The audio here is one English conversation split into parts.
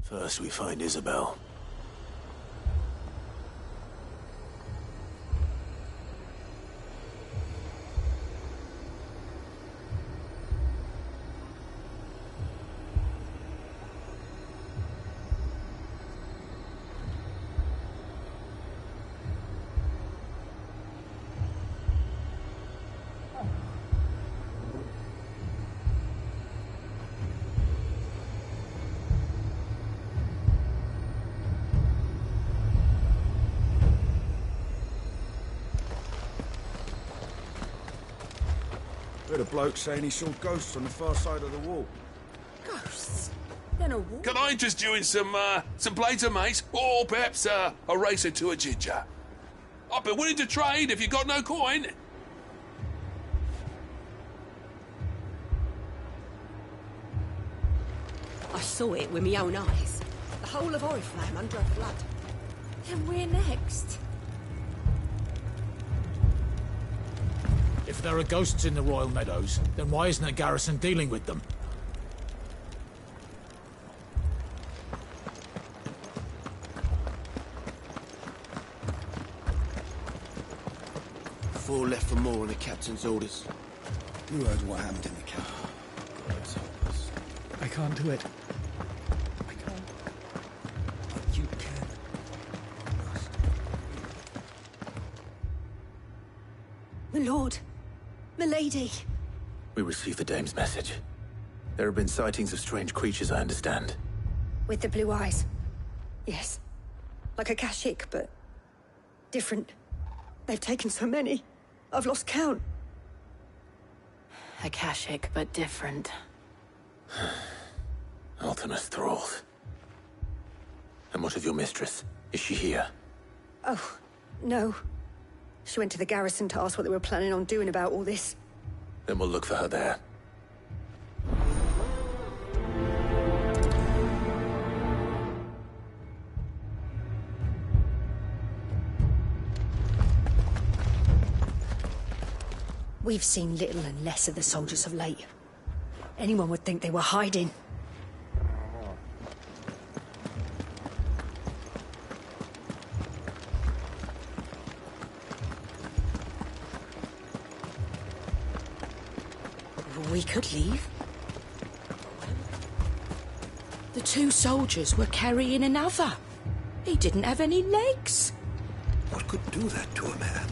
First we find Isabel. Heard a bloke saying he saw ghosts on the far side of the wall. Ghosts? Then a wall? Can I interest you in some plates of mace? Or perhaps a racer to a ginger? I'd be willing to trade if you got no coin. I saw it with my own eyes. The whole of Oriflamme under a flood. Then we're next. If there are ghosts in the Royal Meadows, then why isn't a garrison dealing with them? Four left for more on the captain's orders. You heard what happened in the camp. God help us. I can't do it. I can't. But you can. My lord. My lady. We received the dame's message. There have been sightings of strange creatures, I understand. With the blue eyes. Yes. Like a Kashik, but different. They've taken so many. I've lost count. Akashic, but different. Ultimus thralls. And what of your mistress? Is she here? Oh, no. She went to the garrison to ask what they were planning on doing about all this. Then we'll look for her there. We've seen little and less of the soldiers of late. Anyone would think they were hiding. We could leave. The two soldiers were carrying another. He didn't have any legs. What could do that to a man?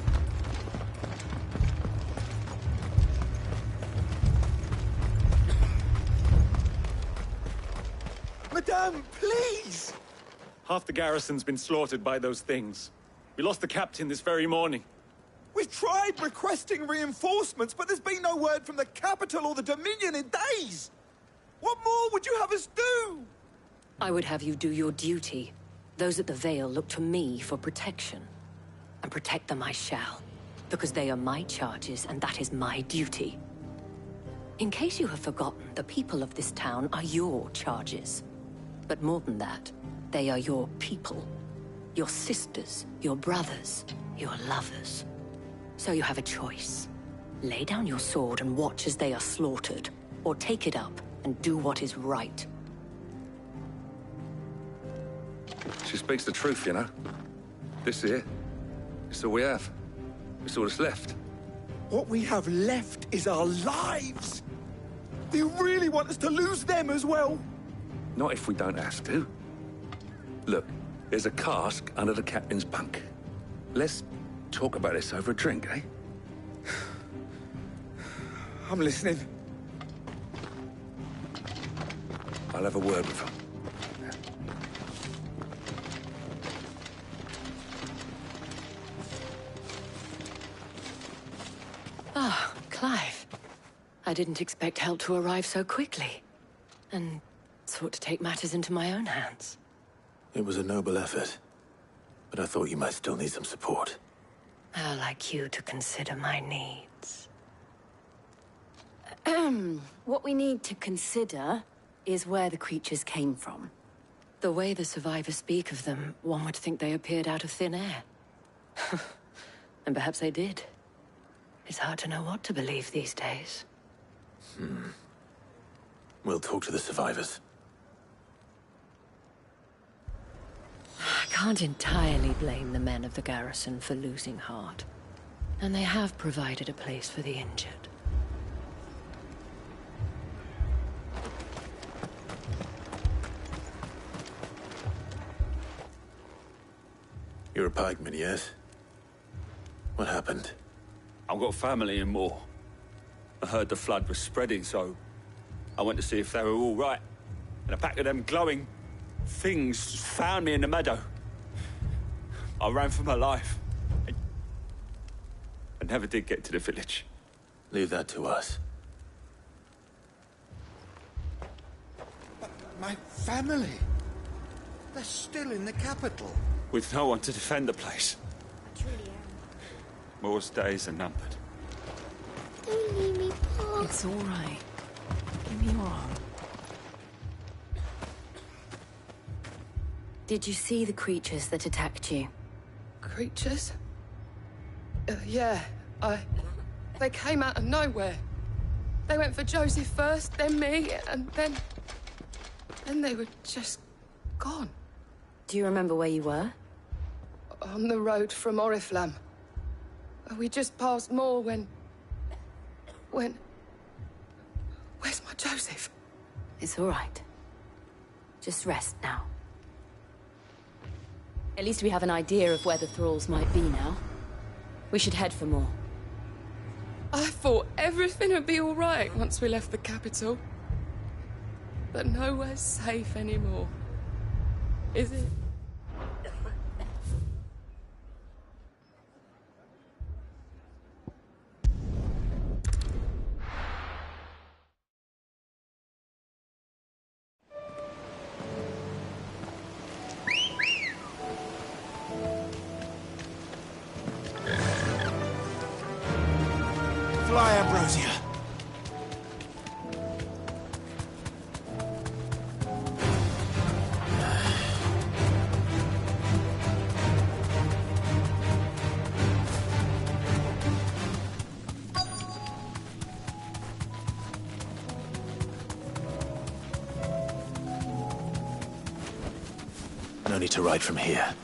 Madame, please! Half the garrison's been slaughtered by those things. We lost the captain this very morning. We've tried requesting reinforcements, but there's been no word from the capital or the Dominion in days! What more would you have us do? I would have you do your duty. Those at the Vale look to me for protection. And protect them I shall. Because they are my charges, and that is my duty. In case you have forgotten, the people of this town are your charges. But more than that, they are your people. Your sisters, your brothers, your lovers. So you have a choice. Lay down your sword and watch as they are slaughtered, or take it up and do what is right. She speaks the truth, you know. This here, it's all we have. It's all that's left. What we have left is our lives! Do you really want us to lose them as well? Not if we don't have to. Look, there's a cask under the captain's bunk. Let's talk about this over a drink, eh? I'm listening. I'll have a word with him. Ah, Clive. I didn't expect help to arrive so quickly. And sought to take matters into my own hands. It was a noble effort, but I thought you might still need some support. How like you to consider my needs. What we need to consider is where the creatures came from. The way the survivors speak of them, one would think they appeared out of thin air. And perhaps they did. It's hard to know what to believe these days. We'll talk to the survivors. can't entirely blame the men of the garrison for losing heart. And they have provided a place for the injured. You're a pikeman, yes? What happened? I've got family in Moor. I heard the flood was spreading, so I went to see if they were all right. And a pack of them glowing things found me in the meadow. I ran for my life. I never did get to the village. Leave that to us. But my family... They're still in the capital. With no one to defend the place. I truly am. Moor's days are numbered. Don't leave me, Paul. It's all right. Give me your arm. Did you see the creatures that attacked you? Creatures? Yeah, They came out of nowhere. They went for Joseph first, then me, and then... Then they were just gone. Do you remember where you were? On the road from Oriflamme. We just passed Moor when... Where's my Joseph? It's all right. Just rest now. At least we have an idea of where the thralls might be now. We should head for more. I thought everything would be all right once we left the capital. But nowhere's safe anymore. Is it? Fly, Ambrosia. No need to ride from here.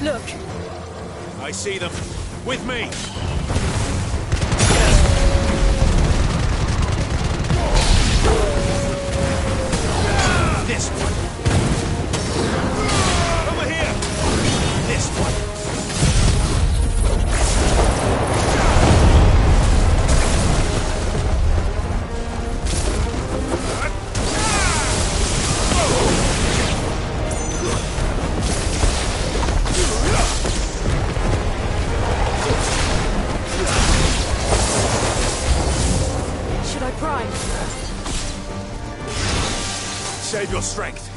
Look! I see them. With me! This one! Over here! This one! Save your strength.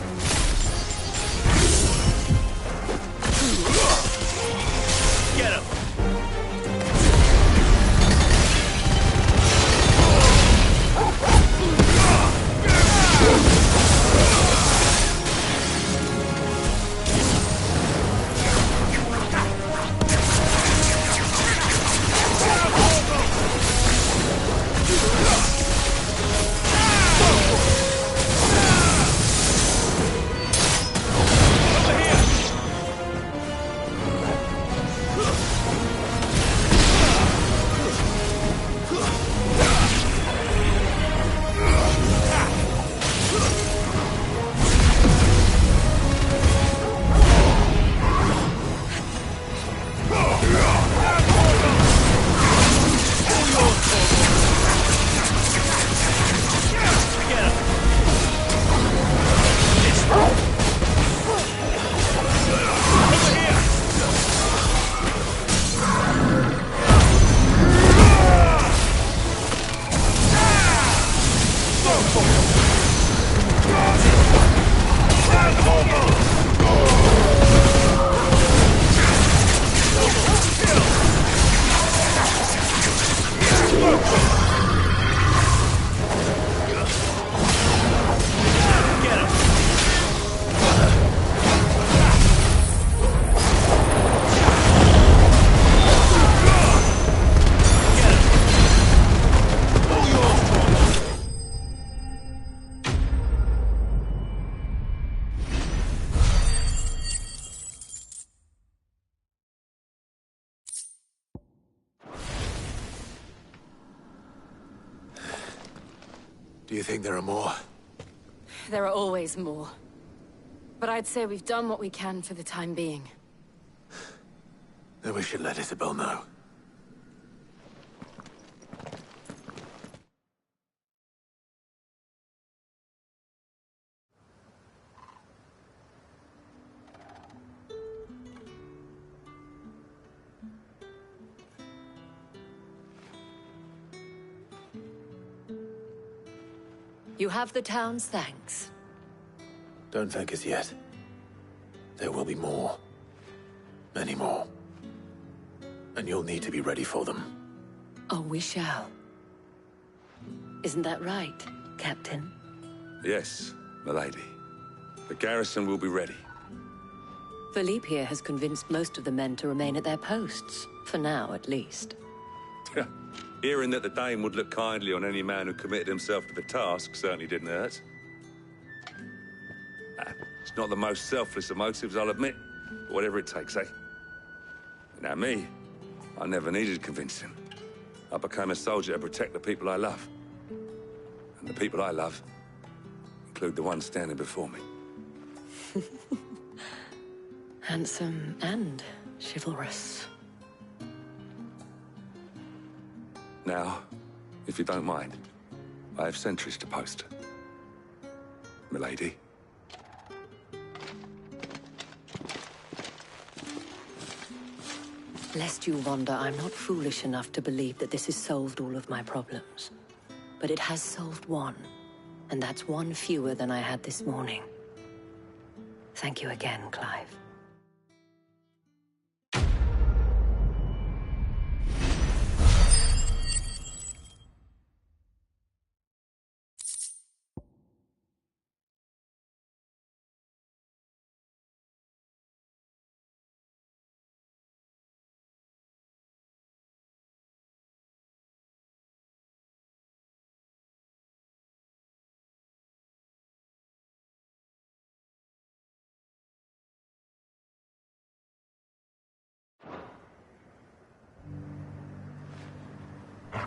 Get him. Do you think there are more? There are always more. But I'd say we've done what we can for the time being. Then we should let Isabel know. You have the town's thanks. Don't thank us yet. There will be more. Many more. And you'll need to be ready for them. Oh, we shall. Isn't that right, Captain? Yes, milady. The garrison will be ready. Philippe here has convinced most of the men to remain at their posts. For now, at least. Hearing that the Dame would look kindly on any man who committed himself to the task certainly didn't hurt. It's not the most selfless of motives, I'll admit. But whatever it takes, eh? Now me, I never needed convincing. I became a soldier to protect the people I love. And the people I love include the ones standing before me. Handsome and chivalrous. Now, if you don't mind, I have sentries to post. Milady. Lest you wonder, I'm not foolish enough to believe that this has solved all of my problems. But it has solved one, and that's one fewer than I had this morning. Thank you again, Clive.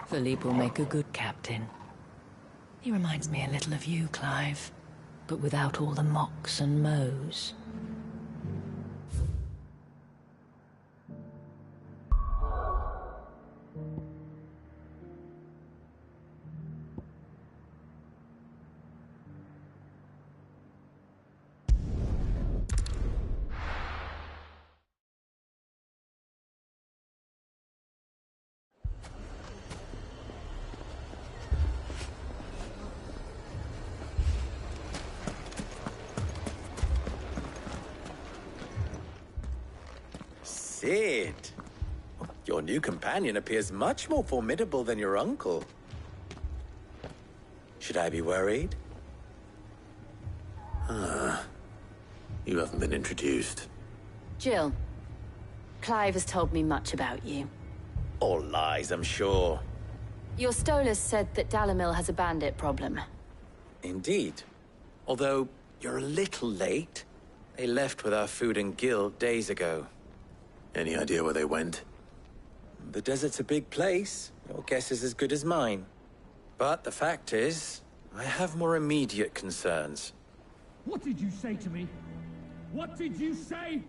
Philippe will make a good captain. He reminds me a little of you, Clive, but without all the mocks and mows. Sid, your new companion appears much more formidable than your uncle. Should I be worried? You haven't been introduced. Jill, Clive has told me much about you. All lies, I'm sure. Your Stolas said that Dalamil has a bandit problem. Indeed. Although, you're a little late. They left with our food and guild days ago. Any idea where they went? The desert's a big place. Your guess is as good as mine. But the fact is, I have more immediate concerns. What did you say to me? What did you say?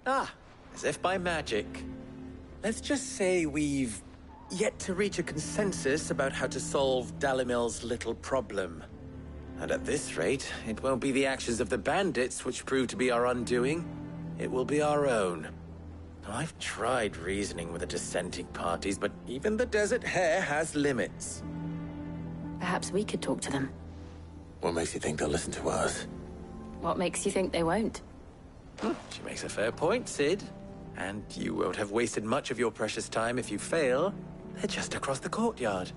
Ah, as if by magic. Let's just say we've yet to reach a consensus about how to solve Dalamil's little problem. And at this rate, it won't be the actions of the bandits which prove to be our undoing. It will be our own. I've tried reasoning with the dissenting parties, but even the Desert Hare has limits. Perhaps we could talk to them. What makes you think they'll listen to us? What makes you think they won't? She makes a fair point, Sid. And you won't have wasted much of your precious time if you fail. They're just across the courtyard.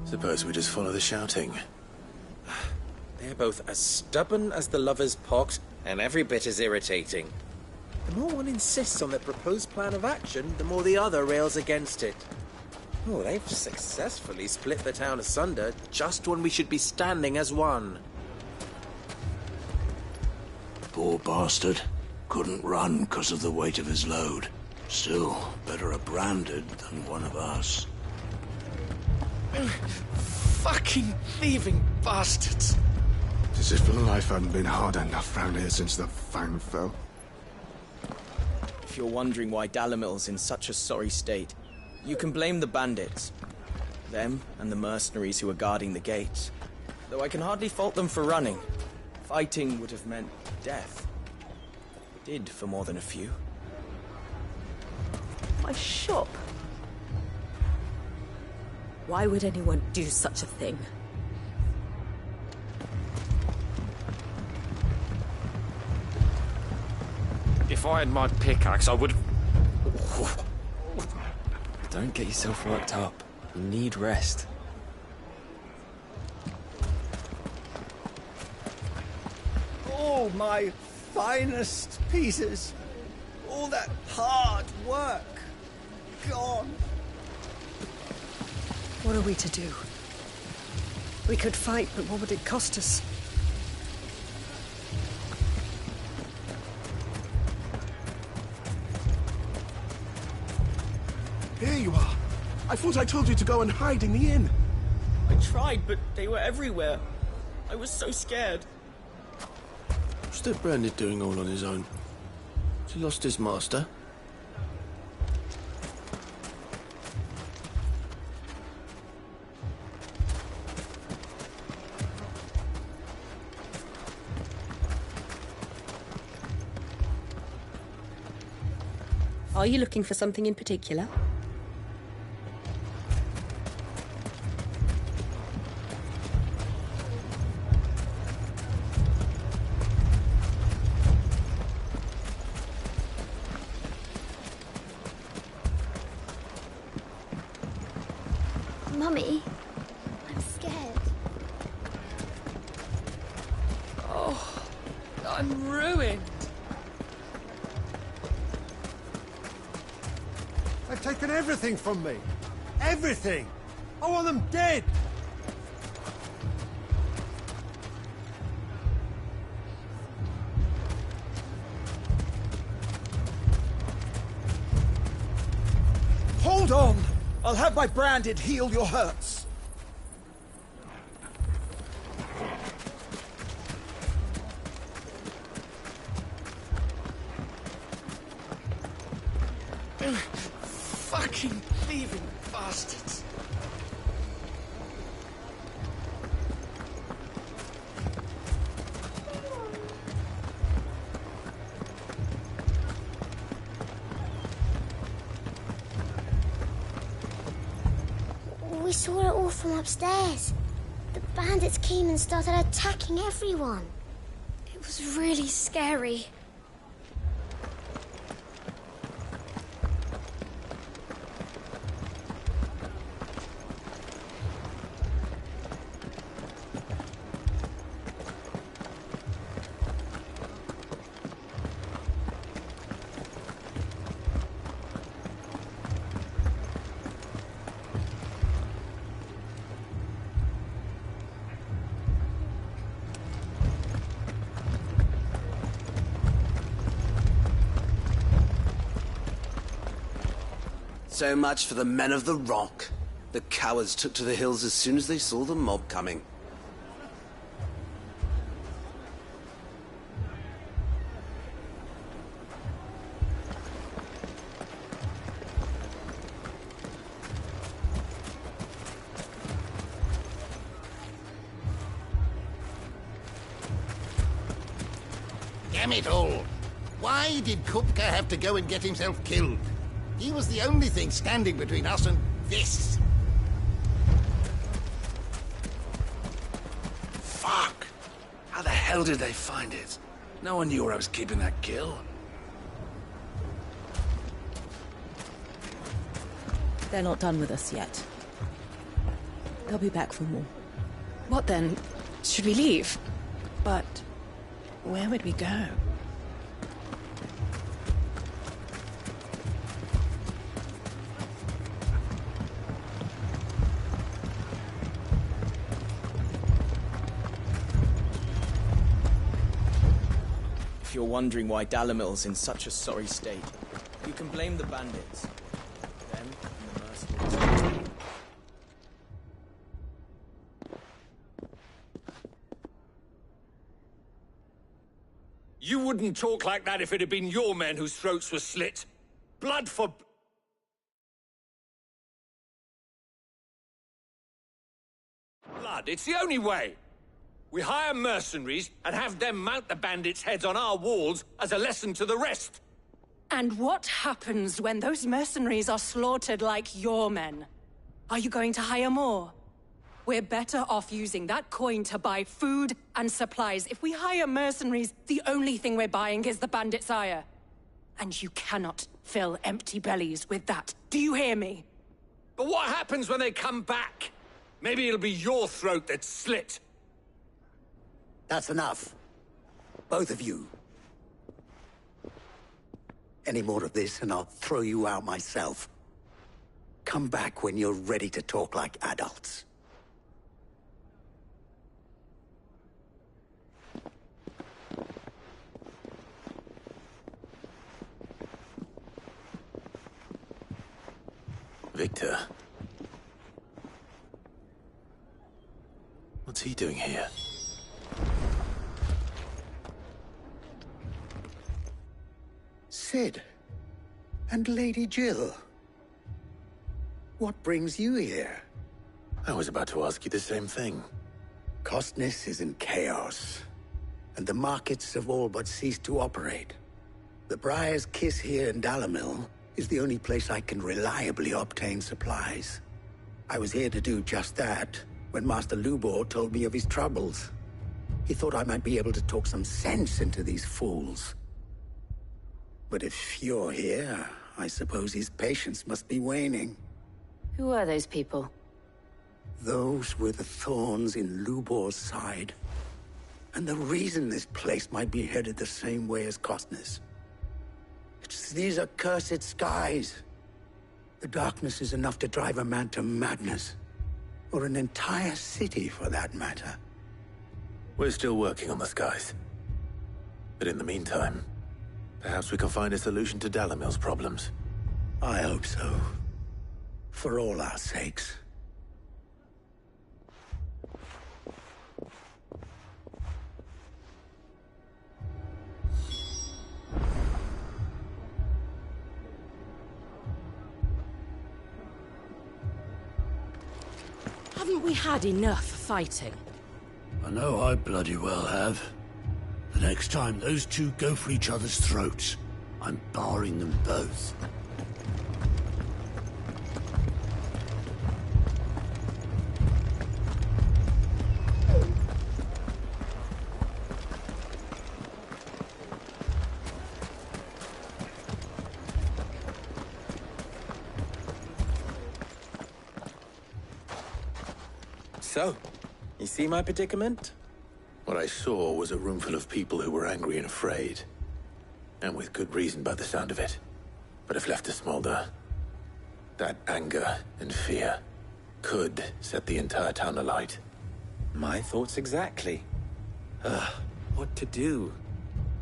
Suppose we just follow the shouting. They're both as stubborn as the lover's pox, and every bit as irritating. The more one insists on their proposed plan of action, the more the other rails against it. Oh, they've successfully split the town asunder, just when we should be standing as one. Poor bastard. Couldn't run because of the weight of his load. Still, better a branded than one of us. Fucking thieving bastards! As if life hadn't been hard enough round here since the Fang fell. If you're wondering why Dalimil's in such a sorry state, you can blame the bandits. Them and the mercenaries who are guarding the gates. Though I can hardly fault them for running. Fighting would have meant death. It did for more than a few. My shop? Why would anyone do such a thing? If I had my pickaxe, I would... Don't get yourself worked up. You need rest. All my finest pieces. All that hard work. Gone. What are we to do? We could fight, but what would it cost us? Here you are. I thought I told you to go and hide in the inn. I tried, but they were everywhere. I was so scared. What's that Branded doing all on his own? Has he lost his master? Are you looking for something in particular? Mummy, I'm scared. Oh, I'm ruined. They've taken everything from me. Everything. I want them dead. Hold on! I'll have my Branded heal your hurts. Fucking thieving bastards. We saw it all from upstairs. The bandits came and started attacking everyone. It was really scary. So much for the men of the Rock. The cowards took to the hills as soon as they saw the mob coming. Damn it all! Why did Kupka have to go and get himself killed? He was the only thing standing between us and this. Fuck! How the hell did they find it? No one knew where I was keeping that kill. They're not done with us yet. They'll be back for more. What then? Should we leave? But where would we go? If you're wondering why Dalimil's in such a sorry state, You can blame the bandits. Them and the mercenaries. You wouldn't talk like that if it had been your men whose throats were slit. Blood for... blood. It's the only way. We hire mercenaries and have them mount the bandits' heads on our walls as a lesson to the rest. And what happens when those mercenaries are slaughtered like your men? Are you going to hire more? We're better off using that coin to buy food and supplies. If we hire mercenaries, the only thing we're buying is the bandits' ire. And you cannot fill empty bellies with that. Do you hear me? But what happens when they come back? Maybe it'll be your throat that's slit. That's enough. Both of you. Any more of this and I'll throw you out myself. Come back when you're ready to talk like adults. Victor. What's he doing here? Sid. And Lady Jill. What brings you here? I was about to ask you the same thing. Costness is in chaos, and the markets have all but ceased to operate. The Briar's Kiss here in Dalimil is the only place I can reliably obtain supplies. I was here to do just that when Master Lubor told me of his troubles. He thought I might be able to talk some sense into these fools. But if you're here, I suppose his patience must be waning. Who are those people? Those were the thorns in Lubor's side. And the reason this place might be headed the same way as Costness. It's these accursed skies. The darkness is enough to drive a man to madness. Or an entire city, for that matter. We're still working on the skies. But in the meantime, perhaps we can find a solution to Dalimil's problems. I hope so. For all our sakes. Haven't we had enough fighting? I know I bloody well have. The next time those two go for each other's throats, I'm barring them both. So, you see my predicament? What I saw was a room full of people who were angry and afraid. And with good reason by the sound of it. But if left to smolder, that anger and fear could set the entire town alight. My thoughts exactly. What to do?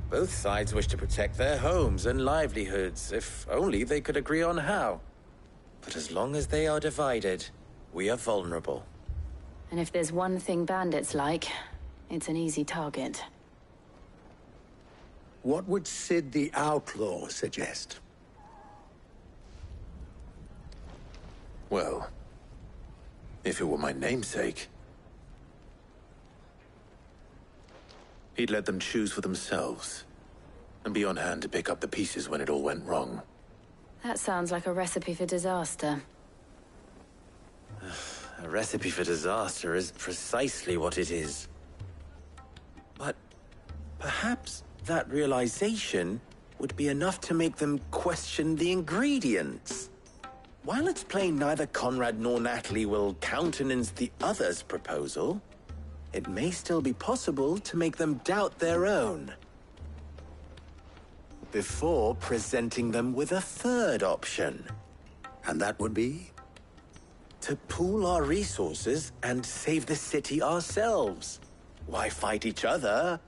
Both sides wish to protect their homes and livelihoods, if only they could agree on how. But as long as they are divided, we are vulnerable. And if there's one thing bandits like, it's an easy target. What would Sid the Outlaw suggest? Well, if it were my namesake, he'd let them choose for themselves, and be on hand to pick up the pieces when it all went wrong. That sounds like a recipe for disaster. A recipe for disaster is precisely what it is. But perhaps that realization would be enough to make them question the ingredients. While it's plain neither Conrad nor Natalie will countenance the other's proposal, it may still be possible to make them doubt their own. Before presenting them with a third option. And that would be? To pool our resources and save the city ourselves. Why fight each other?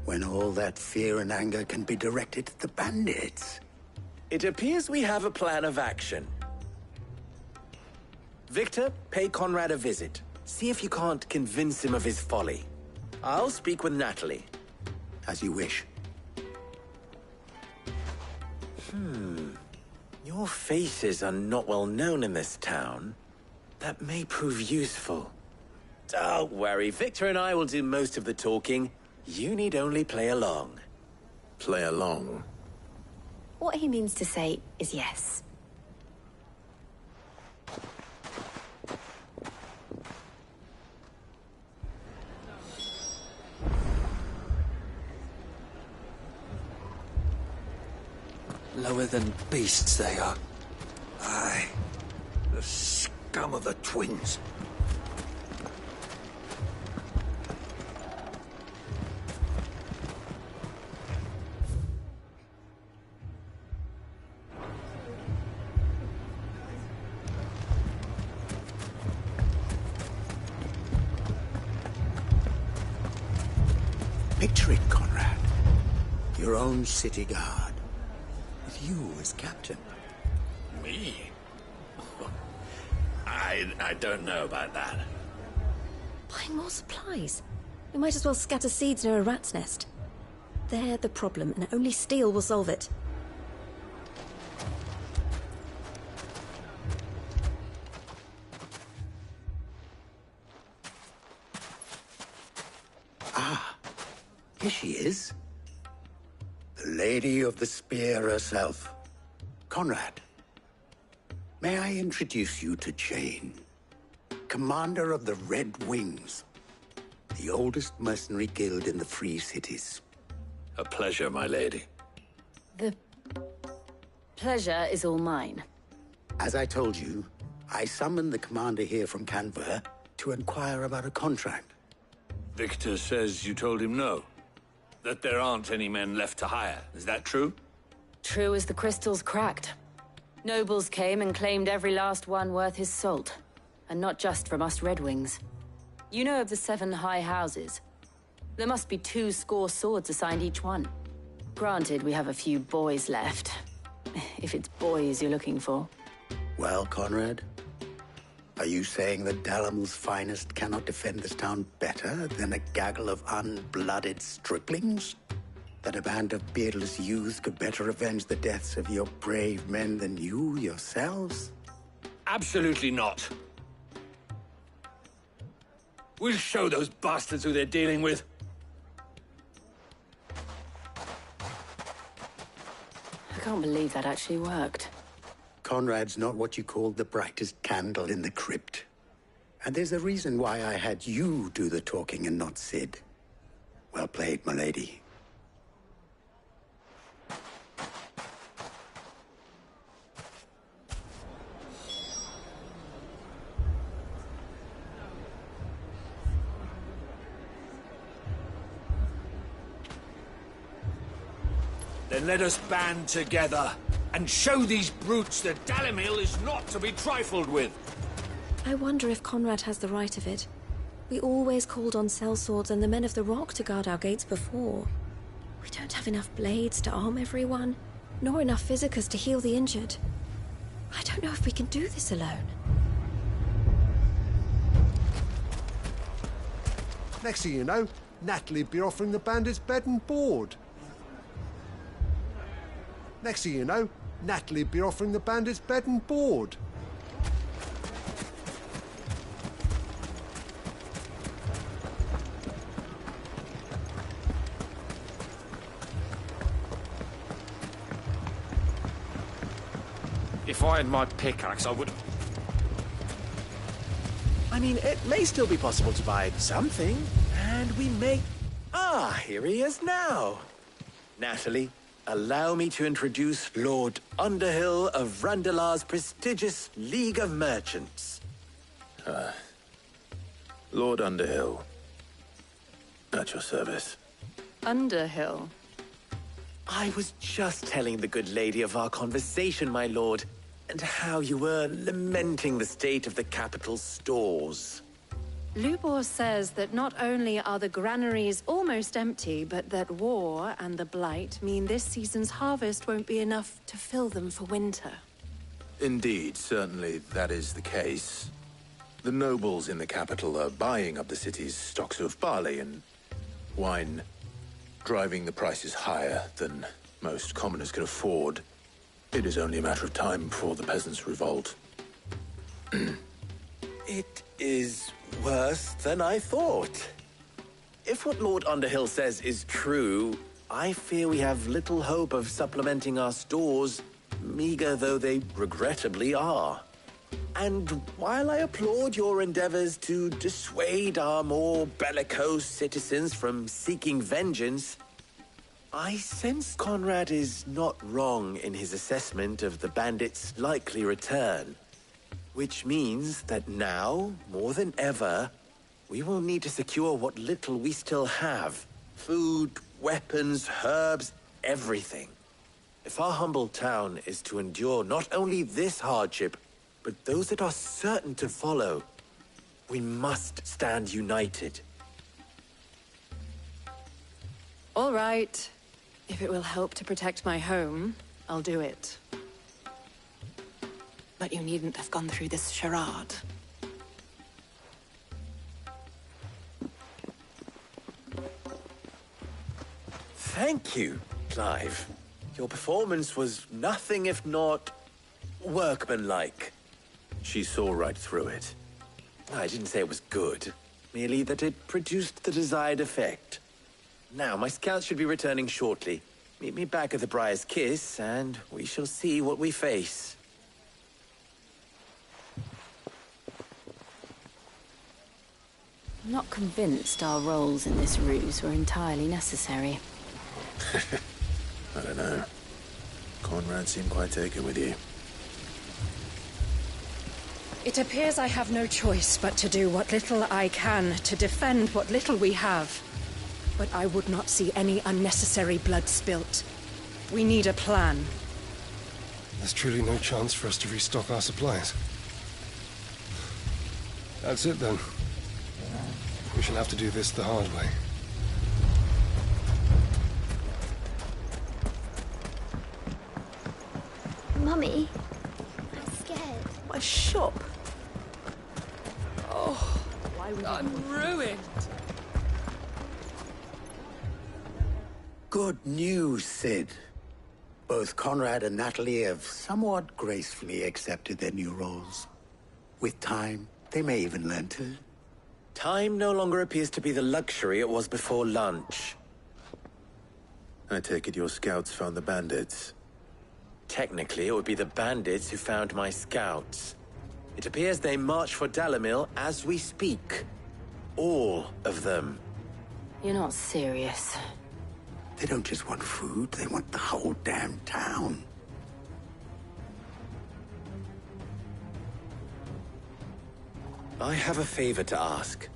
When all that fear and anger can be directed at the bandits. It appears we have a plan of action. Victor, pay Conrad a visit. See if you can't convince him of his folly. I'll speak with Natalie. As you wish. Your faces are not well known in this town. That may prove useful. Don't worry, Victor and I will do most of the talking. You need only play along. Play along? What he means to say is yes. Lower than beasts they are. Aye. The scum of the twins. Picture it, Conrad. Your own city guard. With you as captain. Me? I don't know about that. Buying more supplies. We might as well scatter seeds near a rat's nest. They're the problem, and only steel will solve it. Ah, here she is. The Lady of the Spear herself. Conrad, may I introduce you to Jane, commander of the Red Wings, the oldest mercenary guild in the Free Cities. A pleasure, my lady. The pleasure is all mine. As I told you, I summoned the commander here from Canver to inquire about a contract. Victor says you told him no. That there aren't any men left to hire. Is that true? True as the crystals cracked. Nobles came and claimed every last one worth his salt. And not just from us Red Wings. You know of the 7 high houses. There must be 2 swords assigned each one. Granted, we have a few boys left. If it's boys you're looking for. Well, Conrad, are you saying that Dalamil's finest cannot defend this town better than a gaggle of unblooded striplings? That a band of beardless youths could better avenge the deaths of your brave men than you yourselves? Absolutely not. We'll show those bastards who they're dealing with. I can't believe that actually worked. Conrad's not what you called the brightest candle in the crypt. And there's a reason why I had you do the talking and not Sid. Well played, my lady. Then let us band together and show these brutes that Dalimil is not to be trifled with. I wonder if Conrad has the right of it. We always called on sellswords and the men of the Rock to guard our gates before. We don't have enough blades to arm everyone, nor enough physicers to heal the injured. I don't know if we can do this alone. Next thing you know, Natalie'd be offering the bandits bed and board. Next thing you know, Natalie'd be offering the bandits bed and board. If I had my pickaxe, I would have... I mean, it may still be possible to buy something, and we may... Ah, here he is now. Natalie, allow me to introduce Lord Underhill of Randalar's prestigious League of Merchants. Lord Underhill. At your service. Underhill? I was just telling the good lady of our conversation, my lord, and how you were lamenting the state of the capital's stores. Lubor says that not only are the granaries almost empty, but that war and the Blight mean this season's harvest won't be enough to fill them for winter. Indeed, certainly that is the case. The nobles in the capital are buying up the city's stocks of barley and wine, driving the prices higher than most commoners can afford. It is only a matter of time before the peasants revolt. It is worse than I thought. If what Lord Underhill says is true, I fear we have little hope of supplementing our stores, meager though they regrettably are. And while I applaud your endeavors to dissuade our more bellicose citizens from seeking vengeance, I sense Conrad is not wrong in his assessment of the bandits' likely return. Which means that now, more than ever, we will need to secure what little we still have. Food, weapons, herbs, everything. If our humble town is to endure not only this hardship, but those that are certain to follow, we must stand united. All right. If it will help to protect my home, I'll do it. But you needn't have gone through this charade. Thank you, Clive. Your performance was nothing if not workmanlike. She saw right through it. I didn't say it was good, merely that it produced the desired effect. Now, my scouts should be returning shortly. Meet me back at the Briar's Kiss, and we shall see what we face. I'm not convinced our roles in this ruse were entirely necessary. I don't know. Conrad seemed quite taken with you. It appears I have no choice but to do what little I can to defend what little we have. But I would not see any unnecessary blood spilt. We need a plan. There's truly no chance for us to restock our supplies. That's it then. We shall have to do this the hard way. Mummy, I'm scared. My shop. Oh, I'm ruined. Good news, Sid. Both Conrad and Natalie have somewhat gracefully accepted their new roles. With time, they may even learn to... Time no longer appears to be the luxury it was before lunch. I take it your scouts found the bandits. Technically, it would be the bandits who found my scouts. It appears they march for Dalimil as we speak. All of them. You're not serious. They don't just want food, they want the whole damn town. I have a favor to ask.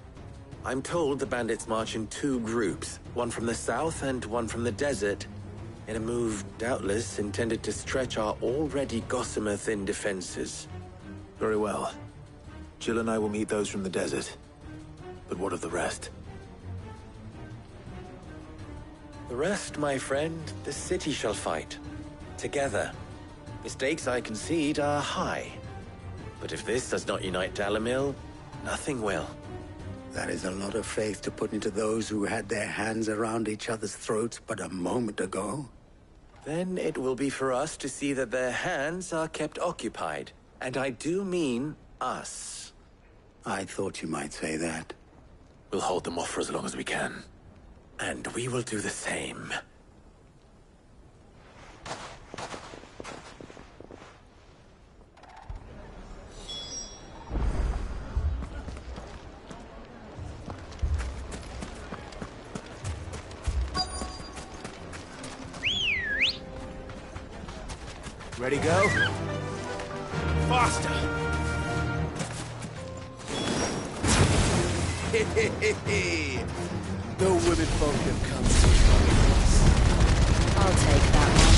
I'm told the bandits march in two groups, one from the south and one from the desert, in a move doubtless intended to stretch our already gossamer-thin defenses. Very well. Jill and I will meet those from the desert. But what of the rest? The rest, my friend, the city shall fight. Together. The stakes, I concede, are high. But if this does not unite Dalimil, nothing will. That is a lot of faith to put into those who had their hands around each other's throats but a moment ago. Then it will be for us to see that their hands are kept occupied. And I do mean us. I thought you might say that. We'll hold them off for as long as we can. And we will do the same. Ready, go? Faster! No women folk have come so far. I'll take that one.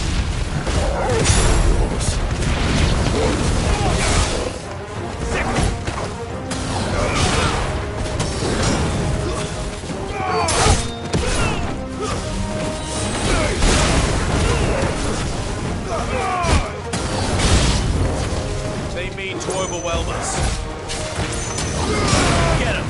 need to overwhelm us. Get him!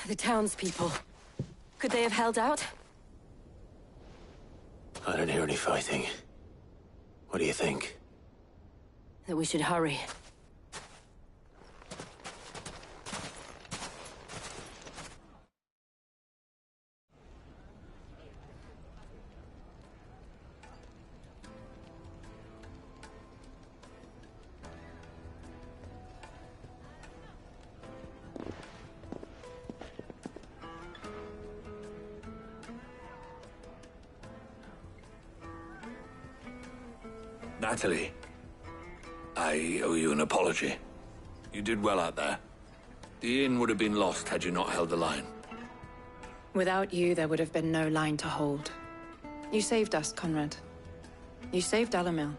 The townspeople. Could they have held out? I don't hear any fighting. What do you think? That we should hurry. Natalie, I owe you an apology. You did well out there. The inn would have been lost had you not held the line. Without you, there would have been no line to hold. You saved us, Conrad. You saved Dalimil.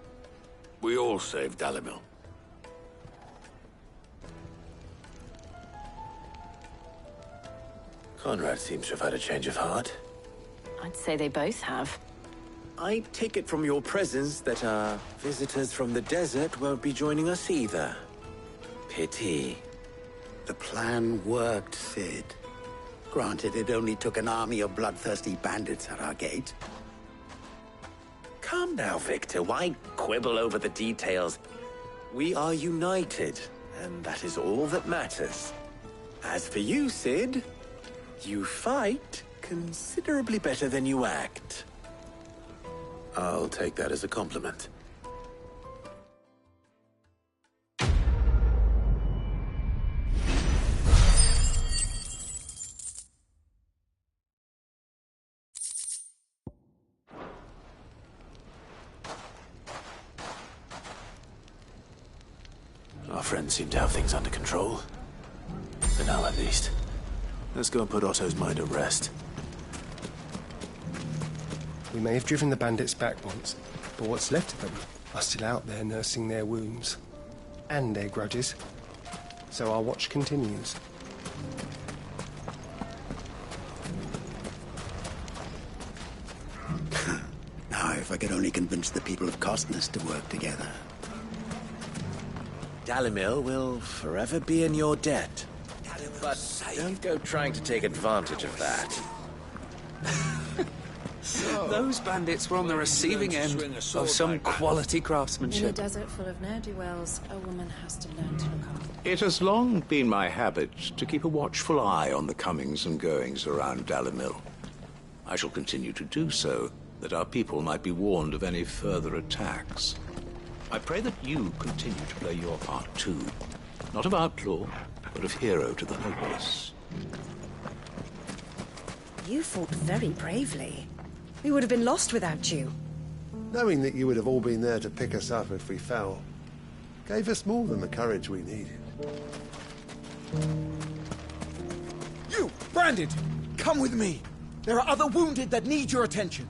We all saved Dalimil. Conrad seems to have had a change of heart. I'd say they both have. I take it from your presence that our visitors from the desert won't be joining us either. Pity. The plan worked, Sid. Granted, it only took an army of bloodthirsty bandits at our gate. Calm now, Victor. Why quibble over the details? We are united, and that is all that matters. As for you, Sid, you fight considerably better than you act. I'll take that as a compliment. Our friends seem to have things under control. For now, at least. Let's go and put Otto's mind at rest. We may have driven the bandits back once, but what's left of them are still out there nursing their wounds. And their grudges. So our watch continues. Now, if I could only convince the people of Costness to work together. Dalimil will forever be in your debt. But don't go trying to take advantage of that. Those bandits were on the receiving end of some quality In a craftsmanship. desert full of ne'er-do-wells, a woman has to learn to look after. It has long been my habit to keep a watchful eye on the comings and goings around Dalimil. I shall continue to do so, that our people might be warned of any further attacks. I pray that you continue to play your part too, not of outlaw, but of hero to the hopeless. You fought very bravely. We would have been lost without you. Knowing that you would have all been there to pick us up if we fell, gave us more than the courage we needed. You, Branded! Come with me! There are other wounded that need your attention.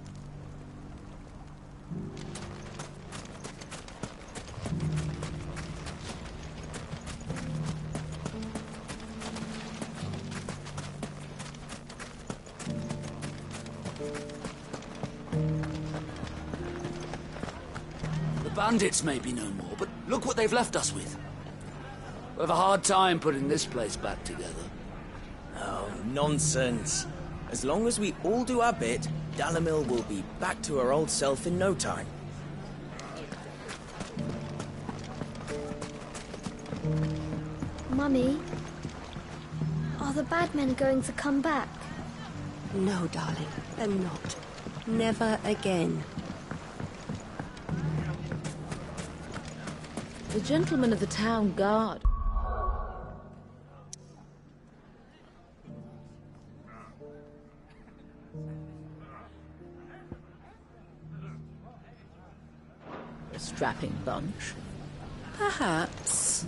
bandits may be no more, but look what they've left us with. We'll have a hard time putting this place back together. Oh, nonsense. As long as we all do our bit, Dalimil will be back to her old self in no time. Mummy, are the bad men going to come back? No, darling, they're not. Never again. The gentlemen of the town guard. A strapping bunch. Perhaps.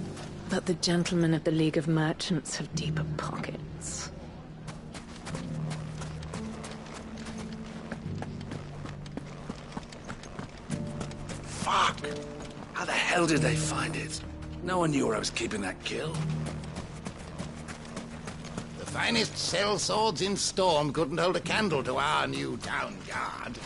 But the gentlemen of the League of Merchants have deeper pockets. Fuck! How the hell did they find it? No one knew where I was keeping that kill. The finest cell swords in Storm couldn't hold a candle to our new town guard.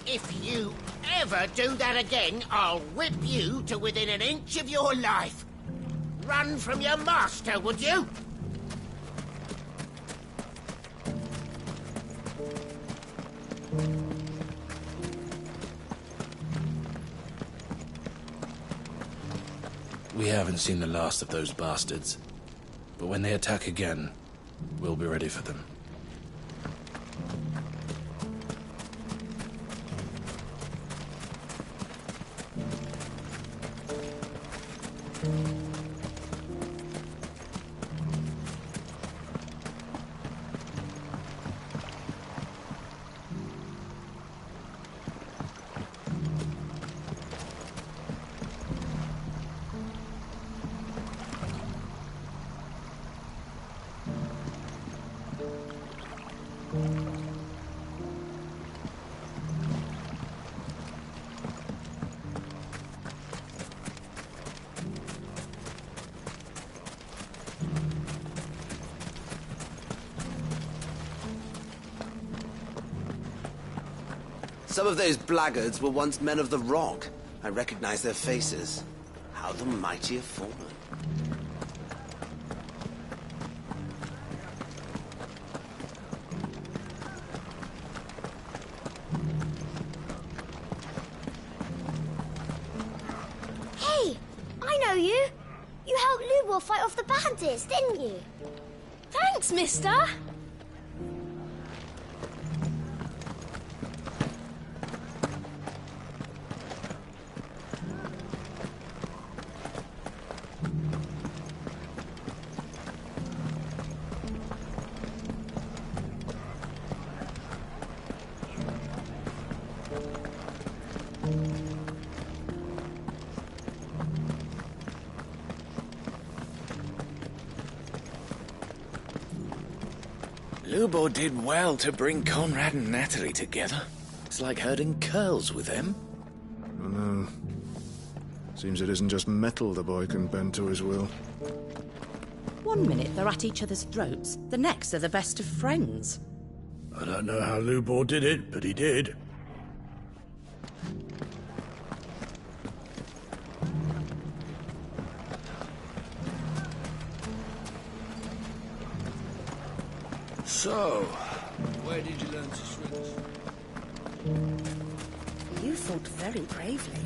If you ever do that again, I'll whip you to within an inch of your life. Run from your master, would you? We haven't seen the last of those bastards. But when they attack again, we'll be ready for them. Some of those blackguards were once men of the Rock. I recognize their faces. How the mighty have fallen. Hey, I know you. You helped Lubor fight off the bandits, didn't you? Thanks, mister. Lubor did well to bring Conrad and Natalie together. It's like herding curls with them. I know. Seems it isn't just metal the boy can bend to his will. One minute they're at each other's throats, the next they're the best of friends. I don't know how Lubor did it, but he did. So, where did you learn to swing? You fought very bravely.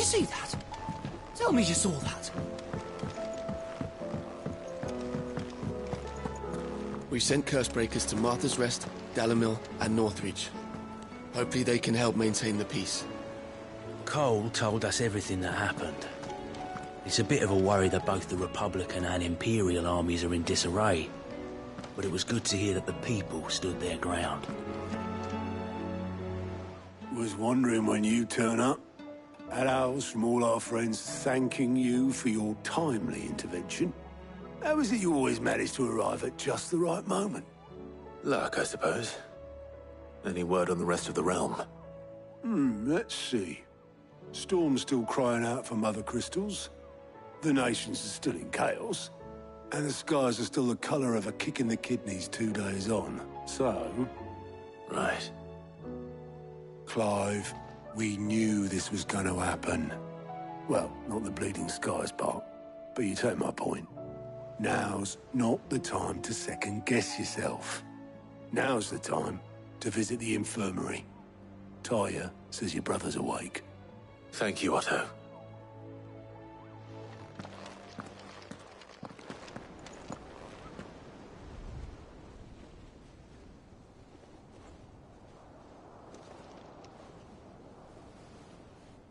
see that? Tell me you saw that. We've sent Cursebreakers to Martha's Rest, Dalamil, and Northreach. Hopefully they can help maintain the peace. Cole told us everything that happened. It's a bit of a worry that both the Republican and Imperial armies are in disarray. But it was good to hear that the people stood their ground. Was wondering when you'd turn up. Had owls from all our friends thanking you for your timely intervention. How is it you always manage to arrive at just the right moment? Luck, I suppose. Any word on the rest of the realm? Let's see. Storm's still crying out for mother crystals. The nations are still in chaos. And the skies are still the colour of a kick in the kidneys 2 days on. So... Right. Clive, we knew this was going to happen. Well, not the bleeding skies part, but you take my point. Now's not the time to second-guess yourself. Now's the time to visit the infirmary. Taya says your brother's awake. Thank you, Otto.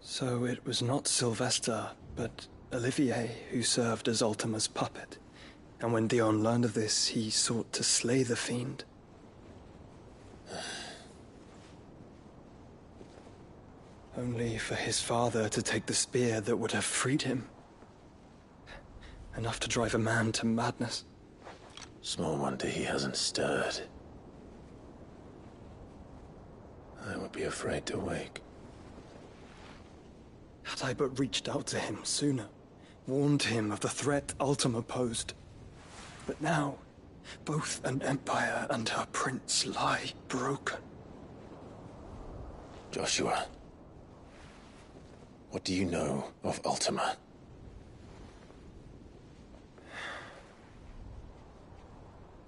So it was not Sylvester, but Olivier who served as Ultima's puppet. And when Dion learned of this, he sought to slay the fiend. Only for his father to take the spear that would have freed him. Enough to drive a man to madness. Small wonder he hasn't stirred. I would be afraid to wake. Had I but reached out to him sooner, warned him of the threat Ultima posed. But now, both an empire and her prince lie broken. Joshua, what do you know of Ultima?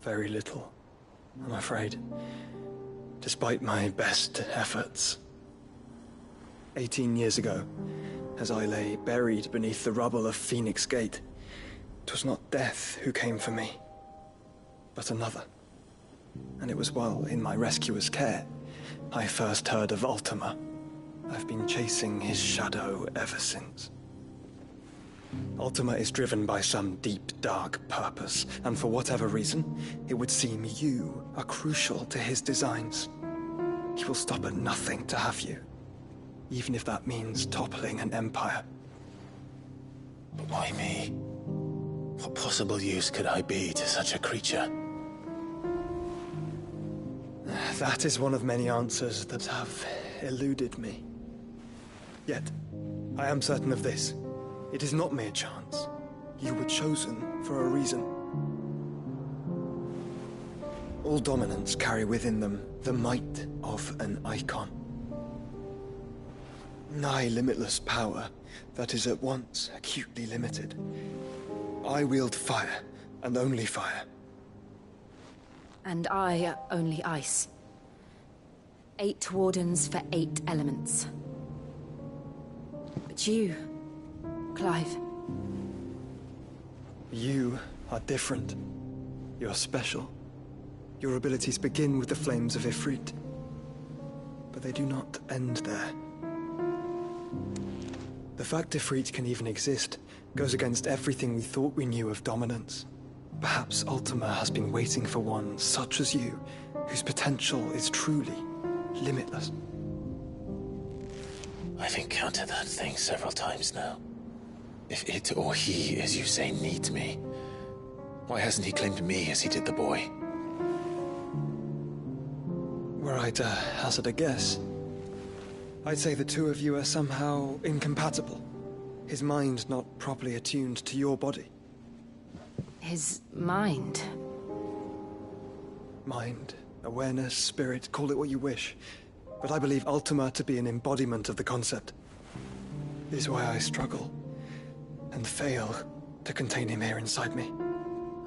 Very little, I'm afraid. Despite my best efforts. 18 years ago, as I lay buried beneath the rubble of Phoenix Gate, 'twas not death who came for me, but another. And it was while in my rescuer's care, I first heard of Ultima. I've been chasing his shadow ever since. Ultima is driven by some deep, dark purpose, and for whatever reason, it would seem you are crucial to his designs. He will stop at nothing to have you, even if that means toppling an empire. But why me? What possible use could I be to such a creature? That is one of many answers that have eluded me. Yet, I am certain of this. It is not mere chance. You were chosen for a reason. All dominants carry within them the might of an icon. Nigh limitless power that is at once acutely limited. I wield fire, and only fire. And I only ice. 8 wardens for 8 elements. But you, Clive. You are different. You're special. Your abilities begin with the flames of Ifrit. But they do not end there. The fact Ifrit can even exist goes against everything we thought we knew of dominance. Perhaps Ultima has been waiting for one such as you, whose potential is truly limitless. I've encountered that thing several times now. If it or he, as you say, needs me, why hasn't he claimed me as he did the boy? Were I to hazard a guess, I'd say the two of you are somehow incompatible. His mind not properly attuned to your body. His mind? Mind, awareness, spirit, call it what you wish. But I believe Ultima to be an embodiment of the concept. This is why I struggle and fail to contain him here inside me.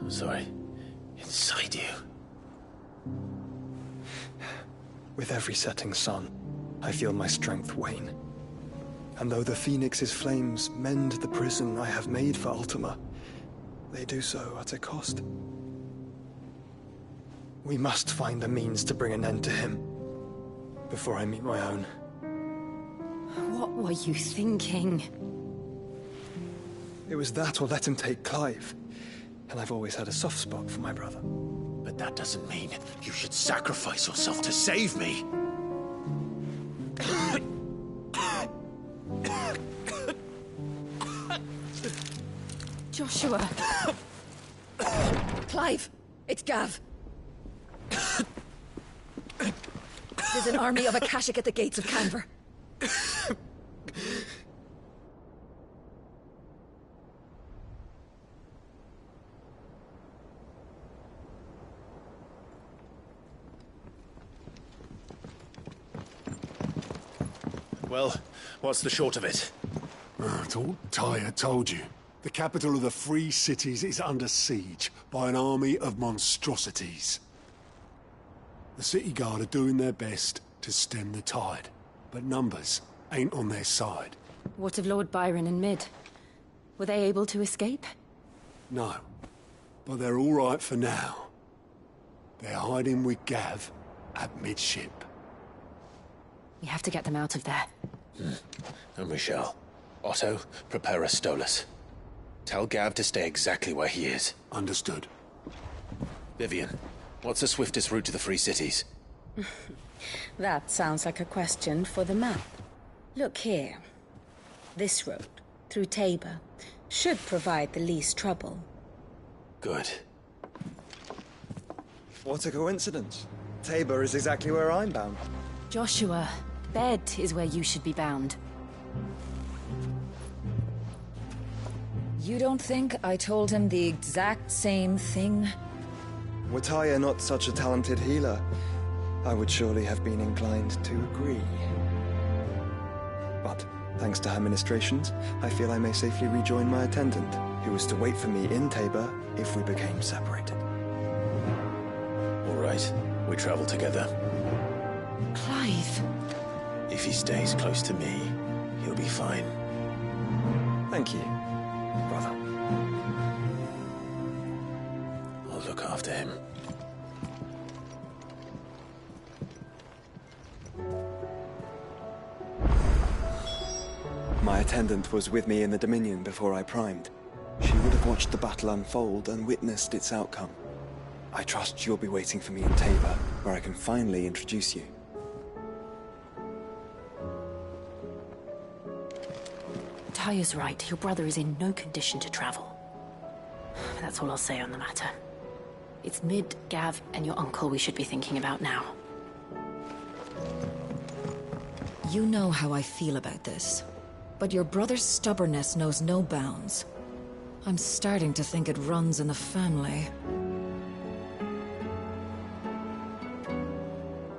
I'm sorry. Inside you? With every setting sun, I feel my strength wane. And though the Phoenix's flames mend the prison I have made for Ultima, they do so at a cost. We must find a means to bring an end to him before I meet my own. What were you thinking? It was that or let him take Clive. And I've always had a soft spot for my brother. But that doesn't mean you should sacrifice yourself to save me. Joshua. Clive, it's Gav. There's an army of Akashic at the gates of Canver. Well, what's the short of it? I thought Tyre told you. The capital of the Free Cities is under siege by an army of monstrosities. The city guard are doing their best to stem the tide, but numbers ain't on their side. What of Lord Byron and Mid? Were they able to escape? No, but they're all right for now. They're hiding with Gav at midship. We have to get them out of there. And we shall. Otto, prepare a Stolas. Tell Gav to stay exactly where he is. Understood. Vivian, what's the swiftest route to the Free Cities? That sounds like a question for the map. Look here. This road, through Tabor, should provide the least trouble. Good. What a coincidence. Tabor is exactly where I'm bound. Joshua, bed is where you should be bound. You don't think I told him the exact same thing? Were Tyre not such a talented healer, I would surely have been inclined to agree. But, thanks to her ministrations, I feel I may safely rejoin my attendant, who was to wait for me in Tabor if we became separated. All right, we travel together. Clive. If he stays close to me, he'll be fine. Thank you, brother. I'll look after him. My attendant was with me in the Dominion before I primed. She would have watched the battle unfold and witnessed its outcome. I trust you'll be waiting for me in Tabor, where I can finally introduce you. Tyre's right. Your brother is in no condition to travel. That's all I'll say on the matter. It's Mid, Gav, and your uncle we should be thinking about now. You know how I feel about this, but your brother's stubbornness knows no bounds. I'm starting to think it runs in the family.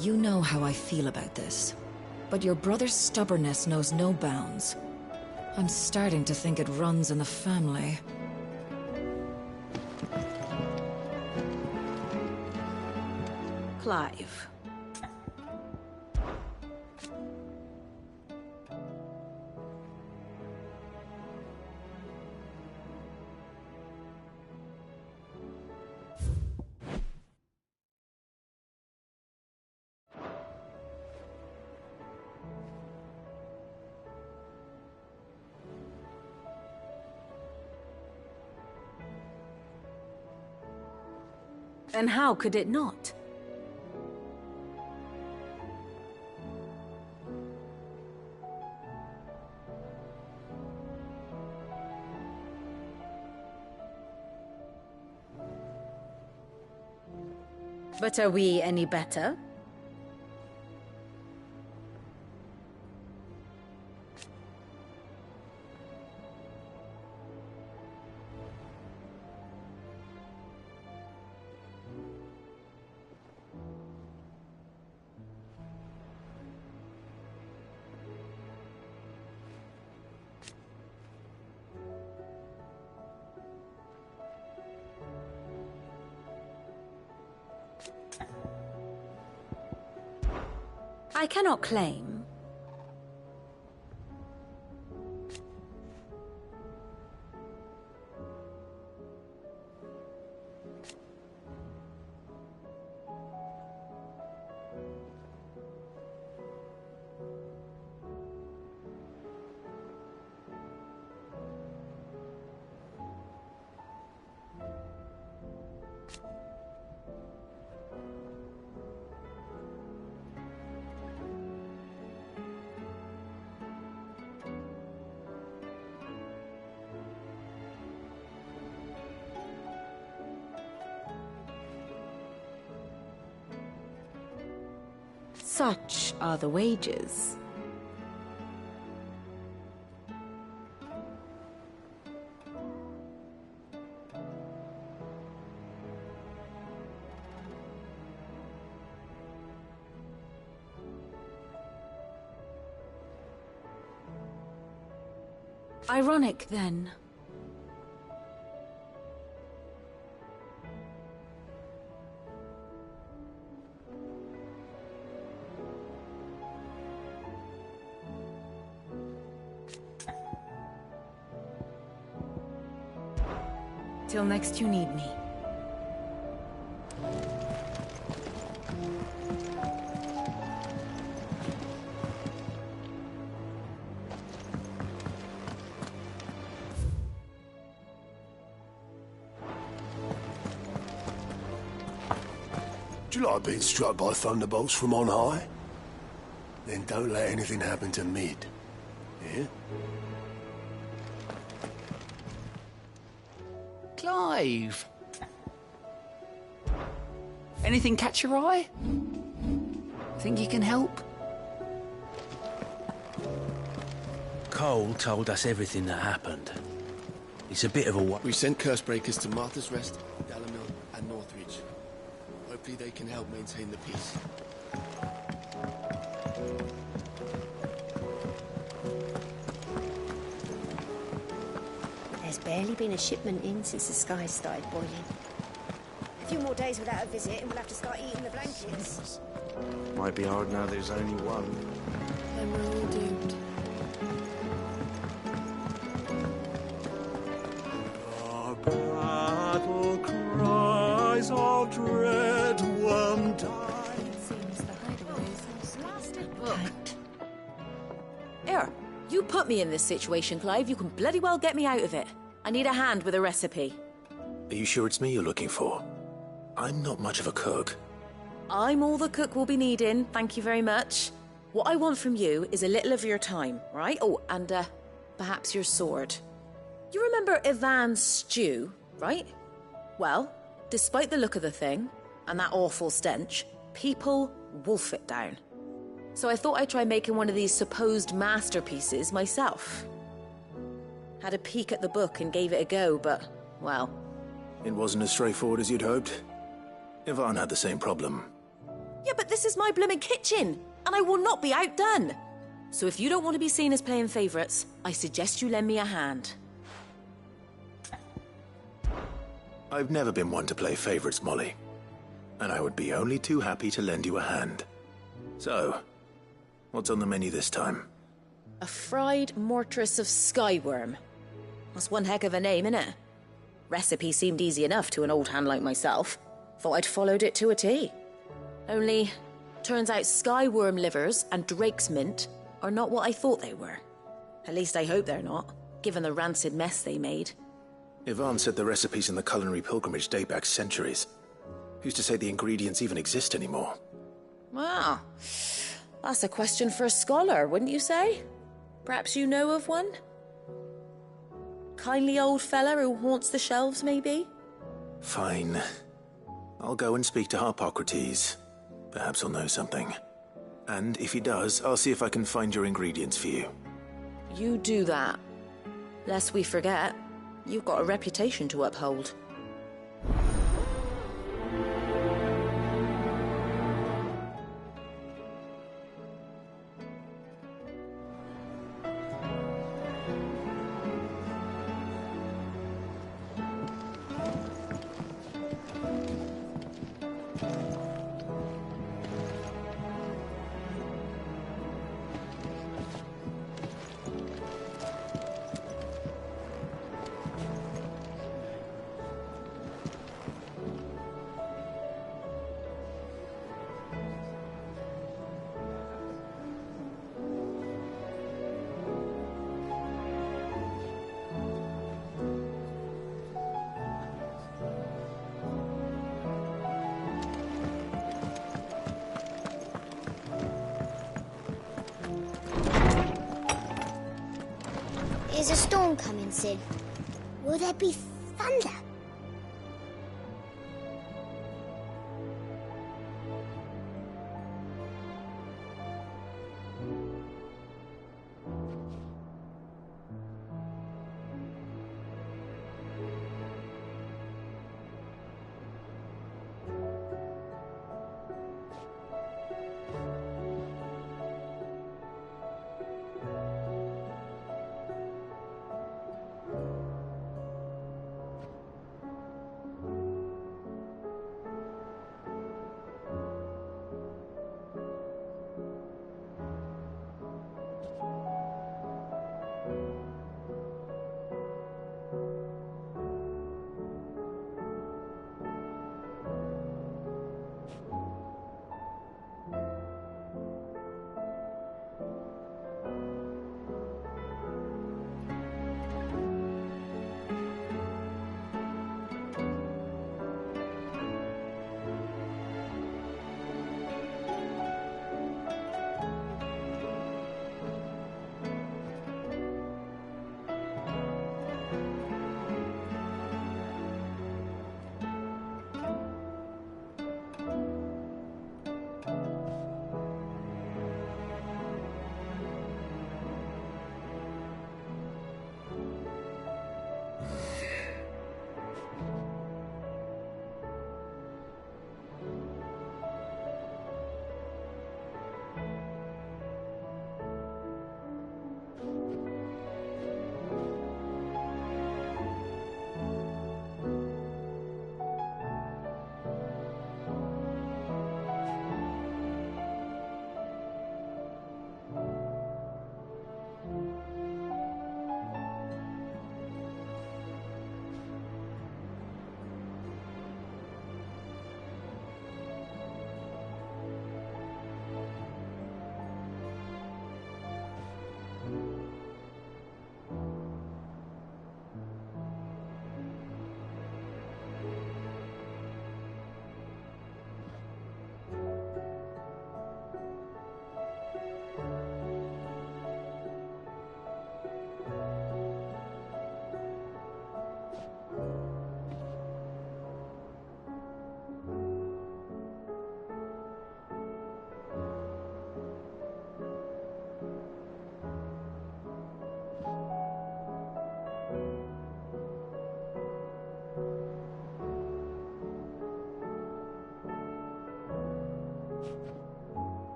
You know how I feel about this, but your brother's stubbornness knows no bounds. I'm starting to think it runs in the family. Clive. And how could it not? But are we any better? I cannot claim. Such are the wages. Ironic, then. Till next you need me. Do you like being struck by thunderbolts from on high? Then don't let anything happen to Mid. Yeah? Clive! Anything catch your eye? Think you can help? Cole told us everything that happened. It's a bit of a We sent Cursebreakers to Martha's Rest, Dalamil, and Northreach. Hopefully they can help maintain the peace. There's barely been a shipment in since the sky started boiling. A few more days without a visit and we'll have to start eating the blankets. Might be hard now there's only one. Then we're all doomed. Battle cries of dread one time. It seems the hideaway is blasted book. Here, you put me in this situation, Clive. You can bloody well get me out of it. I need a hand with a recipe. Are you sure it's me you're looking for? I'm not much of a cook. I'm all the cook will be needing, thank you very much. What I want from you is a little of your time, right? Oh, and perhaps your sword. You remember Ivan's stew, right? Well, despite the look of the thing, and that awful stench, people wolf it down. So I thought I'd try making one of these supposed masterpieces myself. Had a peek at the book and gave it a go, but, well... It wasn't as straightforward as you'd hoped. Ivan had the same problem. Yeah, but this is my blooming kitchen, and I will not be outdone. So if you don't want to be seen as playing favourites, I suggest you lend me a hand. I've never been one to play favorites, Molly. And I would be only too happy to lend you a hand. So, what's on the menu this time? A fried mortress of skyworm. That's one heck of a name, innit? Recipe seemed easy enough to an old hand like myself. Thought I'd followed it to a T. Only, turns out skyworm livers and drake's mint are not what I thought they were. At least I hope they're not, given the rancid mess they made. Ivan said the recipes in the culinary pilgrimage date back centuries. Who's to say the ingredients even exist anymore? Well, that's a question for a scholar, wouldn't you say? Perhaps you know of one? Kindly old fella who haunts the shelves, maybe? Fine. I'll go and speak to Harpocrates. Perhaps he'll know something. And if he does, I'll see if I can find your ingredients for you. You do that. Lest we forget, you've got a reputation to uphold. Is a storm coming soon? Will there be thunder?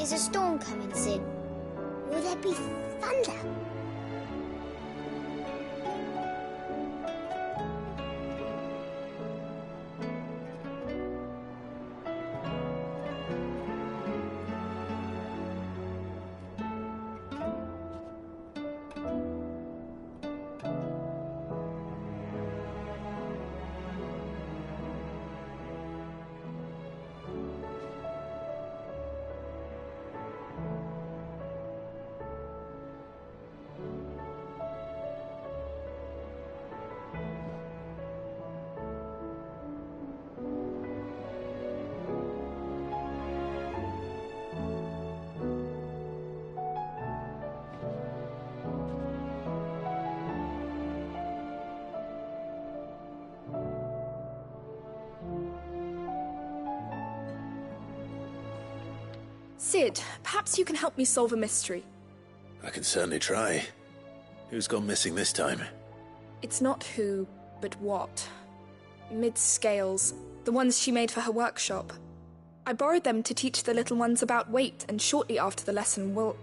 Is a storm coming, Sid? Will there be thunder? Sid, perhaps you can help me solve a mystery. I can certainly try. Who's gone missing this time? It's not who, but what. Mid's scales, the ones she made for her workshop. I borrowed them to teach the little ones about weight, and shortly after the lesson, well,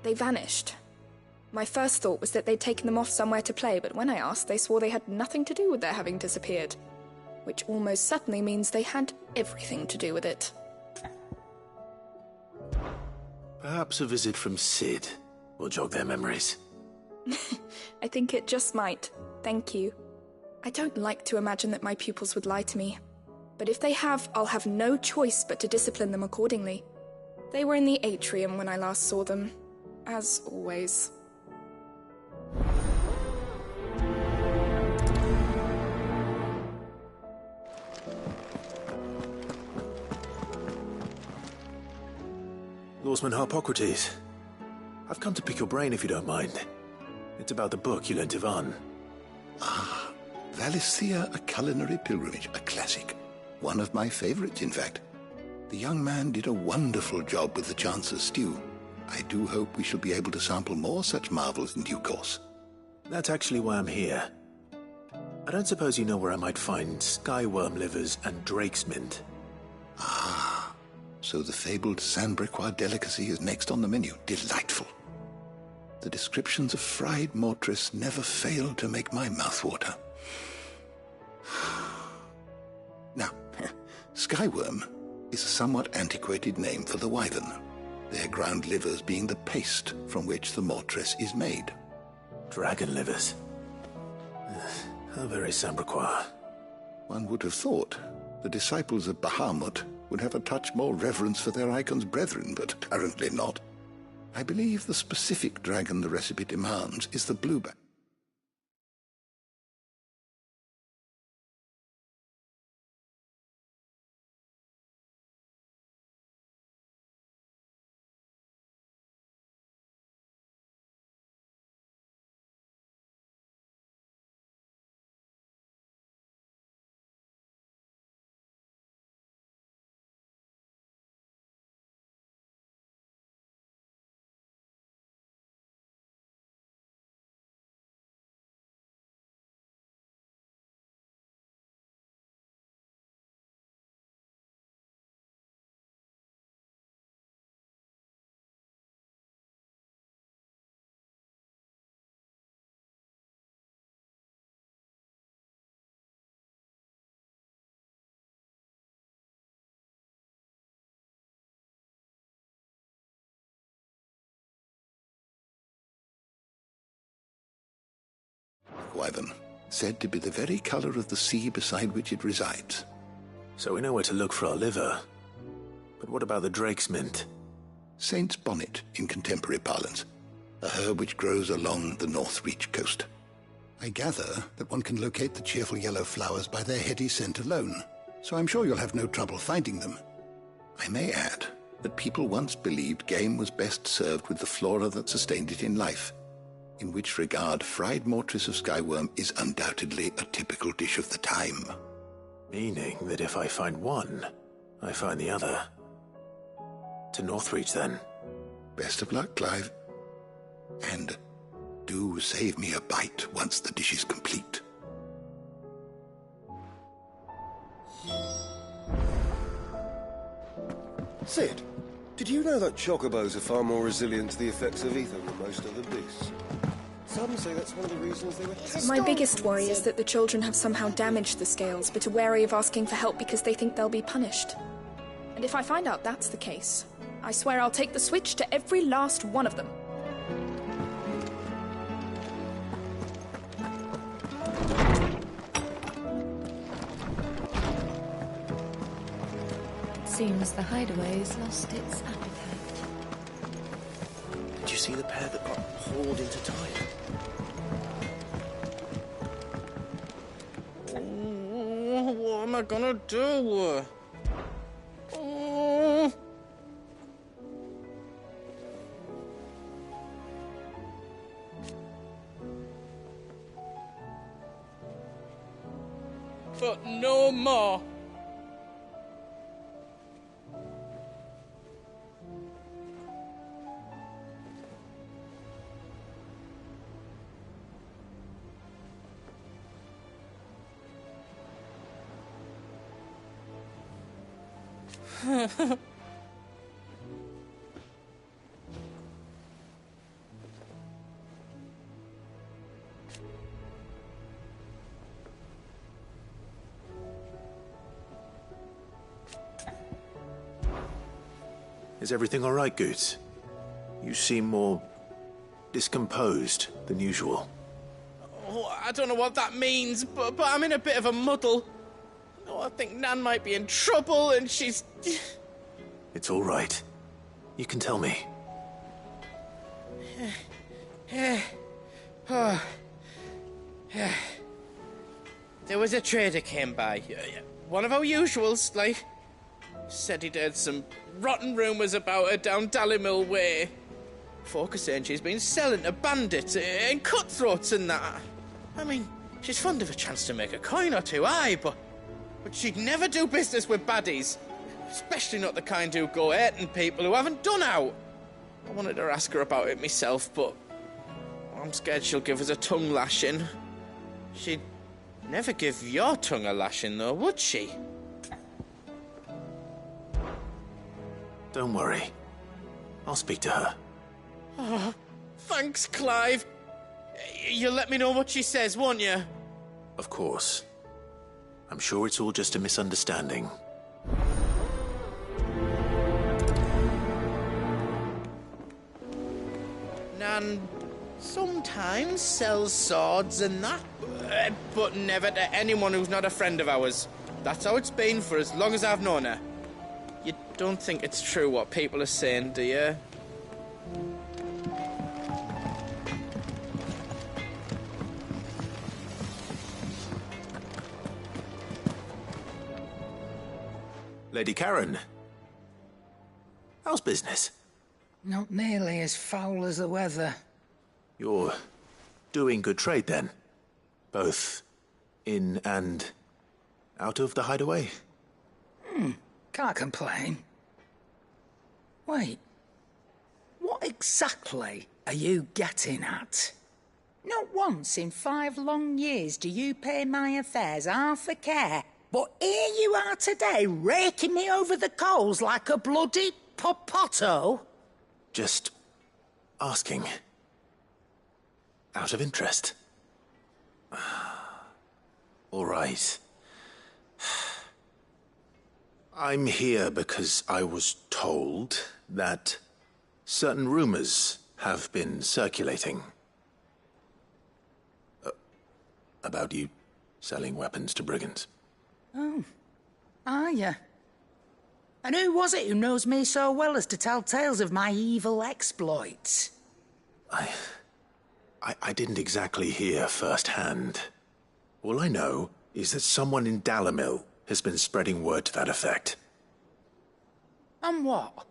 they vanished. My first thought was that they'd taken them off somewhere to play, but when I asked, they swore they had nothing to do with their having disappeared. Which almost certainly means they had everything to do with it. Perhaps a visit from Sid will jog their memories. I think it just might. Thank you. I don't like to imagine that my pupils would lie to me. But if they have, I'll have no choice but to discipline them accordingly. They were in the atrium when I last saw them. As always. Lawsman Harpocrates, I've come to pick your brain if you don't mind. It's about the book you lent Ivan. Ah, Valisthea, A Culinary Pilgrimage, a classic. One of my favorites, in fact. The young man did a wonderful job with the Chance's stew. I do hope we shall be able to sample more such marvels in due course. That's actually why I'm here. I don't suppose you know where I might find skyworm livers and drake's mint. Ah, so the fabled Sandbrequois delicacy is next on the menu. Delightful. The descriptions of fried mortress never fail to make my mouth water. Now, skyworm is a somewhat antiquated name for the wyvern, their ground livers being the paste from which the mortress is made. Dragon livers. How very Sandbrequois. One would have thought the disciples of Bahamut would have a touch more reverence for their icon's brethren, but apparently not. I believe the specific dragon the recipe demands is the blueback. Wyvern, said to be the very color of the sea beside which it resides. So we know where to look for our liver. But what about the drake's mint? Saint's bonnet in contemporary parlance, a herb which grows along the North Reach coast. I gather that one can locate the cheerful yellow flowers by their heady scent alone, so I'm sure you'll have no trouble finding them. I may add that people once believed game was best served with the flora that sustained it in life, in which regard fried mortress of skyworm is undoubtedly a typical dish of the time. Meaning that if I find one, I find the other. To Northreach, then. Best of luck, Clive. And do save me a bite once the dish is complete. Sid, Did you know that chocobos are far more resilient to the effects of ether than most other beasts? Some say that's one of the reasons they were... My biggest worry is that the children have somehow damaged the scales, but are wary of asking for help because they think they'll be punished. And if I find out that's the case, I swear I'll take the switch to every last one of them. Seems the hideaway's lost its appetite. Did you see the pair that got hauled into Tyre? What am I gonna do? Oh. But no more. Is everything all right, Goots? You seem more discomposed than usual. Oh, I don't know what that means, but I'm in a bit of a muddle. Oh, I think Nan might be in trouble, and she's... It's all right. You can tell me. There was a trader came by. One of our usuals, like... Said he'd heard some rotten rumours about her down Dalimil way. Folk are saying she's been selling to bandits and cutthroats and that. I mean, she's fond of a chance to make a coin or two, aye, but she'd never do business with baddies. Especially not the kind who go hurting people who haven't done out. I wanted to ask her about it myself, but I'm scared she'll give us a tongue lashing. She'd never give your tongue a lashing, though, would she? Don't worry. I'll speak to her. Oh, thanks, Clive. You'll let me know what she says, won't you? Of course. I'm sure it's all just a misunderstanding. Nan sometimes sells swords and that, but never to anyone who's not a friend of ours. That's how it's been for as long as I've known her. You don't think it's true what people are saying, do you? Lady Karen. How's business? Not nearly as foul as the weather. You're doing good trade, then? Both in and out of the hideaway? Can't complain. Wait. What exactly are you getting at? Not once in 5 long years do you pay my affairs half a care, but here you are today, raking me over the coals like a bloody popoto? Just asking. Out of interest. All right. I'm here because I was told that certain rumors have been circulating. About you selling weapons to brigands. Oh, are you? And who was it who knows me so well as to tell tales of my evil exploits? I didn't exactly hear firsthand. All I know is that someone in Dalimil has been spreading word to that effect. And what?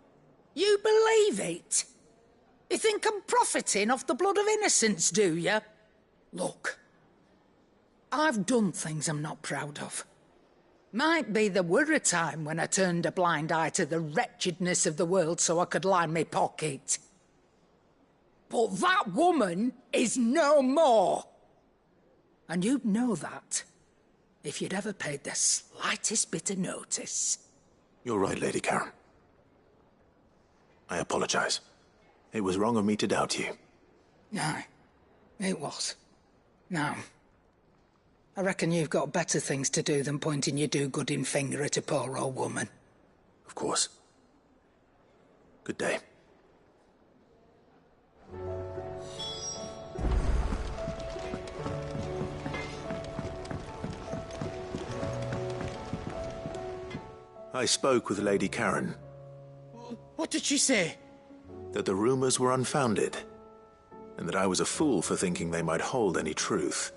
You believe it? You think I'm profiting off the blood of innocents, do you? Look, I've done things I'm not proud of. Might be there were a time when I turned a blind eye to the wretchedness of the world so I could line my pocket. But that woman is no more. And you'd know that if you'd ever paid the slightest bit of notice. You're right, Lady Karen. I apologize. It was wrong of me to doubt you. No, it was. No. I reckon you've got better things to do than pointing your do-gooding finger at a poor old woman. Of course. Good day. I spoke with Lady Karen. What did she say? That the rumors were unfounded, and that I was a fool for thinking they might hold any truth,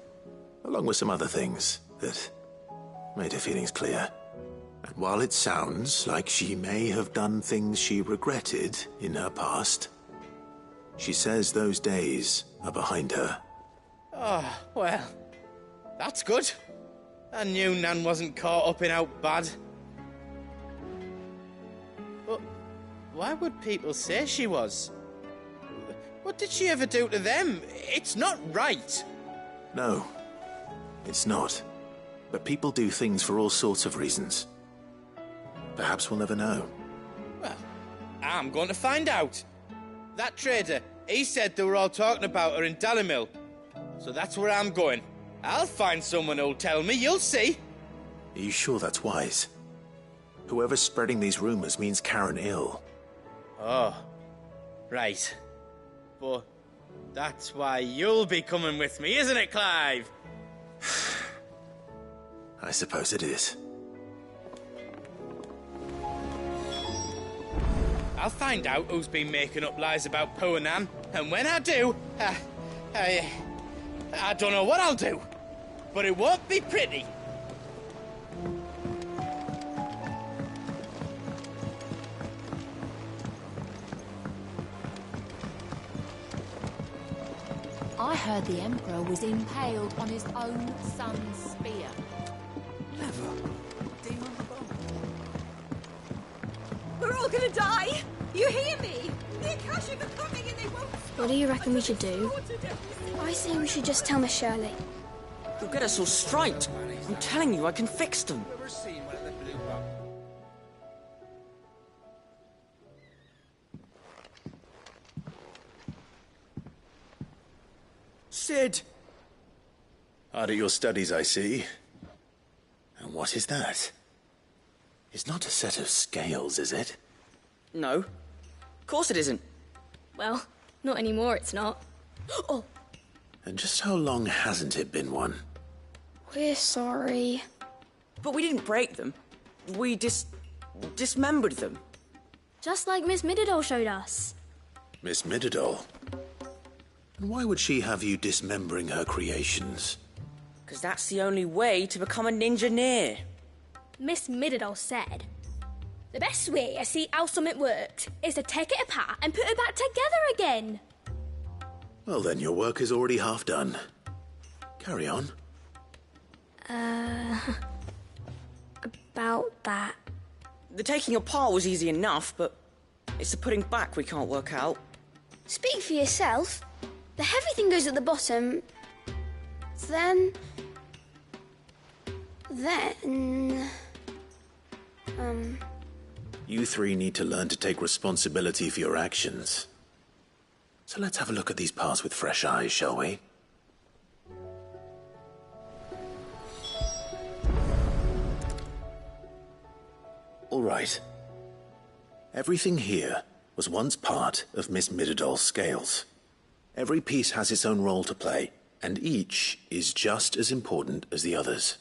along with some other things that made her feelings clear. And while it sounds like she may have done things she regretted in her past, she says those days are behind her. Oh, well, that's good. I knew Nan wasn't caught up in out bad. But why would people say she was? What did she ever do to them? It's not right. No, it's not. But people do things for all sorts of reasons. Perhaps we'll never know. Well, I'm going to find out. That trader, he said they were all talking about her in Dalimil. So that's where I'm going. I'll find someone who'll tell me, you'll see. Are you sure that's wise? Whoever's spreading these rumors means Karen ill. Oh, right. But that's why you'll be coming with me, isn't it, Clive? I suppose it is. I'll find out who's been making up lies about poor Nan, and when I do, I don't know what I'll do, but it won't be pretty. I heard the Emperor was impaled on his own son's spear. We're all gonna die! You hear me? The Akashic are coming and they won't stop. What do you reckon we should do? I say we should just tell Miss Shirley. You'll get us all straight. I'm telling you, I can fix them. Sid! Hard at your studies, I see. And what is that? It's not a set of scales, is it? No. Of course it isn't. Well, not anymore, it's not. Oh! And just how long hasn't it been one? We're sorry. But we didn't break them. We dismembered them. Just like Miss Mididol showed us. Miss Mididol? And why would she have you dismembering her creations? Because that's the only way to become a ninja-neer. Miss Mididol said, the best way to see how something works is to take it apart and put it back together again. Well then, your work is already half done. Carry on. About that. The taking apart was easy enough, but it's the putting back we can't work out. Speak for yourself. The heavy thing goes at the bottom. Then... You three need to learn to take responsibility for your actions. So let's have a look at these parts with fresh eyes, shall we? All right. Everything here was once part of Miss Mididol's scales. Every piece has its own role to play, and each is just as important as the others.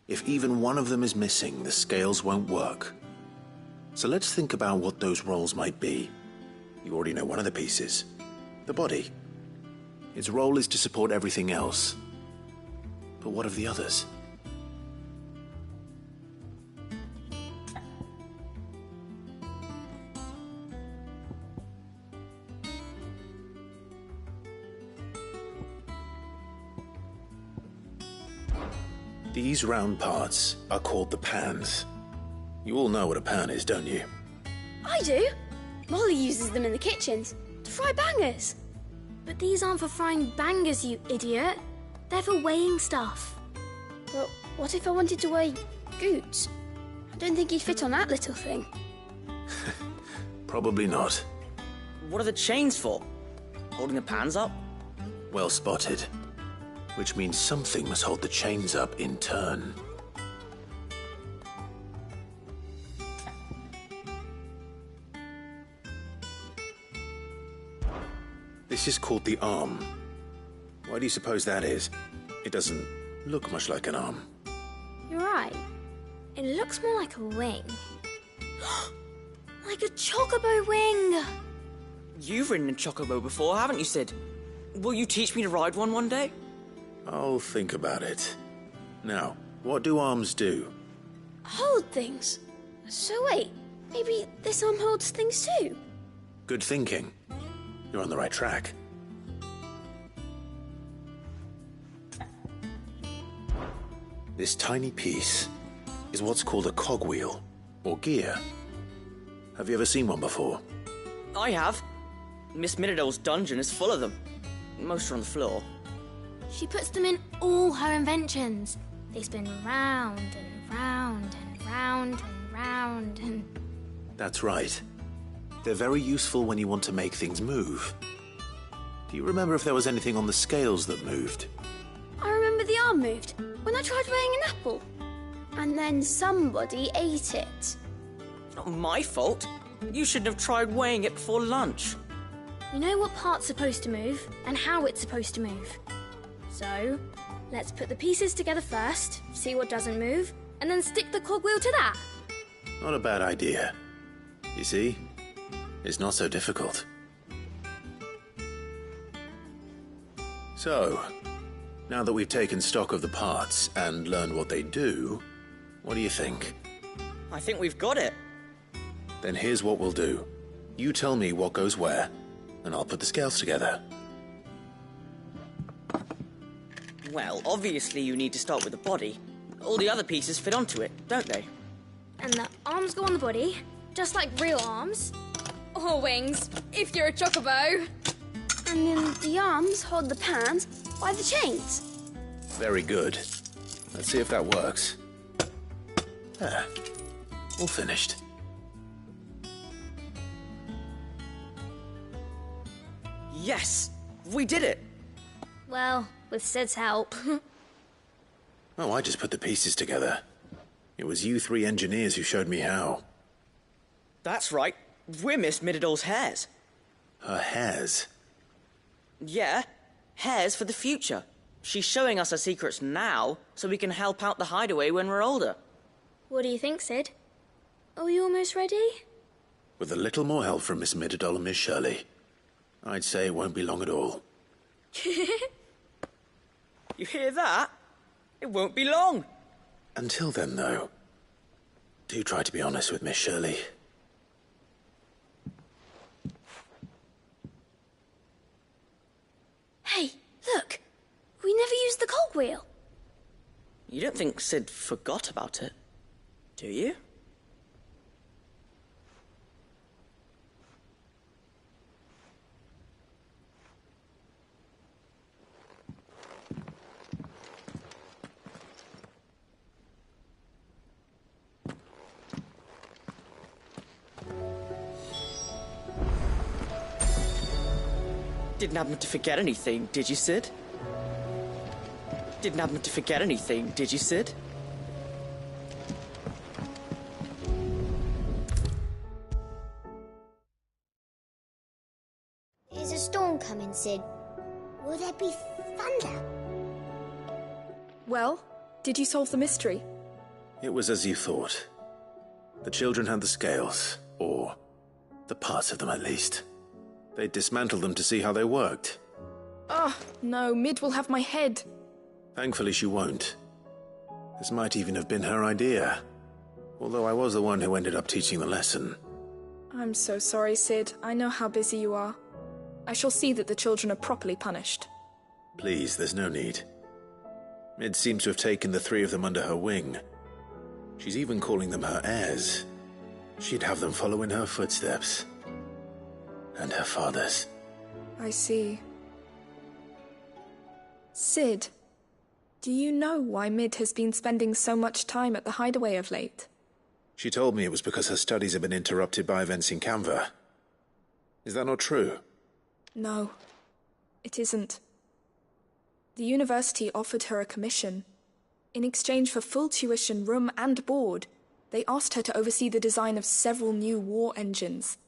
If even one of them is missing, the scales won't work. So let's think about what those roles might be. You already know one of the pieces. The body. Its role is to support everything else. But what of the others? These round parts are called the pans. You all know what a pan is, don't you? I do. Molly uses them in the kitchens to fry bangers. But these aren't for frying bangers, you idiot. They're for weighing stuff. But what if I wanted to weigh Goots? I don't think he'd fit on that little thing. Probably not. What are the chains for? Holding the pans up? Well spotted. Which means something must hold the chains up in turn. This is called the arm. Why do you suppose that is? It doesn't look much like an arm. You're right. It looks more like a wing. Like a chocobo wing! You've ridden a chocobo before, haven't you, Sid? Will you teach me to ride one day? I'll think about it. Now, what do arms do? Hold things. So wait, maybe this arm holds things too? Good thinking. You're on the right track. This tiny piece is what's called a cogwheel, or gear. Have you ever seen one before? I have. Miss Miradol's dungeon is full of them. Most are on the floor. She puts them in all her inventions. They spin round and round and round and round and... That's right. They're very useful when you want to make things move. Do you remember if there was anything on the scales that moved? I remember the arm moved when I tried weighing an apple. And then somebody ate it. Not my fault. You shouldn't have tried weighing it before lunch. You know what part's supposed to move and how it's supposed to move. So, let's put the pieces together first, see what doesn't move, and then stick the cogwheel to that. Not a bad idea. You see? It's not so difficult. So, now that we've taken stock of the parts and learned what they do, what do you think? I think we've got it. Then here's what we'll do. You tell me what goes where, and I'll put the scales together. Well, obviously you need to start with the body. All the other pieces fit onto it, don't they? And the arms go on the body, just like real arms. Or wings, if you're a chocobo. And then the arms hold the pans by the chains. Very good. Let's see if that works. There. All finished. Yes! We did it! Well, with Sid's help. Oh, I just put the pieces together. It was you three engineers who showed me how. That's right. We're Miss Miradol's hares. Her hares? Yeah, hares for the future. She's showing us her secrets now, so we can help out the hideaway when we're older. What do you think, Sid? Are we almost ready? With a little more help from Miss Miradol and Miss Shirley, I'd say it won't be long at all. You hear that? It won't be long. Until then, though, do try to be honest with Miss Shirley. Hey, look! We never used the cogwheel. You don't think Sid forgot about it, do you? Didn't happen to forget anything, did you, Sid? Didn't happen to forget anything, did you, Sid? Is a storm coming, Sid? Will there be thunder? Well, did you solve the mystery? It was as you thought. The children had the scales, or the parts of them at least. They dismantled them to see how they worked. Oh, no, Mid will have my head. Thankfully she won't. This might even have been her idea. Although I was the one who ended up teaching the lesson. I'm so sorry, Sid. I know how busy you are. I shall see that the children are properly punished. Please, there's no need. Mid seems to have taken the three of them under her wing. She's even calling them her heirs. She'd have them follow in her footsteps. And her father's. I see. Sid, do you know why Mid has been spending so much time at the hideaway of late? She told me it was because her studies have been interrupted by events in Canva. Is that not true? No, it isn't. The university offered her a commission. In exchange for full tuition, room and board, they asked her to oversee the design of several new war engines.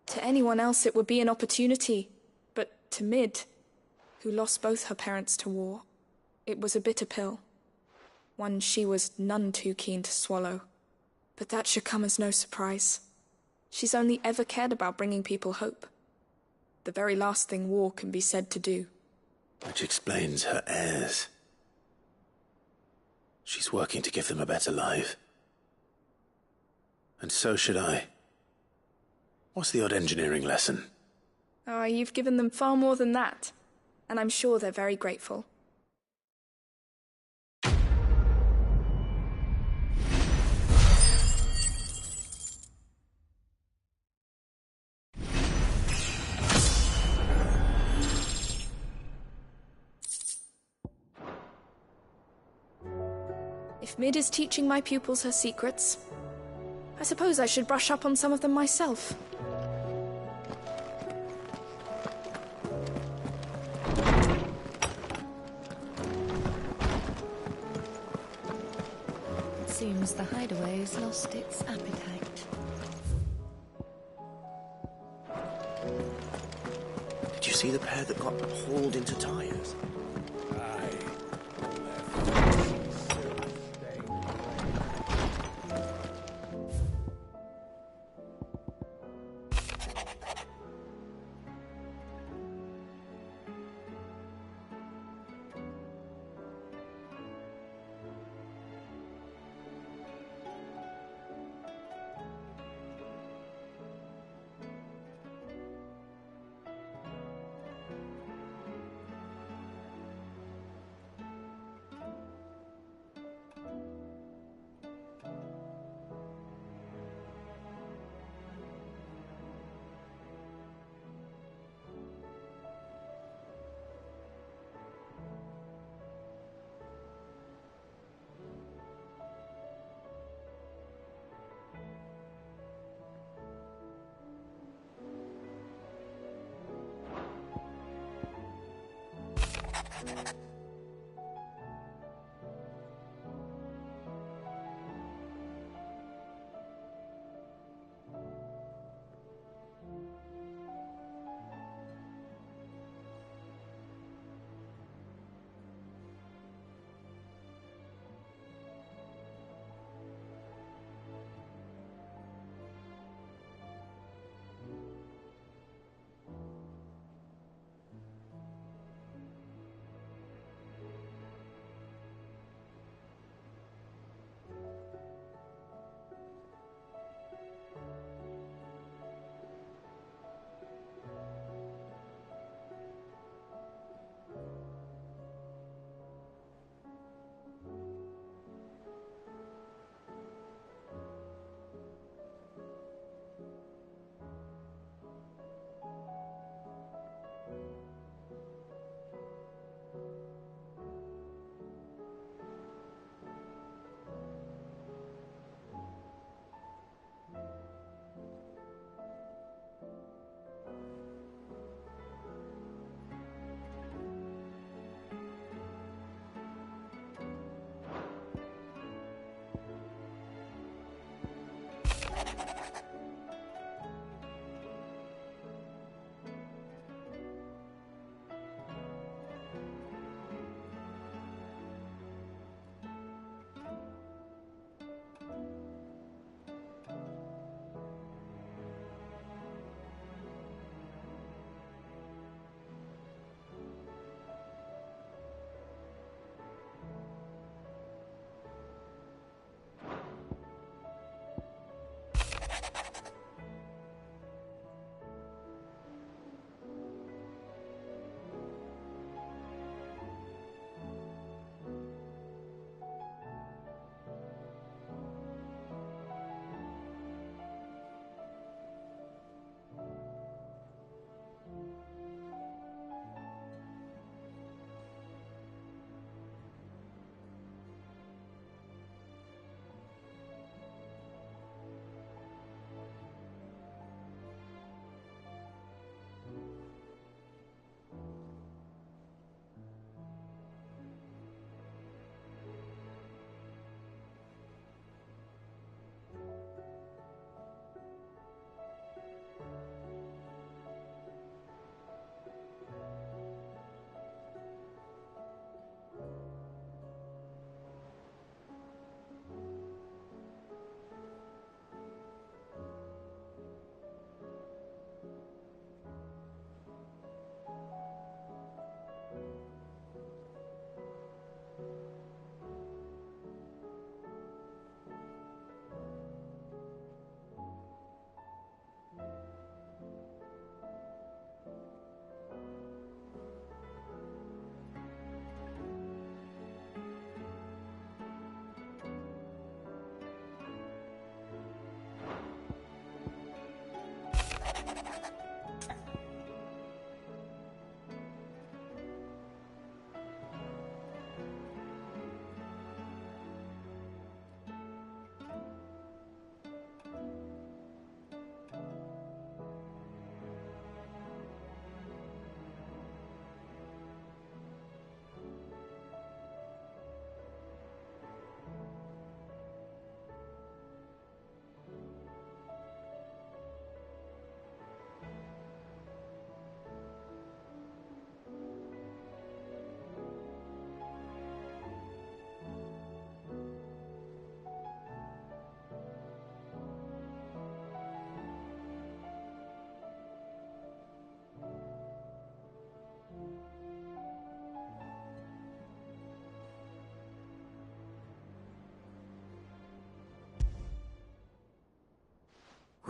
To anyone else it would be an opportunity, but to Mid, who lost both her parents to war, it was a bitter pill. One she was none too keen to swallow. But that should come as no surprise. She's only ever cared about bringing people hope. The very last thing war can be said to do. Which explains her heirs. She's working to give them a better life. And so should I. What's the odd engineering lesson? Oh, you've given them far more than that. And I'm sure they're very grateful. If Mid is teaching my pupils her secrets, I suppose I should brush up on some of them myself. It seems the hideaway has lost its appetite. Did you see the pair that got hauled into tires?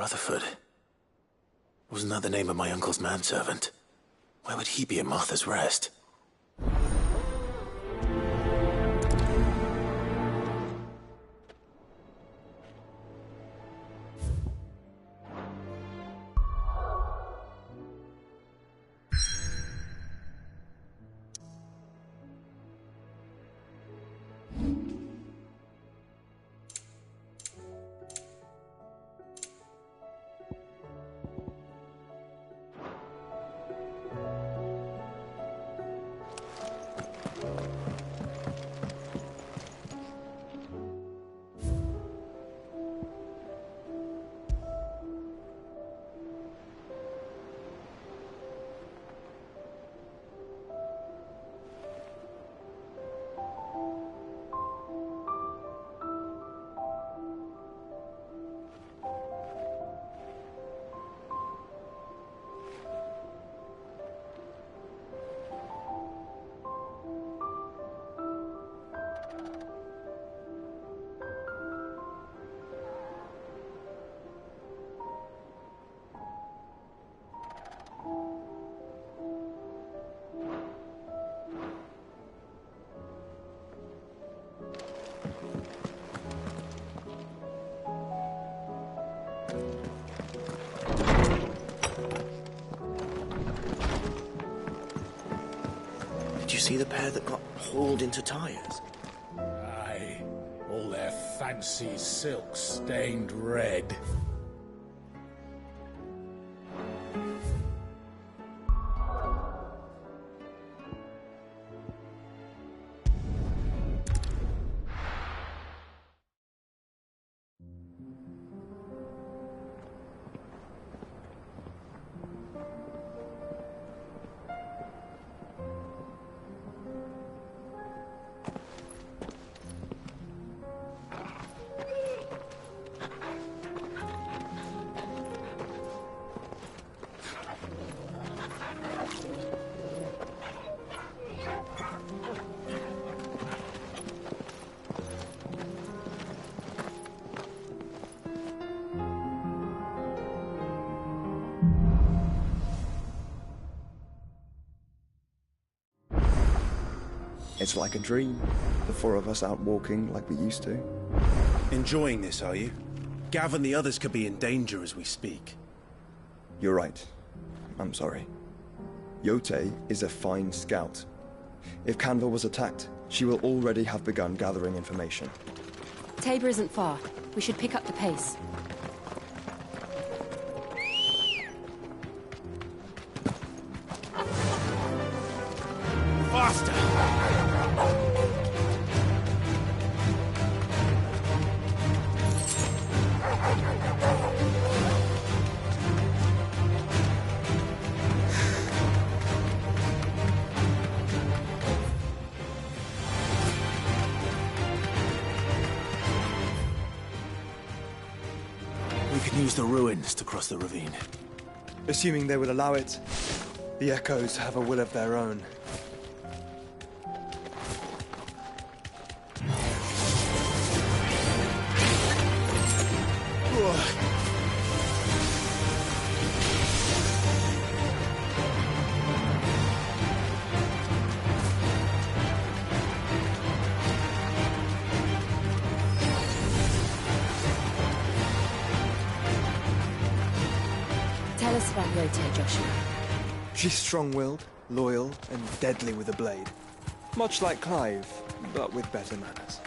Rutherford. Wasn't that the name of my uncle's manservant? Why would he be at Martha's Rest? Did you see the pair that got hauled into Tyres? Aye, all their fancy silks stained red. It's like a dream. The four of us out walking like we used to. Enjoying this, are you? Gav and the others could be in danger as we speak. You're right. I'm sorry. Yote is a fine scout. If Canville was attacked, she will already have begun gathering information. Tabor isn't far. We should pick up the pace. Faster! We can use the ruins to cross the ravine. Assuming they will allow it, the Echoes have a will of their own. Tell us about Yote, Joshua. She's strong-willed, loyal, and deadly with a blade. Much like Clive, but with better manners.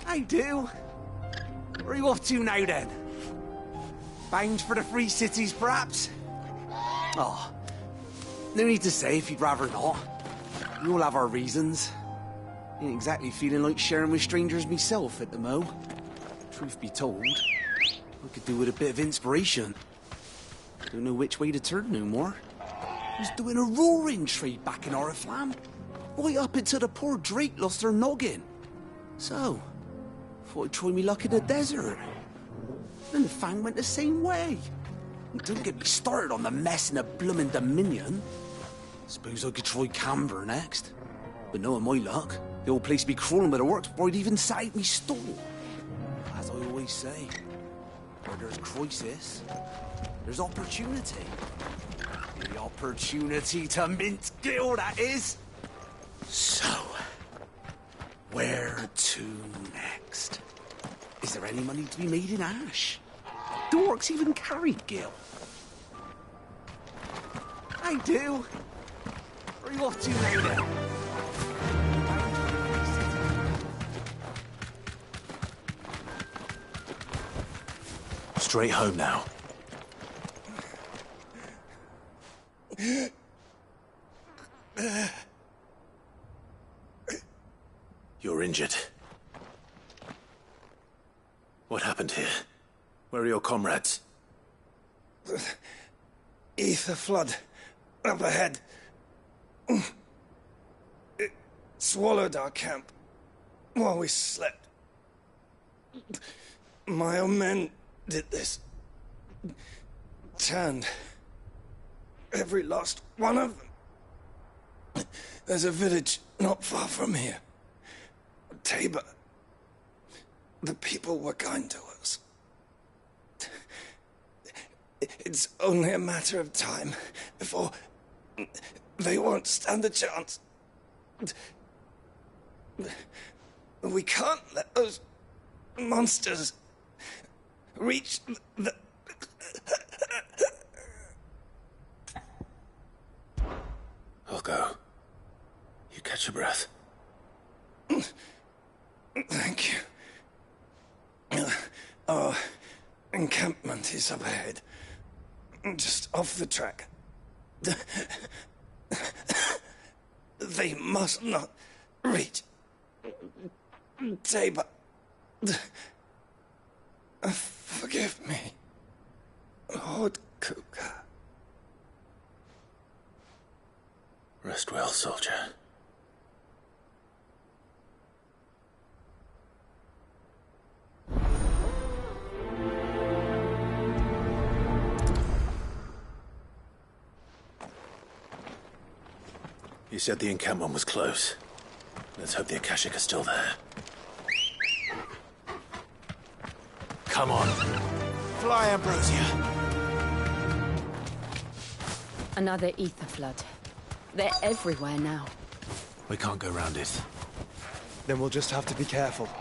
I do. Where are you off to now, then? Bound for the Free Cities, perhaps? Oh, no need to say if you'd rather not. We all have our reasons. Ain't exactly feeling like sharing with strangers myself at the mo. Truth be told, I could do with a bit of inspiration. Don't know which way to turn no more. I was doing a roaring trade back in Oriflamme. Right up until the poor Drake lost her noggin. So, thought I'd try me luck in the desert. And the Fang went the same way. Don't get me started on the mess in the bloomin' Dominion. Suppose I could try Canberra next. But knowing my luck, the old place would be crawling with the works before I'd even set out me store. As I always say, where there's crisis, there's opportunity. The opportunity to mint Gil, that is. So, where to next? Is there any money to be made in ash? Do orcs even carry Gil? I do. Where are you off to now then? Straight home now. You're injured. What happened here? Where are your comrades? Ether flood. Up ahead. It swallowed our camp while we slept. My own men did this. Turned every last one of them. There's a village not far from here. Tabor. The people were kind to us. It's only a matter of time before they won't stand a chance. We can't let those monsters reach the... I'll go. You catch your breath. Thank you. Our encampment is up ahead. Just off the track. They must not reach Tabor. Forgive me, Lord Cougar. Rest well, soldier. You said the encampment was close. Let's hope the Akashic are still there. Come on. Fly, Ambrosia. Another ether flood. They're everywhere now. We can't go round it. Then we'll just have to be careful. Right.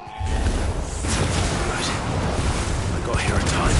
I got here in time.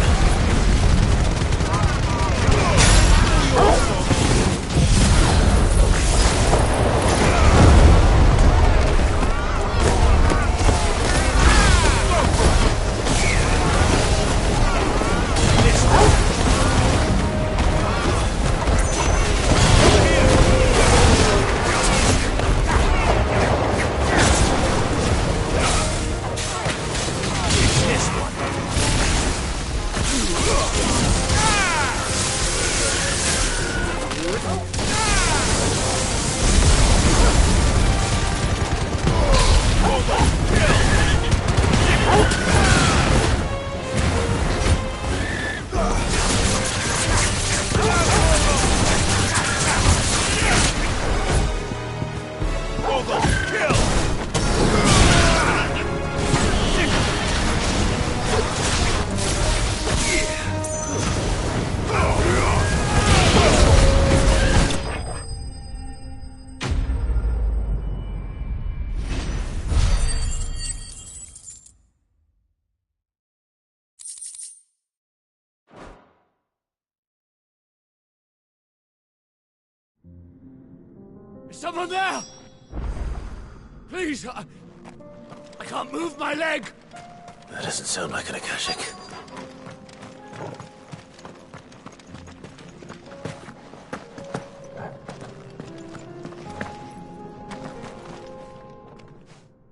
Is someone there? Please, I can't move my leg. That doesn't sound like an Akashic.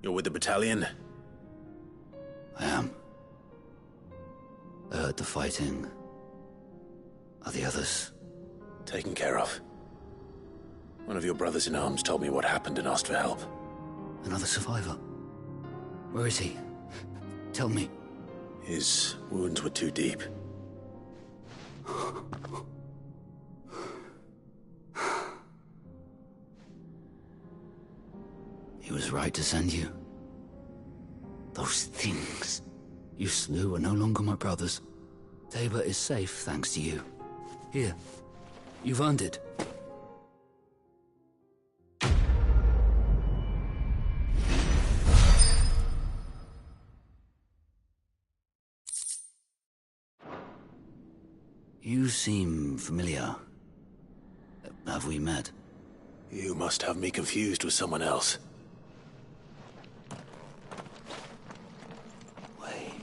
You're with the battalion? I am. I heard the fighting. Are the others? Taken care of. One of your brothers in arms told me what happened and asked for help. Another survivor? Where is he? Tell me. His wounds were too deep. He was right to send you. Those things you slew are no longer my brothers. Tabor is safe thanks to you. Here, you've earned it. You seem familiar. Have we met? You must have me confused with someone else. Wait.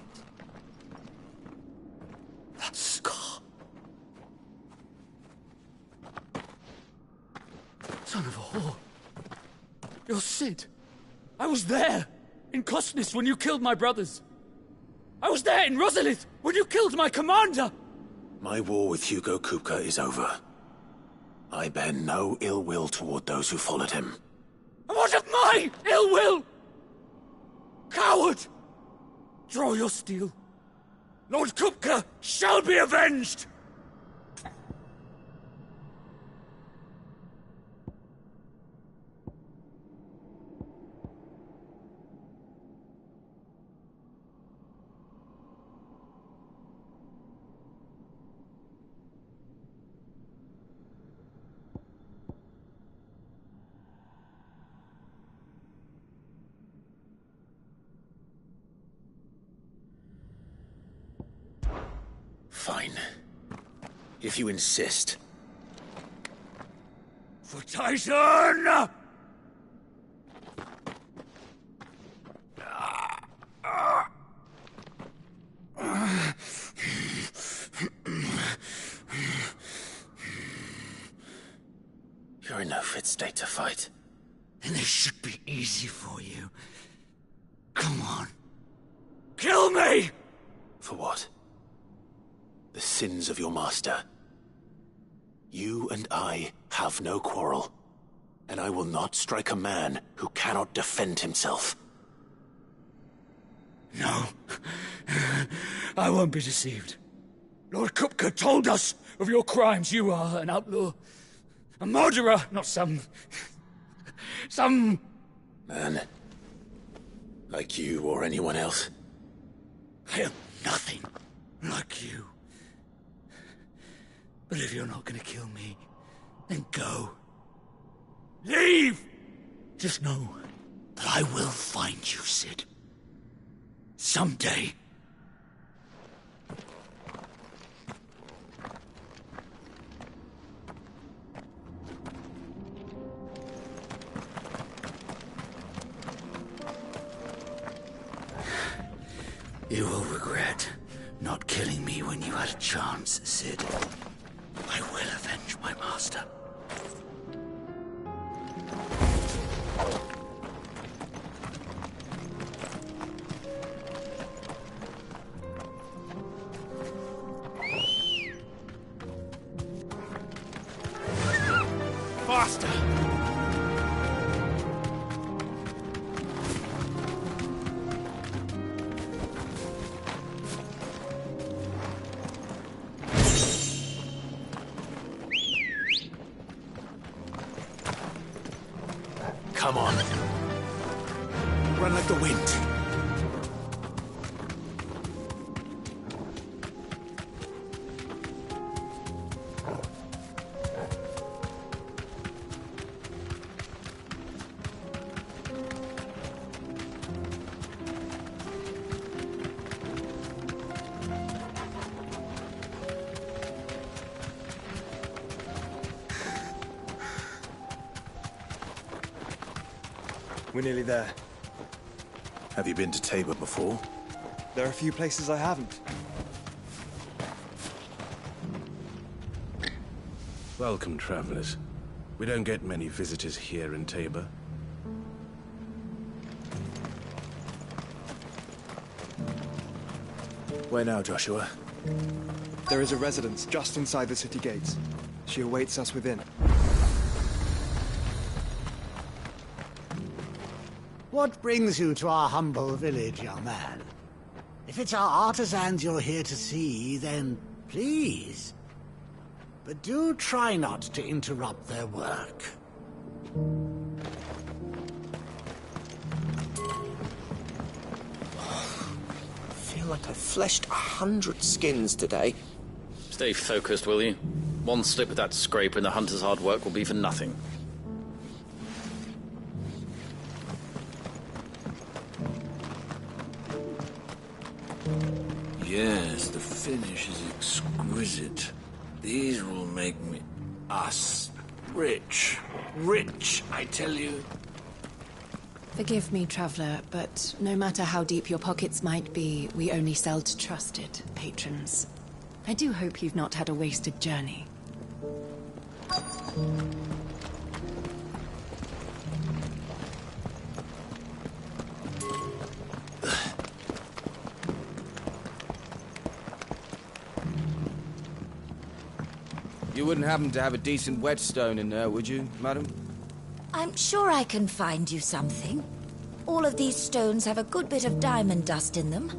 That scar. Son of a whore. You're Sid. I was there, in Costness, when you killed my brothers. I was there in Rosalith, when you killed my commander. My war with Hugo Kupka is over. I bear no ill will toward those who followed him. And what of my ill will? Coward! Draw your steel. Lord Kupka shall be avenged! Fine. If you insist. For Tyson! You're in no fit state to fight. And this should be easy for you. Come on. Kill me! For what? The sins of your master. You and I have no quarrel, and I will not strike a man who cannot defend himself. No. I won't be deceived. Lord Kupka told us of your crimes. You are an outlaw. A murderer, not some man. Like you or anyone else. I am nothing like you. But if you're not gonna kill me, then go. Leave! Just know that I will find you, Sid. Someday. You will regret not killing me when you had a chance, Sid. I will avenge my master. Faster! Come on. Run like the wind. We're nearly there. Have you been to Tabor before? There are a few places I haven't. Welcome, travelers. We don't get many visitors here in Tabor. Where now, Joshua? There is a residence just inside the city gates. She awaits us within. What brings you to our humble village, young man? If it's our artisans you're here to see, then please. But do try not to interrupt their work. I feel like I fleshed 100 skins today. Stay focused, will you? One slip of that scrape and the hunter's hard work will be for nothing. Yes, the finish is exquisite. These will make us rich. Rich, I tell you. Forgive me, traveler, but no matter how deep your pockets might be, we only sell to trusted patrons. I do hope you've not had a wasted journey. You wouldn't happen to have a decent whetstone in there, would you, madam? I'm sure I can find you something. All of these stones have a good bit of diamond dust in them.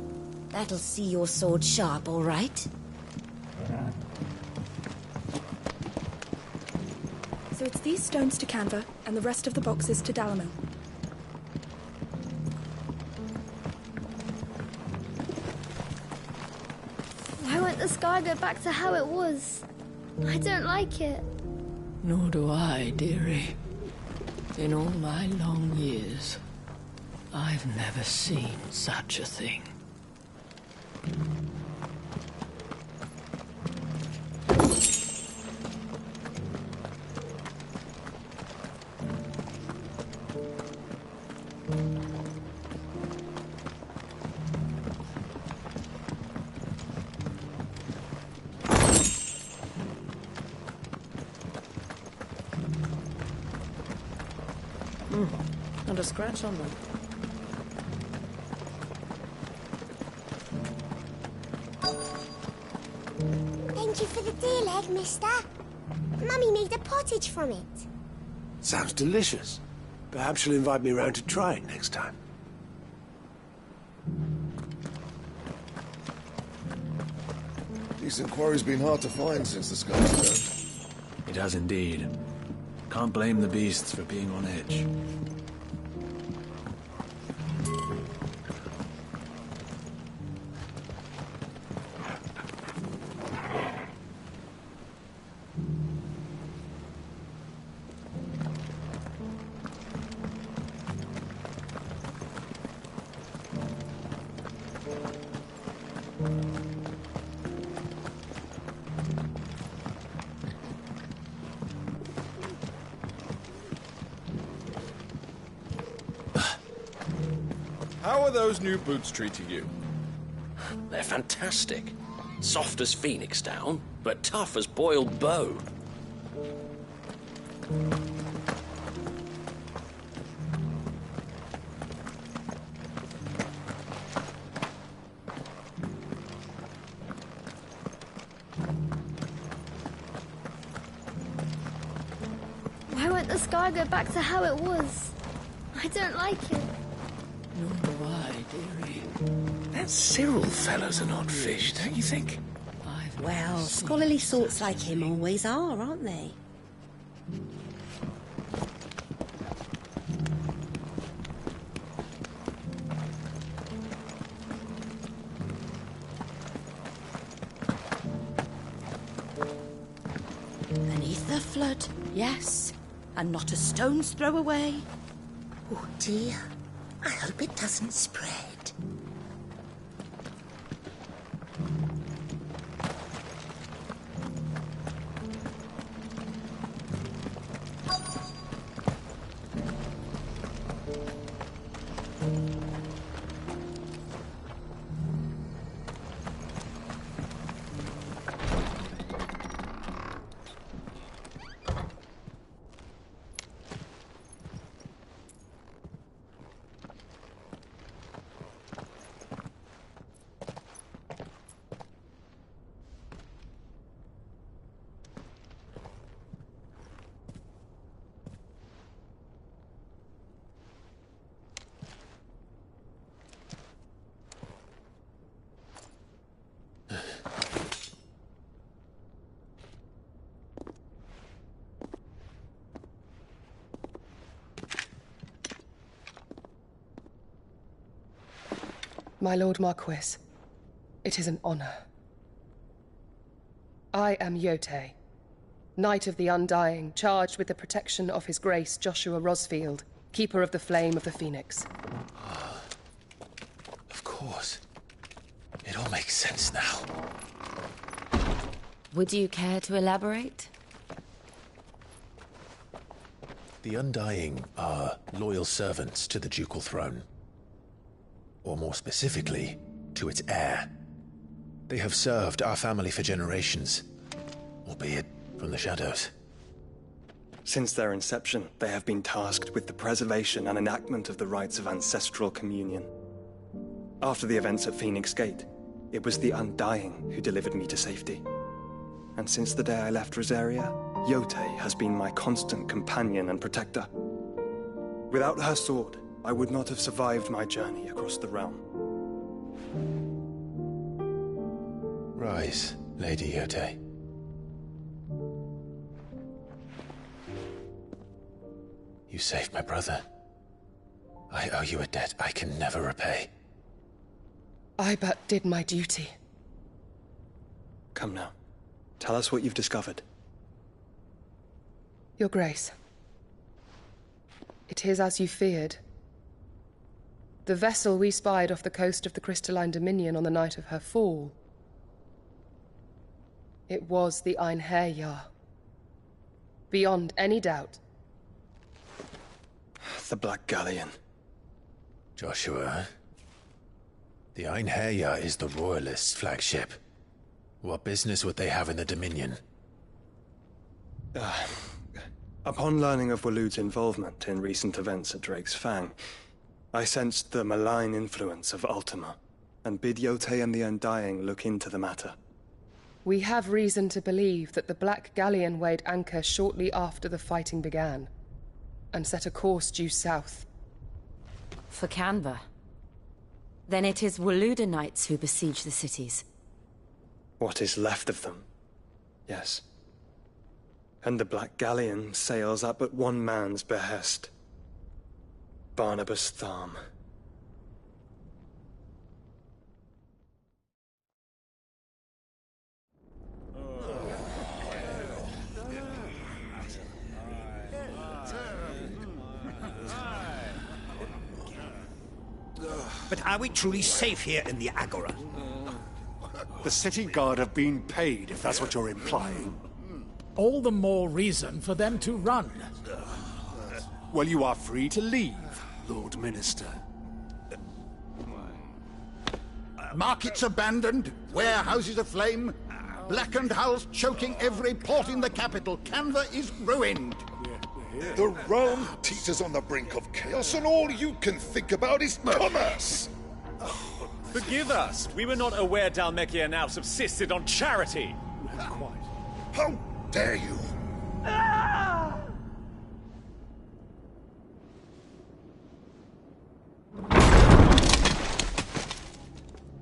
That'll see your sword sharp, all right? So it's these stones to Canva, and the rest of the boxes to Dalamil. Why won't the sky go back to how it was? I don't like it. Nor do I, dearie. In all my long years, I've never seen such a thing. Not a scratch on them. Thank you for the deer leg, mister. Mummy made a pottage from it. Sounds delicious. Perhaps she'll invite me round to try it next time. Decent quarry's been hard to find since the sky's turned. It has indeed. Can't blame the beasts for being on edge. How are those new boots treating you? They're fantastic. Soft as phoenix down, but tough as boiled bow. Why won't the sky go back to how it was? I don't like it. Nor do I, dearie. That Cyril fellow's an odd fish, don't you think? Well, scholarly sorts like him always are, aren't they? Beneath the flood, yes. And not a stone's throw away. Oh dear. I hope it doesn't spread. My Lord Marquis, it is an honor. I am Yotei, Knight of the Undying, charged with the protection of His Grace Joshua Rosfield, Keeper of the Flame of the Phoenix. Of course. It all makes sense now. Would you care to elaborate? The Undying are loyal servants to the ducal throne. Or more specifically, to its heir. They have served our family for generations, albeit from the shadows. Since their inception, they have been tasked with the preservation and enactment of the rites of ancestral communion. After the events at Phoenix Gate, it was the Undying who delivered me to safety. And since the day I left Rosaria, Yotei has been my constant companion and protector. Without her sword, I would not have survived my journey across the realm. Rise, Lady Yotei. You saved my brother. I owe you a debt I can never repay. I but did my duty. Come now. Tell us what you've discovered. Your Grace. It is as you feared. The vessel we spied off the coast of the Crystalline Dominion on the night of her fall. It was the Einherjar. Beyond any doubt. The Black Galleon. Joshua, the Einherjar is the Royalists' flagship. What business would they have in the Dominion? Upon learning of Waloed's involvement in recent events at Drake's Fang, I sensed the malign influence of Ultima, and bid Yotei and the Undying look into the matter. We have reason to believe that the Black Galleon weighed anchor shortly after the fighting began, and set a course due south. For Canva. Then it is Waloed Knights who besiege the cities. What is left of them, yes. And the Black Galleon sails at but one man's behest. Barnabas Tharm. But are we truly safe here in the Agora? The city guard have been paid, if that's what you're implying. All the more reason for them to run. Well, you are free to leave, Lord Minister. Markets abandoned, warehouses aflame, blackened hulls choking every port in the capital. Canva is ruined. The realm teeters on the brink of chaos, and all you can think about is commerce! Forgive us! We were not aware Dhalmekia now subsisted on charity! How dare you!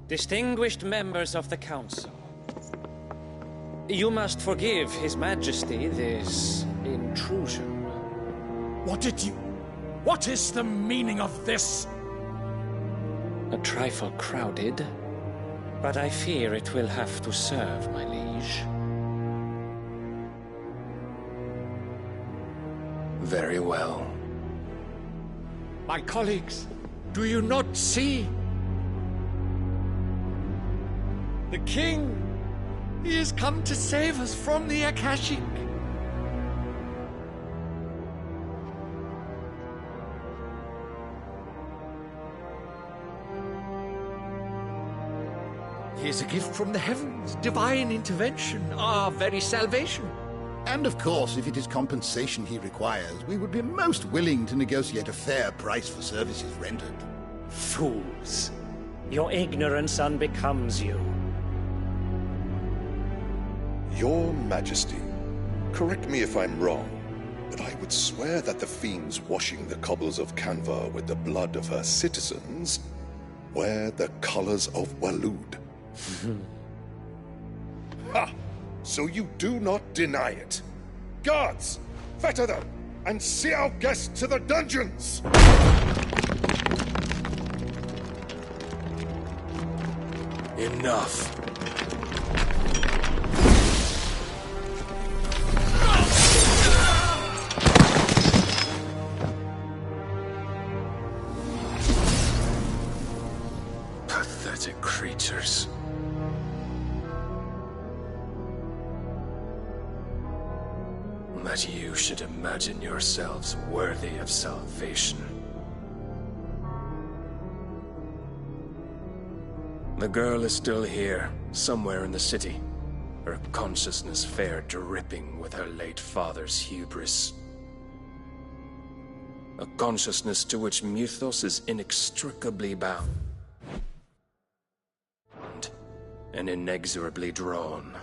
Distinguished members of the Council, you must forgive His Majesty this intrusion. What is the meaning of this? A trifle crowded, but I fear it will have to serve, my liege. Very well. My colleagues, do you not see? The King! He has come to save us from the Akashic! He is a gift from the heavens, divine intervention, our very salvation. And of course, if it is compensation he requires, we would be most willing to negotiate a fair price for services rendered. Fools! Your ignorance unbecomes you. Your Majesty, correct me if I'm wrong, but I would swear that the fiends washing the cobbles of Canva with the blood of her citizens wear the colors of Waloed. Ha! So you do not deny it. Guards, fetter them, and see our guests to the dungeons! Enough. Pathetic creatures. That you should imagine yourselves worthy of salvation. The girl is still here, somewhere in the city. Her consciousness fair dripping with her late father's hubris. A consciousness to which Mythos is inextricably bound. And inexorably drawn.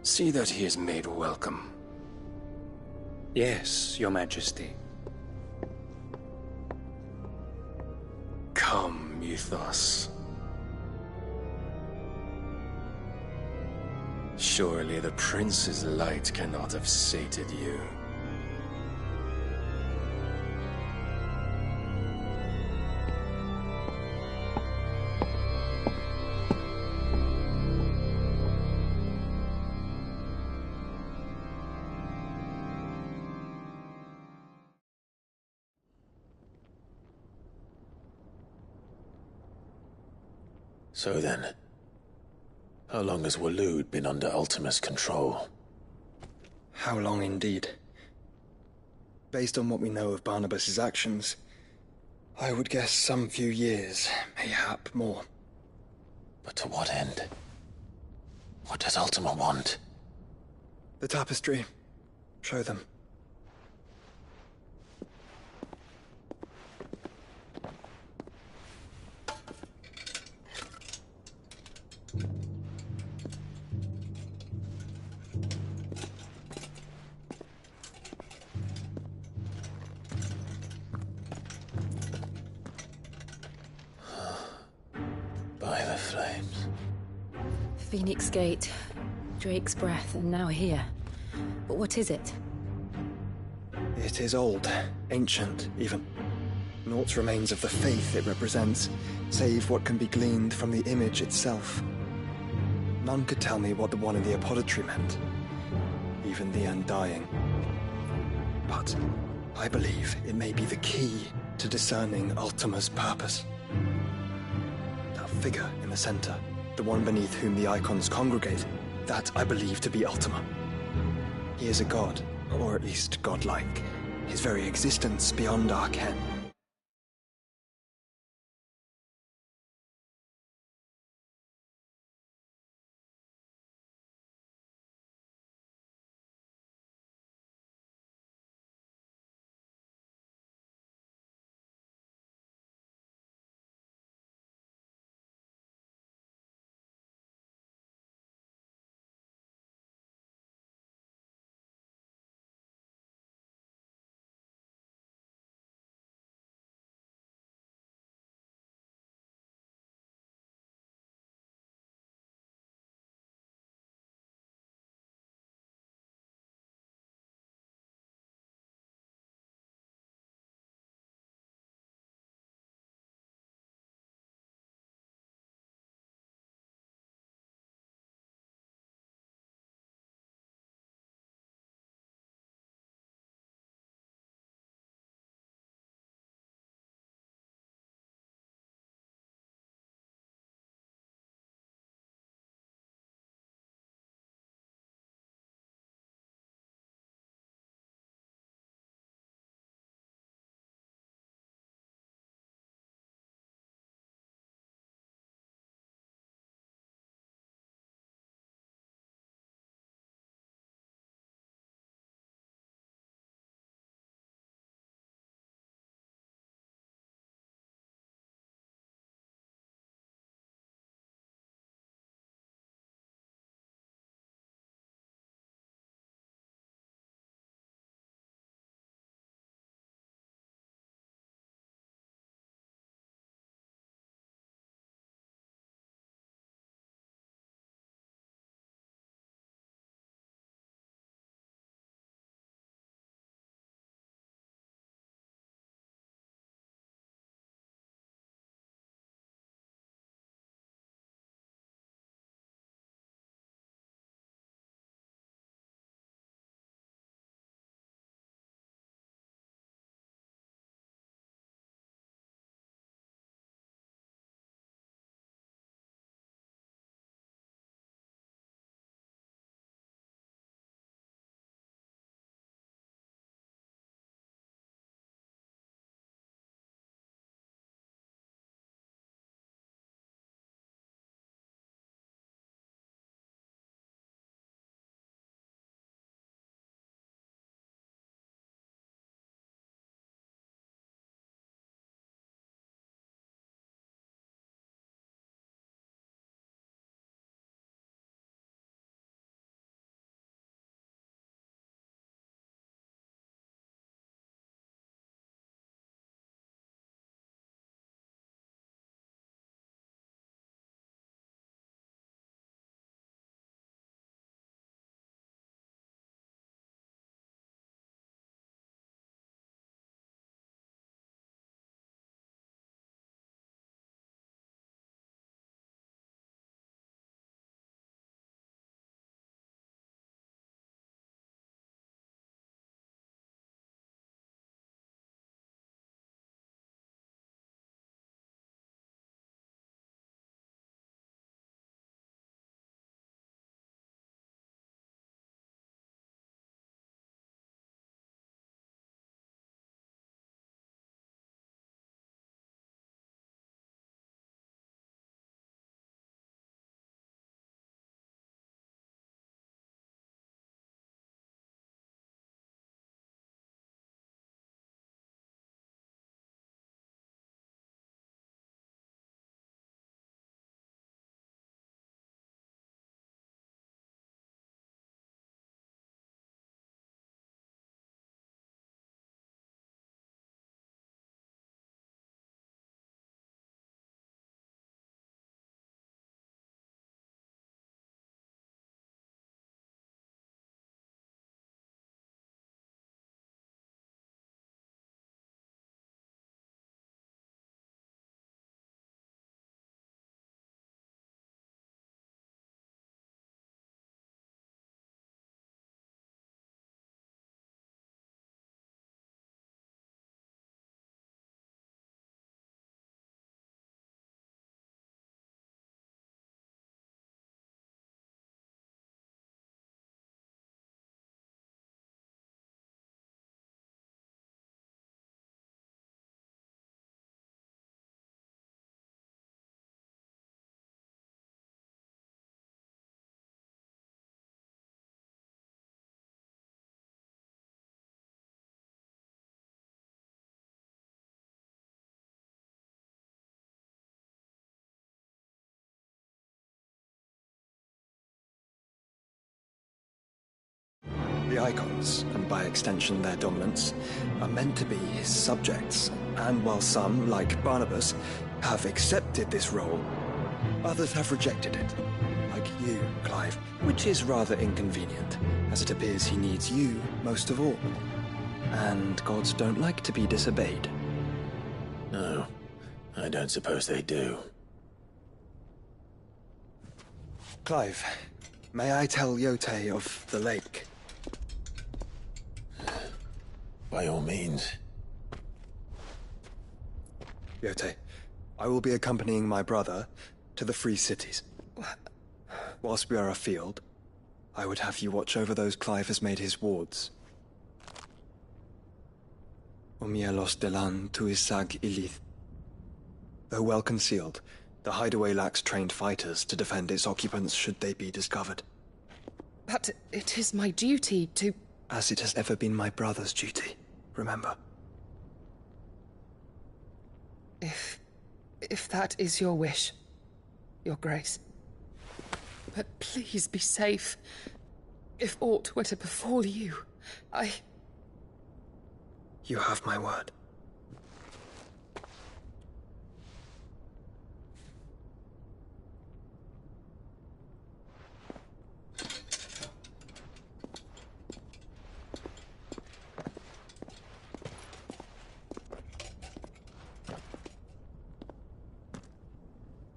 See that he is made welcome. Yes, Your Majesty. Come, Mythos. Surely the prince's light cannot have sated you. So then, how long has Waloed been under Ultima's control? How long indeed? Based on what we know of Barnabas's actions, I would guess some few years, mayhap more. But to what end? What does Ultima want? The tapestry. Show them. By the flames. Phoenix Gate, Drake's Breath, and now here. But what is it? It is old, ancient, even. Naught remains of the faith it represents, save what can be gleaned from the image itself. None could tell me what the one in the apothecary meant, even the Undying. But I believe it may be the key to discerning Ultima's purpose. That figure in the center, the one beneath whom the icons congregate, that I believe to be Ultima. He is a god, or at least godlike, his very existence beyond our ken. Icons, and by extension their dominants, are meant to be his subjects, and while some, like Barnabas, have accepted this role, others have rejected it. Like you, Clive, which is rather inconvenient, as it appears he needs you most of all. And gods don't like to be disobeyed. No, I don't suppose they do. Clive, may I tell Yote of the lake? By all means. Yote, I will be accompanying my brother to the Free Cities. Whilst we are afield, I would have you watch over those Clive has made his wards. Omielos delan tuisag ilith. Though well concealed, the hideaway lacks trained fighters to defend its occupants should they be discovered. But it is my duty to... As it has ever been my brother's duty, remember. If that is your wish, Your Grace. But please be safe. If aught were to befall you, You have my word.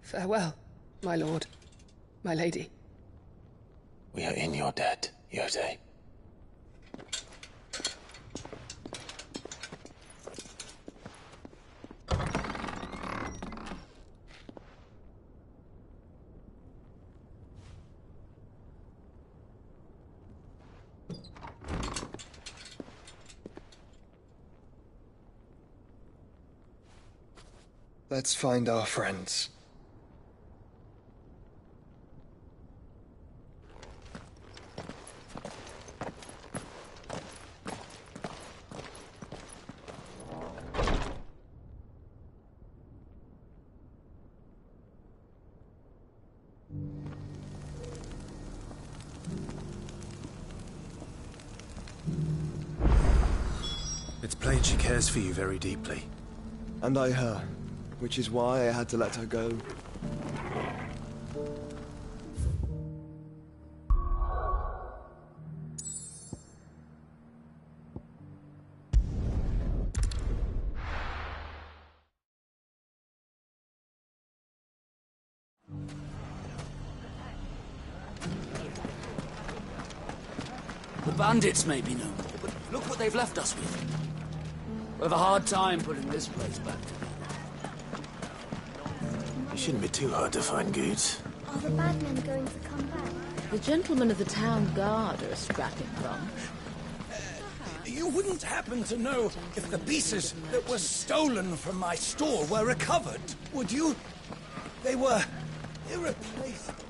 Farewell, my lord, my lady. We are in your debt, Yote. Let's find our friends. It's plain she cares for you very deeply. And I her, which is why I had to let her go. The bandits may be no more, but look what they've left us with. We have a hard time putting this place back together. It shouldn't be too hard to find goods. Are the bad men going to come back? The gentlemen of the town guard are a strapping bunch. You wouldn't happen to know if the pieces that were stolen from my store were recovered, would you? They were irreplaceable.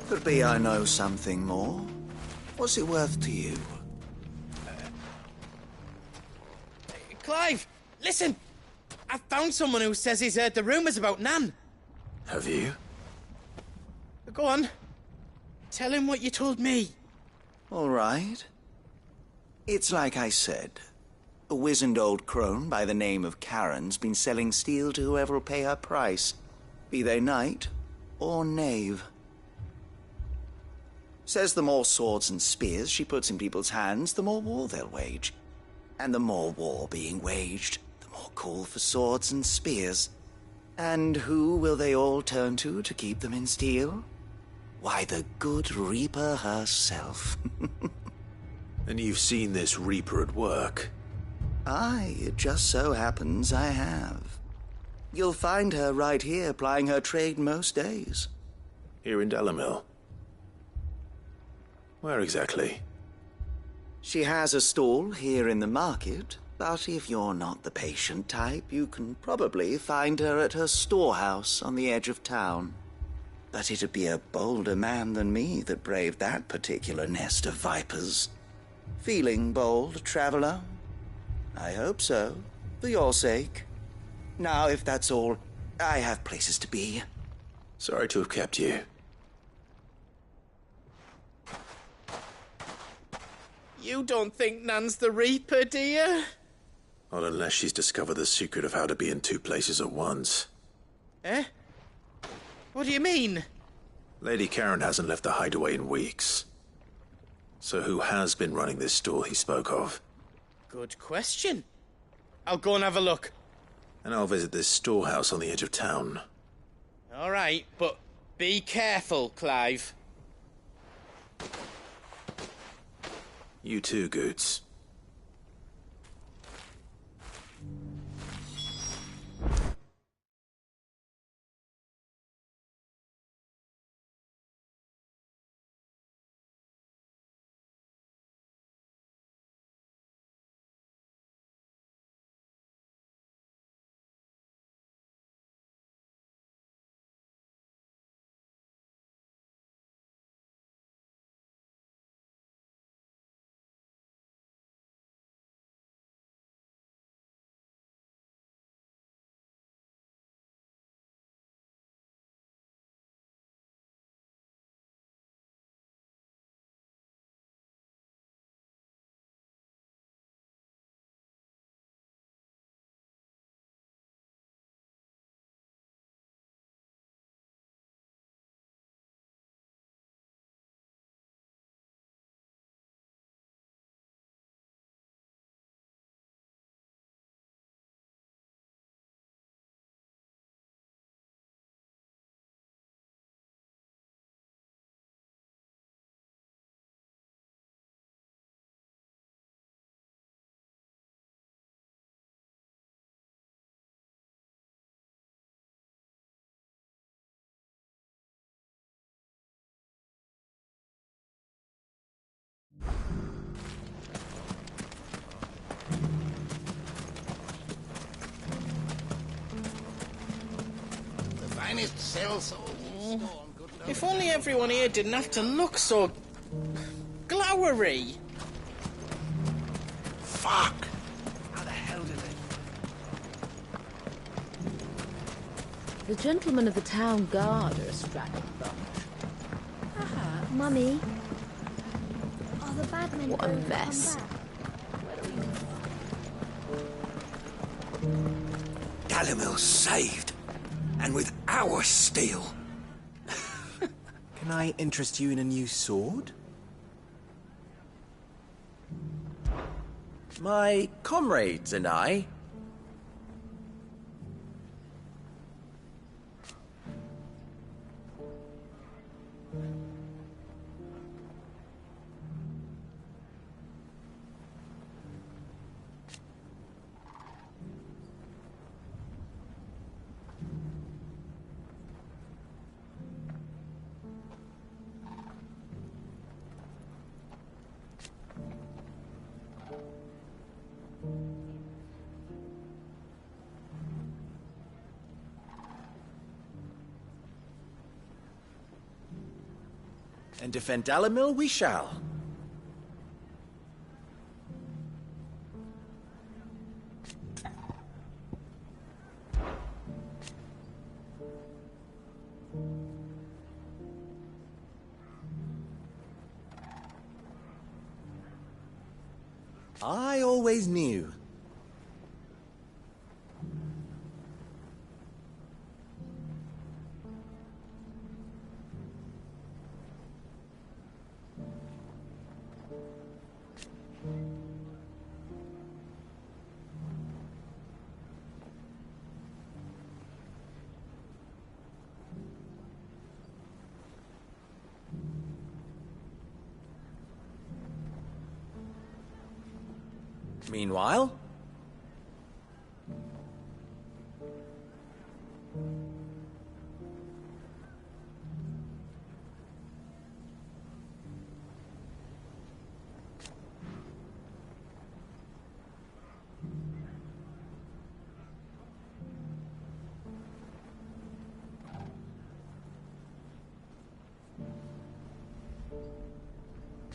Could be I know something more. What's it worth to you? Clive, listen! I found someone who says he's heard the rumours about Nan. Have you? Go on. Tell him what you told me. All right. It's like I said. A wizened old crone by the name of Karen's been selling steel to whoever will pay her price, be they knight or knave. Says the more swords and spears she puts in people's hands, the more war they'll wage. And the more war being waged, the more call for swords and spears. And who will they all turn to keep them in steel? Why, the good Reaper herself. And you've seen this Reaper at work? Aye, it just so happens I have. You'll find her right here plying her trade most days. Here in Delamil? Where exactly? She has a stall here in the market, but if you're not the patient type, you can probably find her at her storehouse on the edge of town. But it'd be a bolder man than me that braved that particular nest of vipers. Feeling bold, traveler? I hope so, for your sake. Now, if that's all, I have places to be. Sorry to have kept you. You don't think Nan's the Reaper, do you? Not unless she's discovered the secret of how to be in two places at once. Eh? What do you mean? Lady Karen hasn't left the hideaway in weeks. So who has been running this store he spoke of? Good question. I'll go and have a look. And I'll visit this storehouse on the edge of town. All right, but be careful, Clive. You too, Goots. Finest cells. If only everyone here didn't have to look so glowery. Fuck! How the hell did they... The gentlemen of the town guard are a strapping bunch. Mummy, are the bad men What a going to come mess. back? Dalimil's saved, and with our steel. Can I interest you in a new sword? My comrades and I... And defend Dalimil we shall. I always knew. Meanwhile...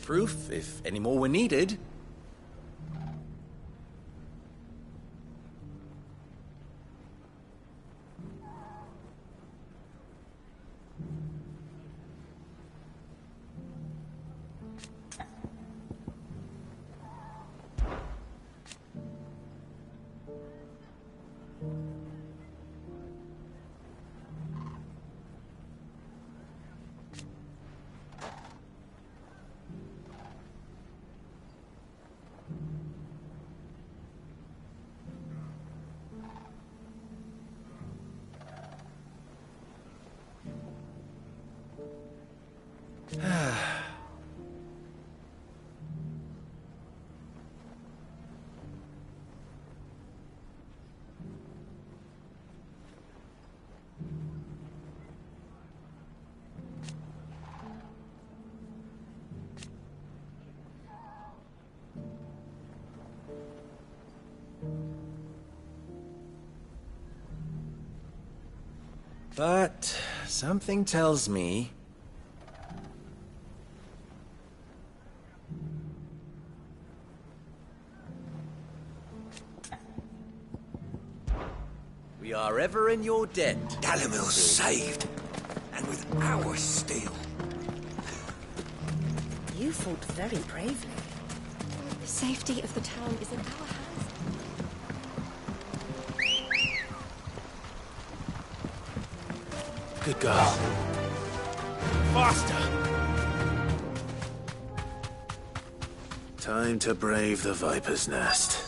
proof, if any more were needed. But something tells me... we are ever in your debt. Dalimil's saved, and with our steel. You fought very bravely. The safety of the town is in our hands. Good girl. Faster! Time to brave the Viper's Nest.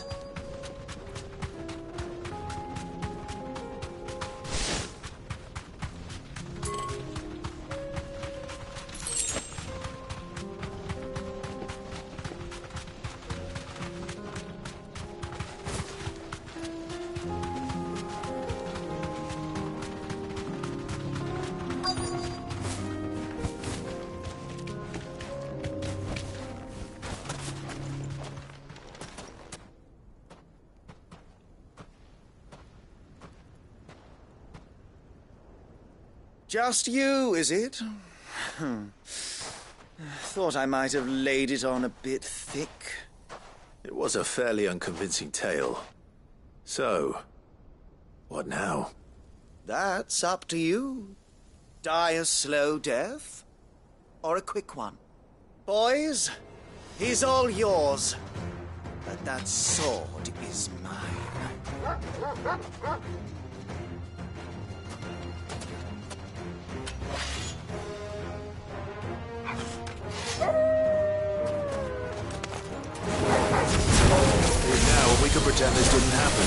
Just you, is it? Thought I might have laid it on a bit thick. It was a fairly unconvincing tale. So, what now? That's up to you. Die a slow death, or a quick one. Boys, he's all yours. But that sword is mine. Now we could pretend this didn't happen.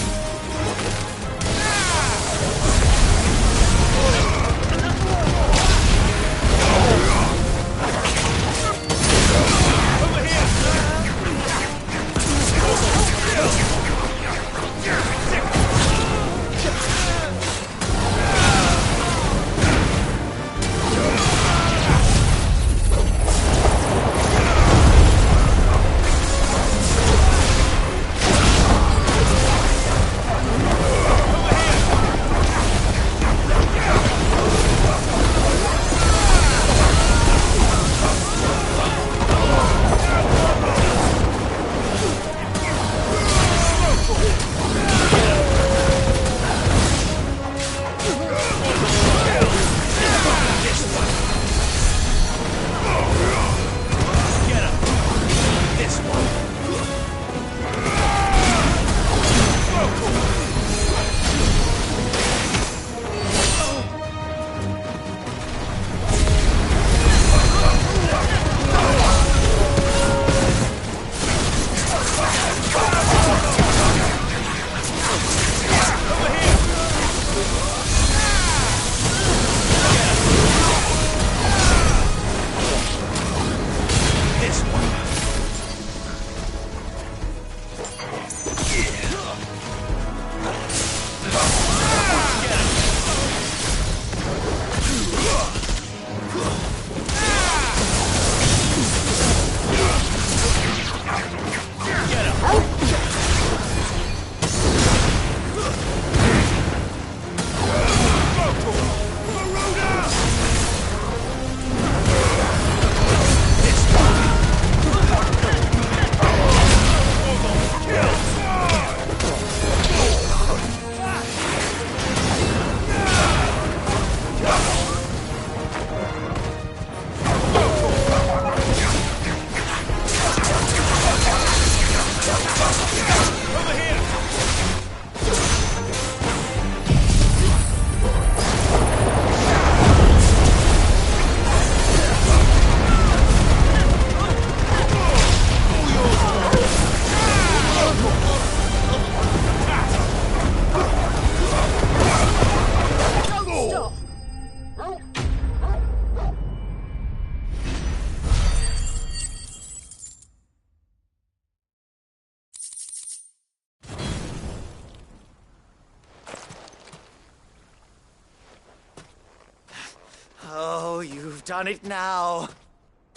Oh, you've done it now.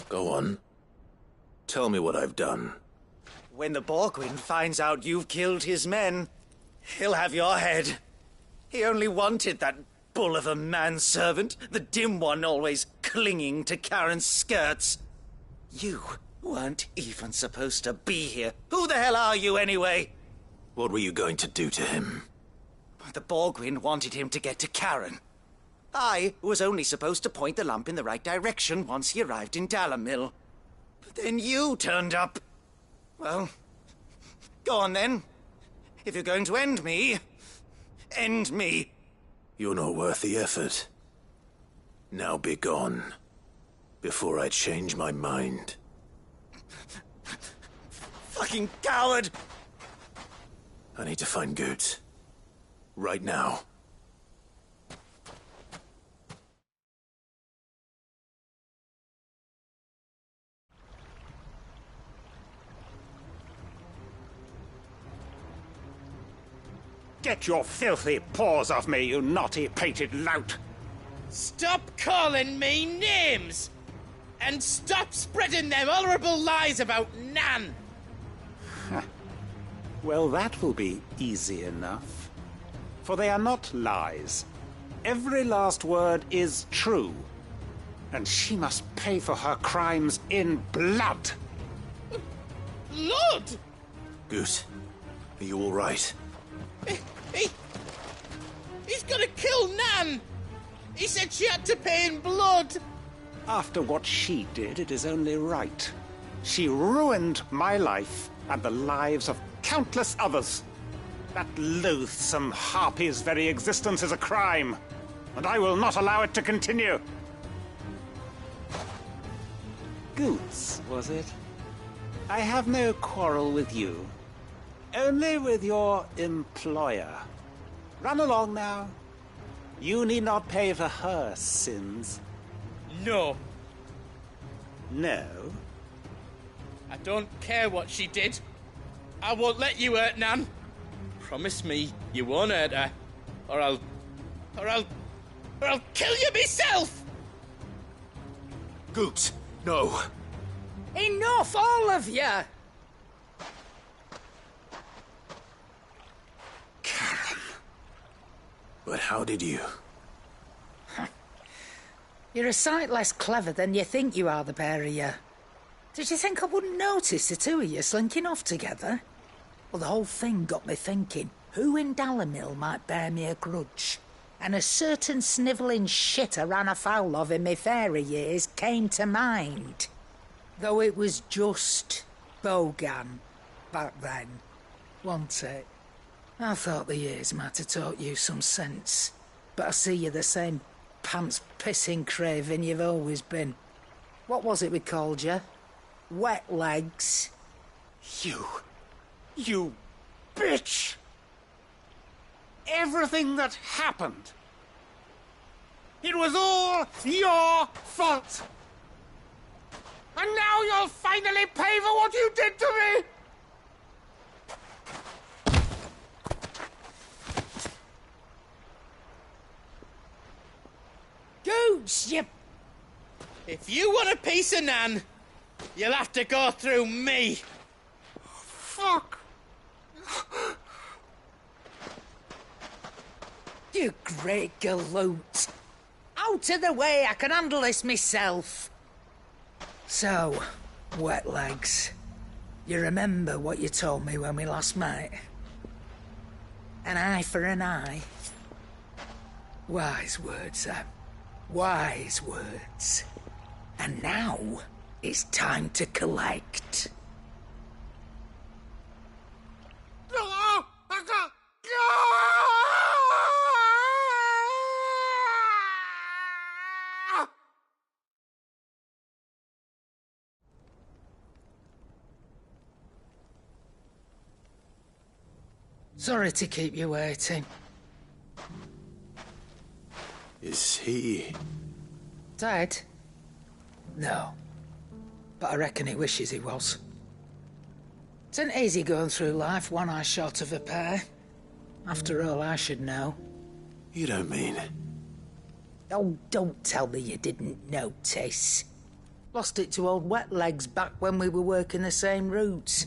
Go on. Tell me what I've done. When the Borgwyn finds out you've killed his men, he'll have your head. He only wanted that bull of a manservant, the dim one always clinging to Karen's skirts. You weren't even supposed to be here. Who the hell are you, anyway? What were you going to do to him? The Borgwyn wanted him to get to Karen. I was only supposed to point the lamp in the right direction once he arrived in Dalamil. But then you turned up. Well, go on then. If you're going to end me, end me. You're not worth the effort. Now be gone, before I change my mind. Fucking coward! I need to find Goots. Right now. Get your filthy paws off me, you naughty-pated lout! Stop calling me names! And stop spreading them horrible lies about Nan! Well, that will be easy enough. For they are not lies. Every last word is true. And she must pay for her crimes in blood. Blood? Goose, are you all right? He's gonna kill Nan! He said she had to pay in blood! After what she did, it is only right. She ruined my life and the lives of countless others. That loathsome harpy's very existence is a crime, and I will not allow it to continue. Goots, was it? I have no quarrel with you. Only with your employer. Run along now. You need not pay for her sins. No. No? I don't care what she did. I won't let you hurt Nan. Promise me you won't hurt her, or I'll kill you myself! Goots, no. Enough, all of you! Karen. But how did you? You're a sight less clever than you think you are, the pair of you. Did you think I wouldn't notice the two of you slinking off together? Well, the whole thing got me thinking, who in Dalamil might bear me a grudge? And a certain snivelling shit I ran afoul of in my fairy years came to mind. Though it was just Bogan back then, wasn't it? I thought the years might have taught you some sense, but I see you're the same pants-pissing craven you've always been. What was it we called you? Wet legs? You bitch! Everything that happened, it was all your fault! And now you'll finally pay for what you did to me! Goots, you... If you want a piece of Nan, you'll have to go through me. Fuck! You great galoot. Out of the way, I can handle this myself. So, wet legs, you remember what you told me when we last met? An eye for an eye. Wise words, Sam. Wise words. And now, it's time to collect. Sorry to keep you waiting. Is he... Dead? No. But I reckon he wishes he was. It isn't easy going through life one eye short of a pair. After all, I should know. You don't mean... Oh, don't tell me you didn't notice. Lost it to old Wet Legs back when we were working the same routes.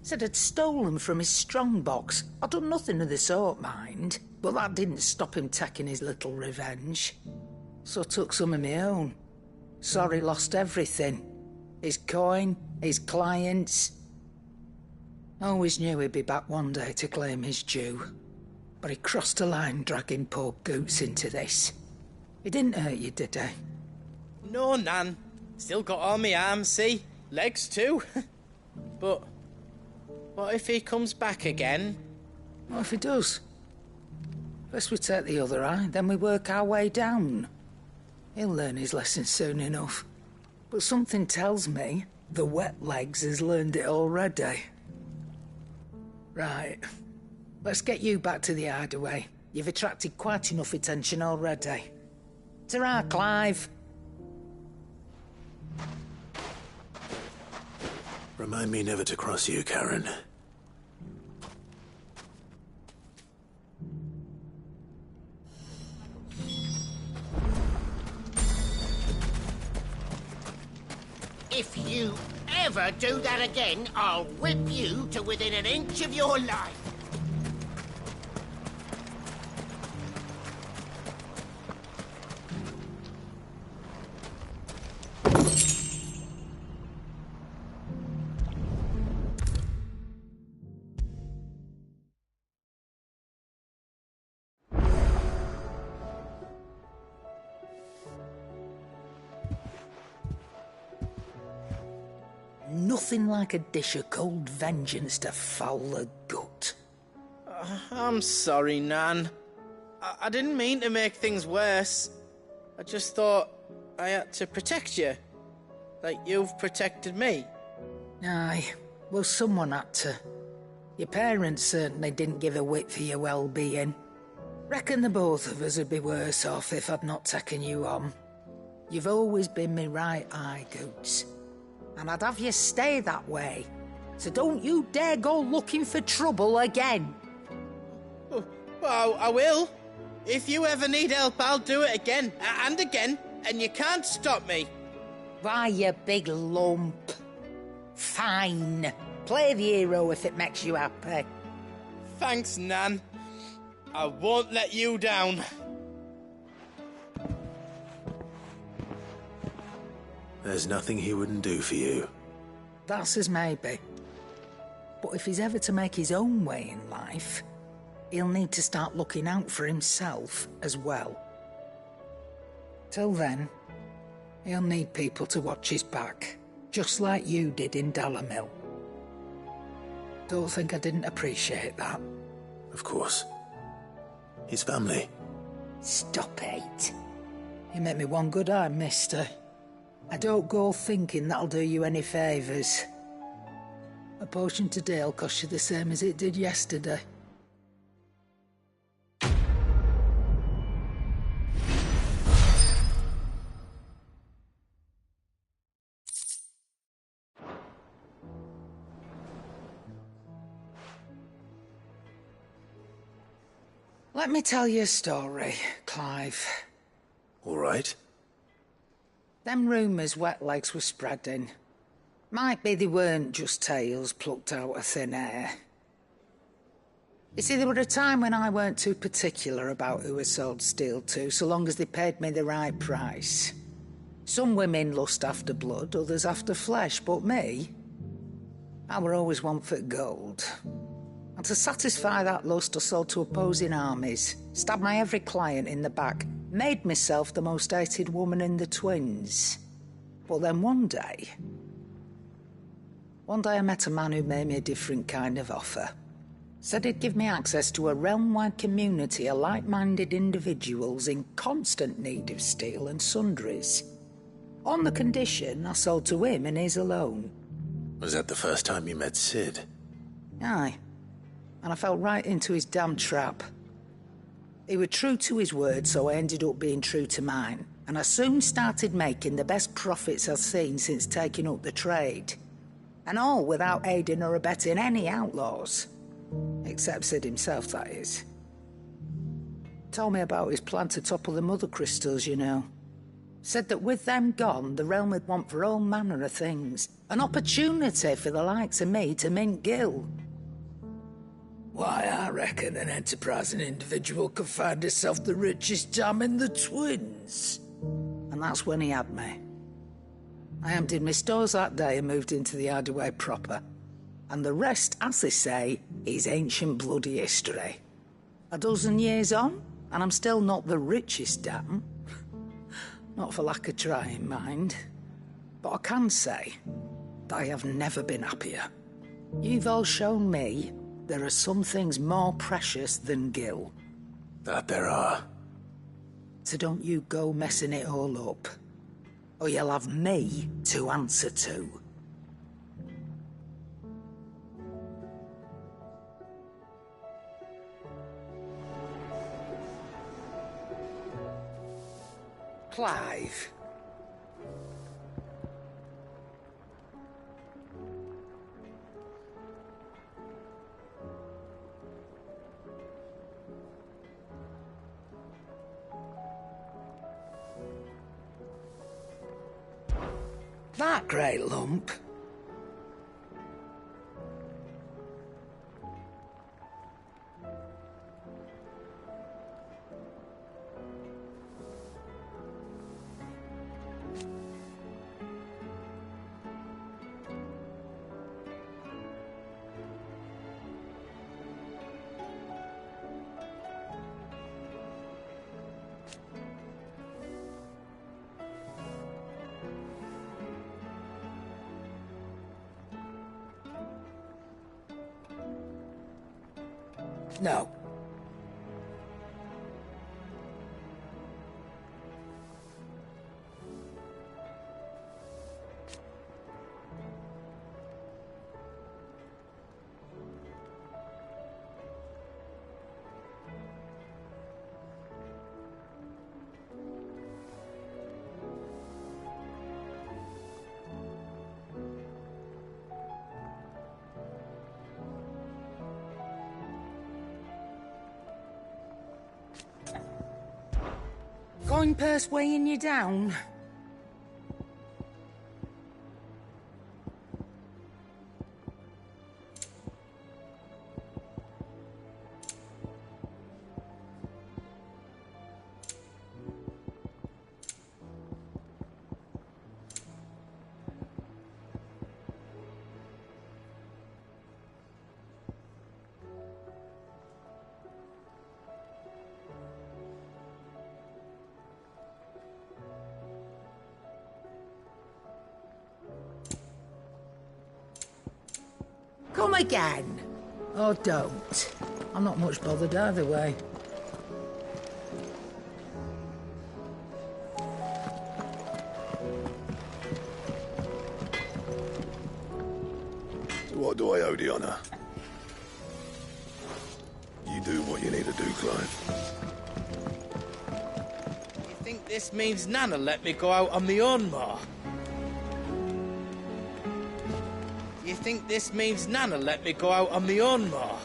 Said I'd stolen from his strongbox. I'd done nothing of the sort, mind. But that didn't stop him taking his little revenge. So I took some of my own. Sorry, lost everything. His coin, his clients. Always knew he'd be back one day to claim his due. But he crossed a line dragging poor Goots into this. He didn't hurt you, did he? No, Nan. Still got all my arms, see? Legs too. But what if he comes back again? What if he does? First we take the other eye, then we work our way down. He'll learn his lesson soon enough. But something tells me the wet legs has learned it already. Right. Let's get you back to the hideaway. You've attracted quite enough attention already. Ta-ra, Clive. Remind me never to cross you, Karen. If you ever do that again, I'll whip you to within an inch of your life. Nothing like a dish of cold vengeance to foul the gut. I'm sorry, Nan. I didn't mean to make things worse. I just thought I had to protect you. Like you've protected me. Aye, well, someone had to. Your parents certainly didn't give a whit for your well-being. Reckon the both of us would be worse off if I'd not taken you on. You've always been me right eye, Goots. And I'd have you stay that way. So don't you dare go looking for trouble again. Oh, well, I will. If you ever need help, I'll do it again and again, and you can't stop me. Why, you big lump. Fine. Play the hero if it makes you happy. Thanks, Nan. I won't let you down. There's nothing he wouldn't do for you. That's as maybe. But if he's ever to make his own way in life, he'll need to start looking out for himself as well. Till then, he'll need people to watch his back, just like you did in Dalamil. Don't think I didn't appreciate that. Of course. His family. Stop it. You make me one good eye, mister. I don't go thinking that'll do you any favours. A potion today'll cost you the same as it did yesterday. Let me tell you a story, Clive. All right. Them rumours Wetlegs were spreading. Might be they weren't just tales plucked out of thin air. You see, there were a time when I weren't too particular about who I sold steel to, so long as they paid me the right price. Some women lust after blood, others after flesh, but me, I were always one for gold. And to satisfy that lust, I sold to opposing armies, stabbed my every client in the back, made myself the most hated woman in the twins. But then one day I met a man who made me a different kind of offer. Said he'd give me access to a realm-wide community of like-minded individuals in constant need of steel and sundries. On the condition I sold to him and his alone. Was that the first time you met Sid? Aye. And I fell right into his damn trap. He was true to his word, so I ended up being true to mine. And I soon started making the best profits I've seen since taking up the trade. And all without aiding or abetting any outlaws. Except Sid himself, that is. Told me about his plan to topple the mother crystals, you know. Said that with them gone, the realm would want for all manner of things. An opportunity for the likes of me to mint Gil. Why, I reckon an enterprising individual could find himself the richest dam in the Twins. And that's when he had me. I emptied my stores that day and moved into the hideaway proper. And the rest, as they say, is ancient bloody history. A dozen years on, and I'm still not the richest dam. Not for lack of trying, mind. But I can say that I have never been happier. You've all shown me there are some things more precious than Gil. That there are. So don't you go messing it all up. Or you'll have me to answer to. Clive. That great lump. No. Coin purse weighing you down? Come again. Or don't. I'm not much bothered either way. What do I owe the honor? You do what you need to do, Clive. You think this means Nana let me go out on my own more? You think this means Nana let me go out on my own more?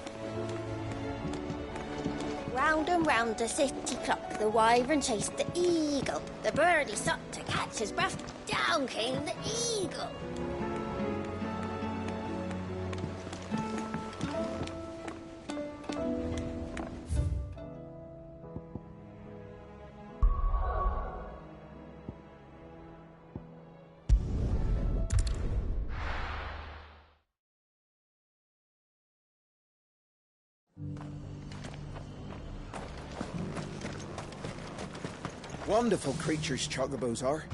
Round and round the city clock, the wyvern chased the eagle. The birdie sought to catch his breath, down came the eagle. Wonderful creatures, chocobos are.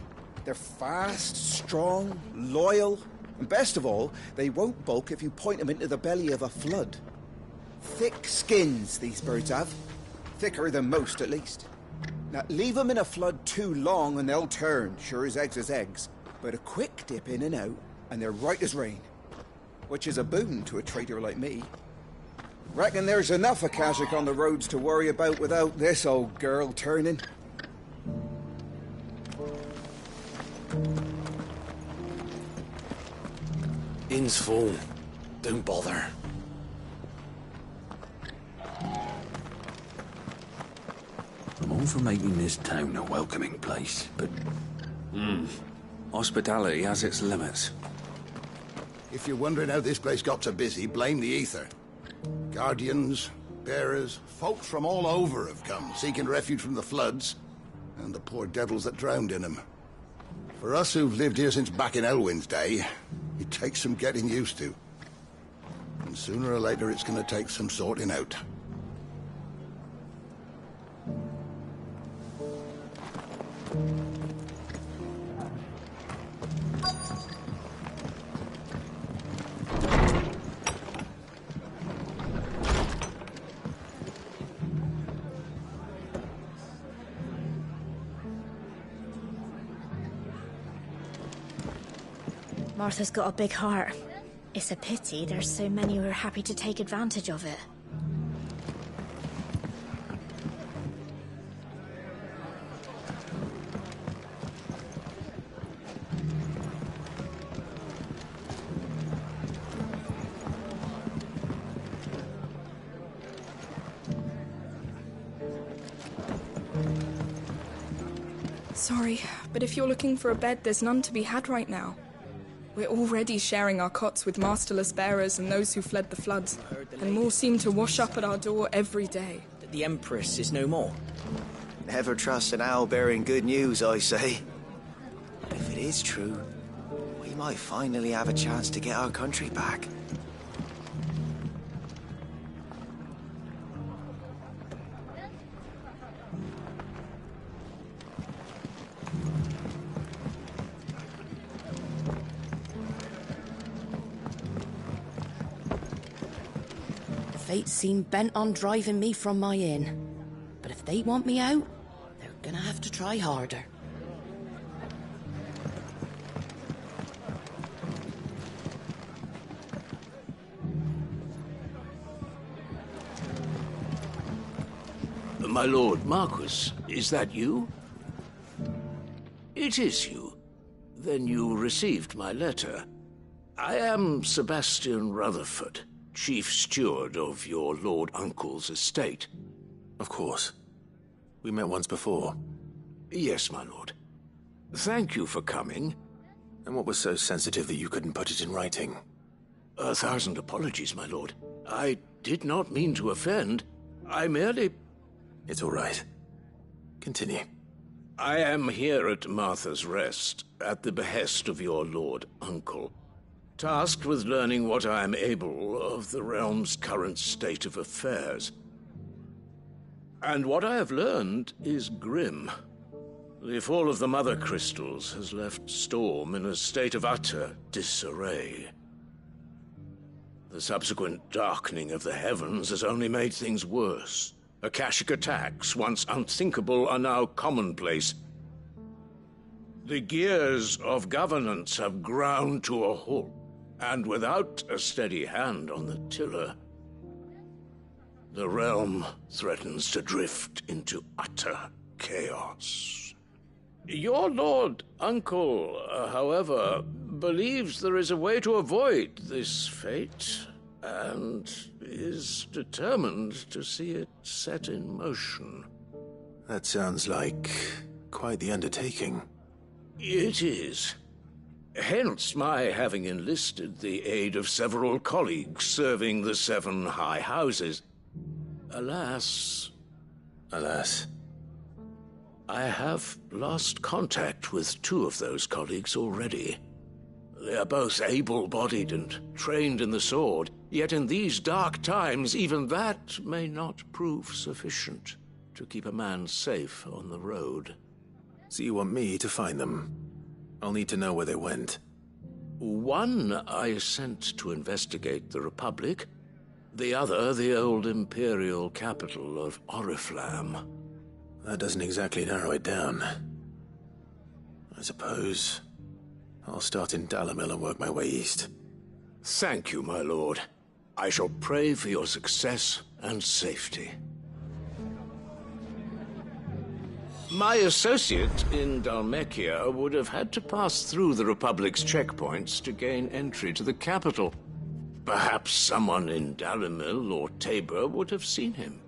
They're fast, strong, loyal, and best of all, they won't balk if you point them into the belly of a flood. Thick skins, these birds have. Thicker than most, at least. Now, leave them in a flood too long and they'll turn, sure as eggs is eggs. But a quick dip in and out, and they're right as rain. Which is a boon to a trader like me. Reckon there's enough of Kazakh on the roads to worry about without this old girl turning. Inn's full. Don't bother. I'm all for making this town a welcoming place, but Hospitality has its limits. If you're wondering how this place got so busy, blame the ether. Guardians, bearers, folks from all over have come, seeking refuge from the floods, and the poor devils that drowned in them. For us who've lived here since back in Elwyn's day, it takes some getting used to. And sooner or later it's gonna take some sorting out. Martha's got a big heart. It's a pity there's so many who are happy to take advantage of it. Sorry, but if you're looking for a bed, there's none to be had right now. We're already sharing our cots with masterless bearers and those who fled the floods, and more seem to wash up at our door every day. The Empress is no more. Never trust an owl bearing good news, I say. But if it is true, we might finally have a chance to get our country back. Fate seem bent on driving me from my inn. But if they want me out, they're gonna have to try harder. My lord Marquis, is that you? It is you. Then you received my letter. I am Sebastian Rutherford, Chief Steward of your Lord Uncle's estate. Of course. We met once before. Yes, my lord. Thank you for coming. And what was so sensitive that you couldn't put it in writing? 1,000 apologies, my lord. I did not mean to offend. I merely... It's all right. Continue. I am here at Martha's Rest, at the behest of your Lord Uncle, tasked with learning what I am able of the realm's current state of affairs. And what I have learned is grim. The fall of the Mother Crystals has left Storm in a state of utter disarray. The subsequent darkening of the heavens has only made things worse. Akashic attacks, once unthinkable, are now commonplace. The gears of governance have ground to a halt, and without a steady hand on the tiller, the realm threatens to drift into utter chaos. Your Lord Uncle, however, believes there is a way to avoid this fate, and is determined to see it set in motion. That sounds like quite the undertaking. It is. Hence my having enlisted the aid of several colleagues serving the 7 high houses. Alas, I have lost contact with 2 of those colleagues already. They are both able-bodied and trained in the sword, yet in these dark times even that may not prove sufficient to keep a man safe on the road. So you want me to find them? I'll need to know where they went. One I sent to investigate the Republic, the other the old Imperial capital of Oriflamme. That doesn't exactly narrow it down. I suppose I'll start in Dalamil and work my way east. Thank you, my lord. I shall pray for your success and safety. My associate in Dhalmekia would have had to pass through the Republic's checkpoints to gain entry to the capital. Perhaps someone in Dalamil or Tabor would have seen him.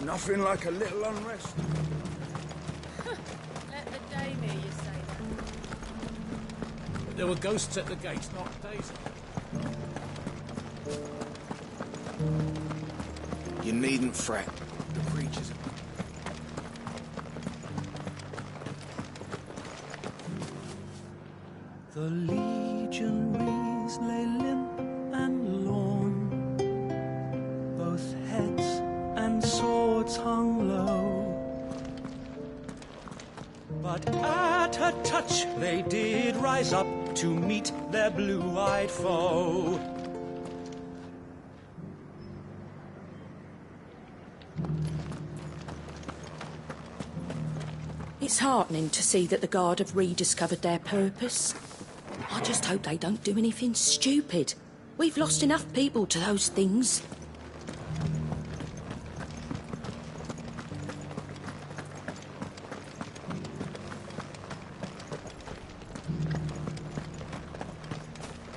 Nothing like a little unrest. Let the dame hear you say that. There were ghosts at the gates not days ago. You needn't fret. The creatures... The legionaries lay limp and lorn, both heads and swords hung low. But at her touch they did rise up to meet their blue-eyed foe. It's heartening to see that the Guard have rediscovered their purpose. I just hope they don't do anything stupid. We've lost enough people to those things.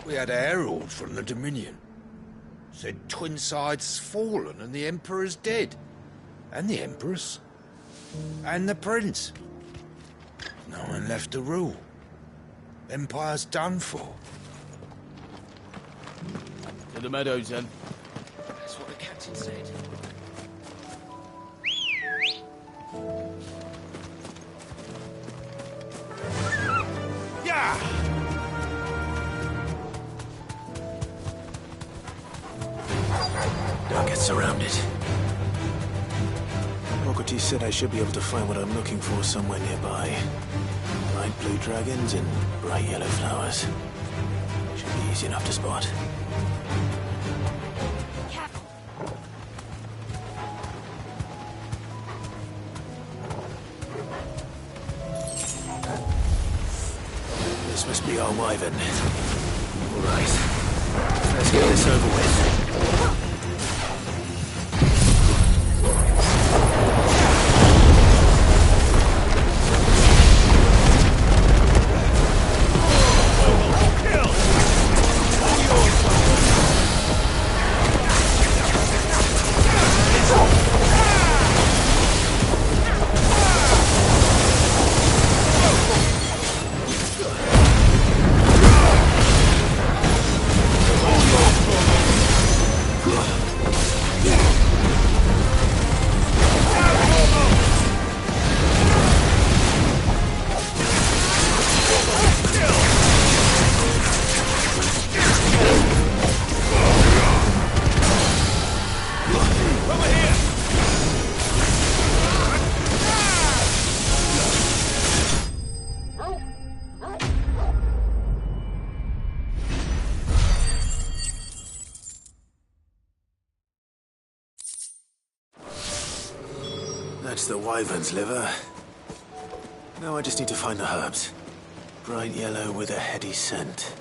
We had a herald from the Dominion. Said Twinside's fallen and the Emperor's dead. And the Empress. And the Prince. No one left to rule. Empire's done for. To the meadows, then. That's what the captain said. Yeah! Don't get surrounded. Mokoti said I should be able to find what I'm looking for somewhere nearby. Bright blue dragons and bright yellow flowers. Should be easy enough to spot. This must be our wyvern. All right. Let's get this over with. That's the wyvern's liver. Now I just need to find the herbs. Bright yellow with a heady scent.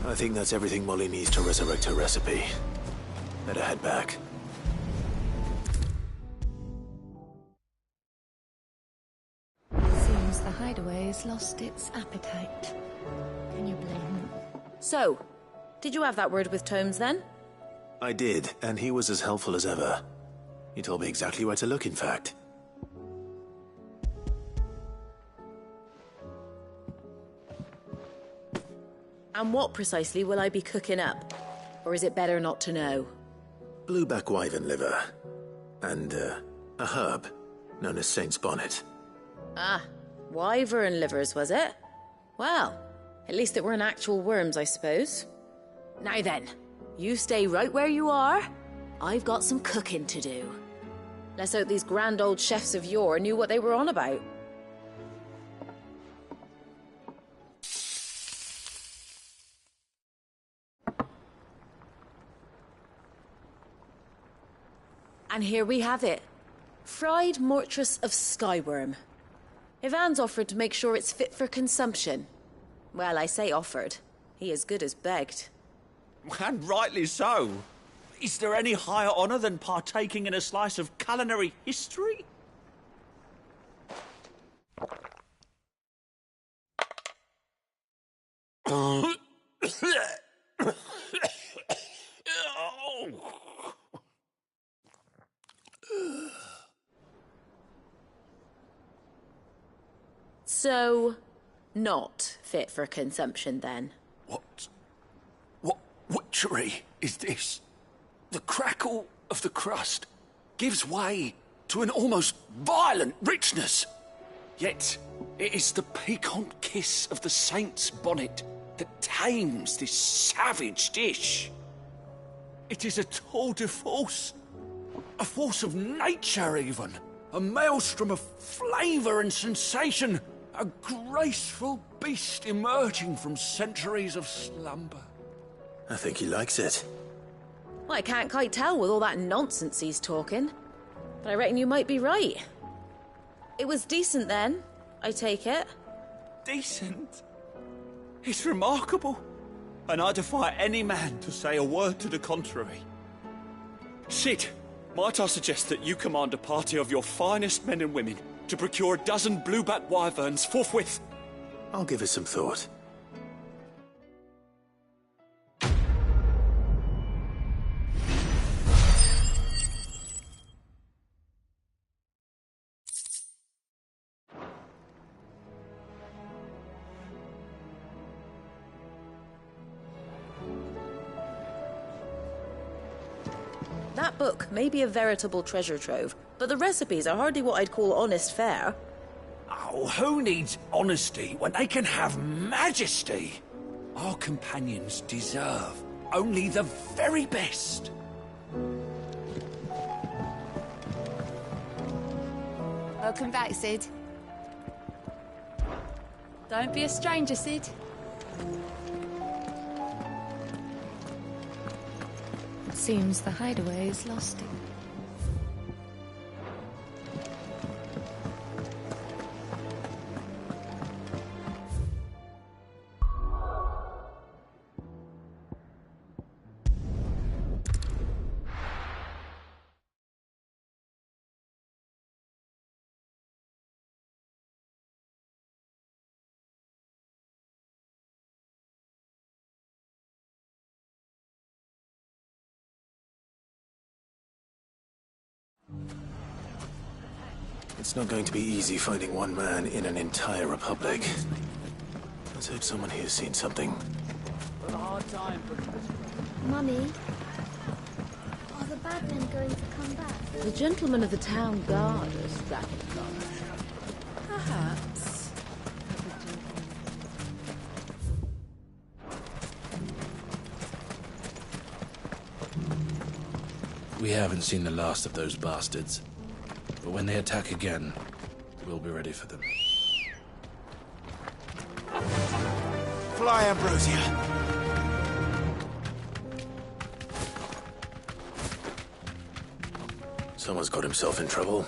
I think that's everything Molly needs to resurrect her recipe. Better head back. Seems the hideaway has lost its appetite. Can you blame them? So, did you have that word with Tomes then? I did, and he was as helpful as ever. He told me exactly where to look, in fact. And what precisely will I be cooking up? Or is it better not to know? Blueback wyvern liver. And, a herb known as Saint's Bonnet. Ah, wyvern livers, was it? Well, at least it weren't actual worms, I suppose. Now then, you stay right where you are. I've got some cooking to do. Let's hope these grand old chefs of yore knew what they were on about. And here we have it. Fried mortress of skyworm. Ivan's offered to make sure it's fit for consumption. Well, I say offered. He as good as begged. And rightly so. Is there any higher honour than partaking in a slice of culinary history? So, not fit for consumption then? What witchery is this? The crackle of the crust gives way to an almost violent richness. Yet, it is the piquant kiss of the saint's bonnet that tames this savage dish. It is a tour de force, a force of nature even, a maelstrom of flavour and sensation, a graceful beast emerging from centuries of slumber. I think he likes it. Well, I can't quite tell with all that nonsense he's talking. But I reckon you might be right. It was decent then, I take it. Decent? It's remarkable. And I defy any man to say a word to the contrary. Sid, might I suggest that you command a party of your finest men and women to procure a dozen bluebat wyverns forthwith? I'll give it some thought. That book may be a veritable treasure trove, but the recipes are hardly what I'd call honest fare. Oh, who needs honesty when they can have majesty? Our companions deserve only the very best. Welcome back, Sid. Don't be a stranger, Sid. Seems the hideaway is lost him. It's not going to be easy finding one man in an entire republic. Let's hope someone here's seen something. Mummy, are the bad men going to come back? The gentlemen of the town guard are strapping guns. Perhaps. We haven't seen the last of those bastards. But when they attack again, we'll be ready for them. Fly, Ambrosia. Someone's got himself in trouble.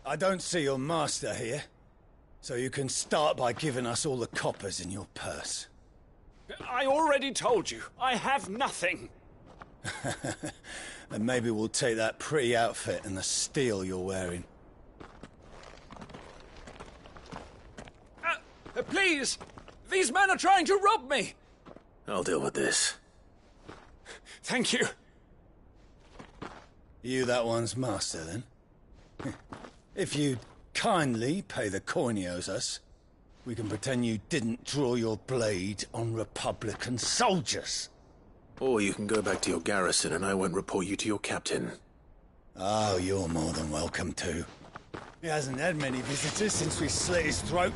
I don't see your master here, so you can start by giving us all the coppers in your purse. I already told you, I have nothing. Then maybe we'll take that pretty outfit and the steel you're wearing. Please! These men are trying to rob me! I'll deal with this. Thank you. You that one's master, then? If you'd kindly pay the coin he owes us, we can pretend you didn't draw your blade on Republican soldiers. Or you can go back to your garrison and I won't report you to your captain. Oh, you're more than welcome to. He hasn't had many visitors since we slit his throat.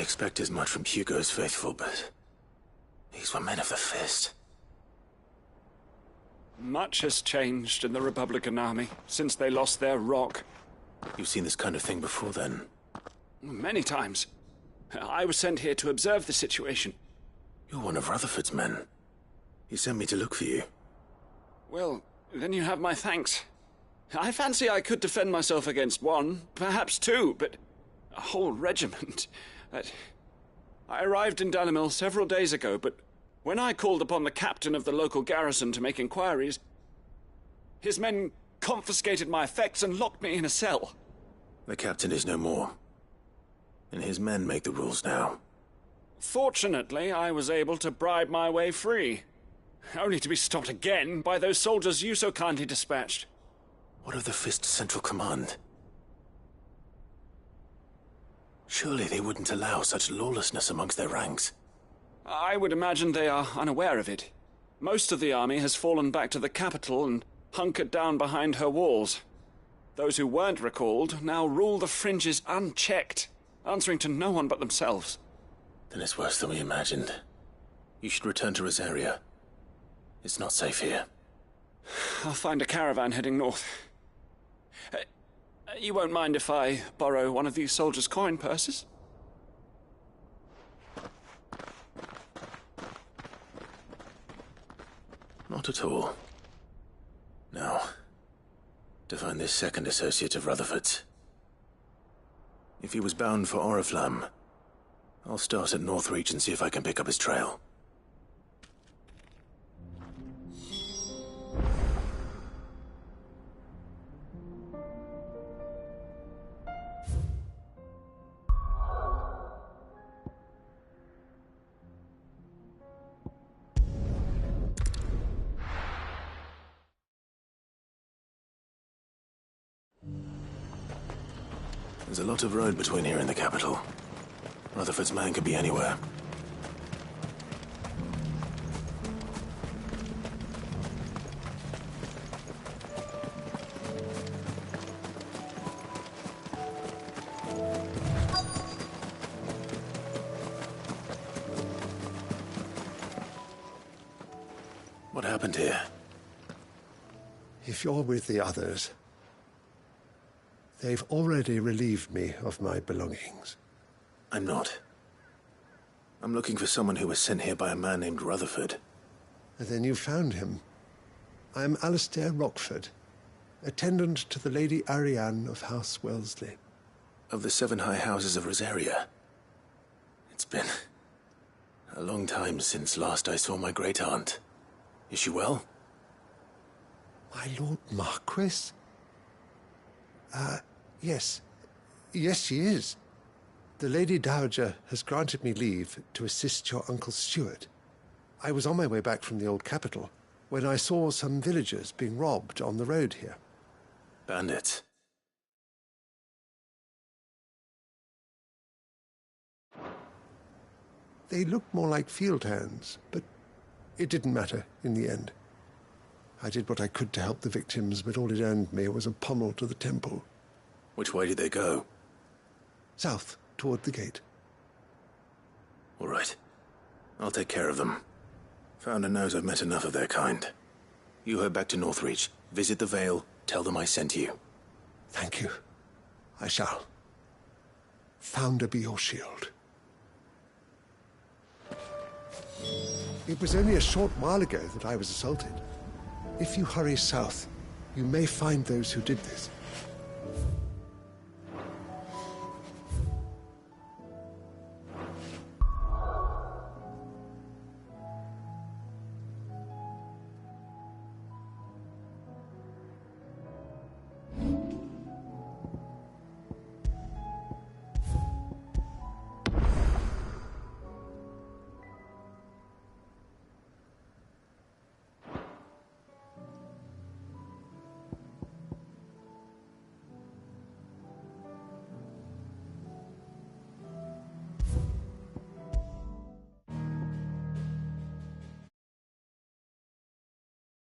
expect as much from Hugo's faithful, but these were men of the fist. Much has changed in the Republican army since they lost their rock. You've seen this kind of thing before, then? Many times. I was sent here to observe the situation. You're one of Rutherford's men. He sent me to look for you. Well, then you have my thanks. I fancy I could defend myself against one, perhaps two, but a whole regiment. I arrived in Dalimil several days ago, but when I called upon the captain of the local garrison to make inquiries, his men confiscated my effects and locked me in a cell. The captain is no more, and his men make the rules now. Fortunately, I was able to bribe my way free, only to be stopped again by those soldiers you so kindly dispatched. What of the Fist Central Command? Surely they wouldn't allow such lawlessness amongst their ranks. I would imagine they are unaware of it. Most of the army has fallen back to the capital and hunkered down behind her walls. Those who weren't recalled now rule the fringes unchecked, answering to no one but themselves. Then it's worse than we imagined. You should return to Rosaria. It's not safe here. I'll find a caravan heading north. You won't mind if I borrow one of these soldiers' coin purses? Not at all. Now, to find this second associate of Rutherford's. If he was bound for Oriflamme, I'll start at Northreach and see if I can pick up his trail. There's a lot of road between here and the capital. Rutherford's man could be anywhere. What happened here? If you're with the others, they've already relieved me of my belongings. I'm not. I'm looking for someone who was sent here by a man named Rutherford. And then you found him. I'm Alistair Rockford, attendant to the Lady Ariane of House Wellesley. Of the 7 high houses of Rosaria. It's been a long time since last I saw my great-aunt. Is she well? My Lord Marquis? Yes. Yes, she is. The Lady Dowager has granted me leave to assist your Uncle Stuart. I was on my way back from the old capital when I saw some villagers being robbed on the road here. Bandits. They looked more like field hands, but it didn't matter in the end. I did what I could to help the victims, but all it earned me was a pommel to the temple. Which way did they go? South, toward the gate. All right. I'll take care of them. Founder knows I've met enough of their kind. You head back to Northreach, visit the Vale, tell them I sent you. Thank you. I shall. Founder be your shield. It was only a short while ago that I was assaulted. If you hurry south, you may find those who did this.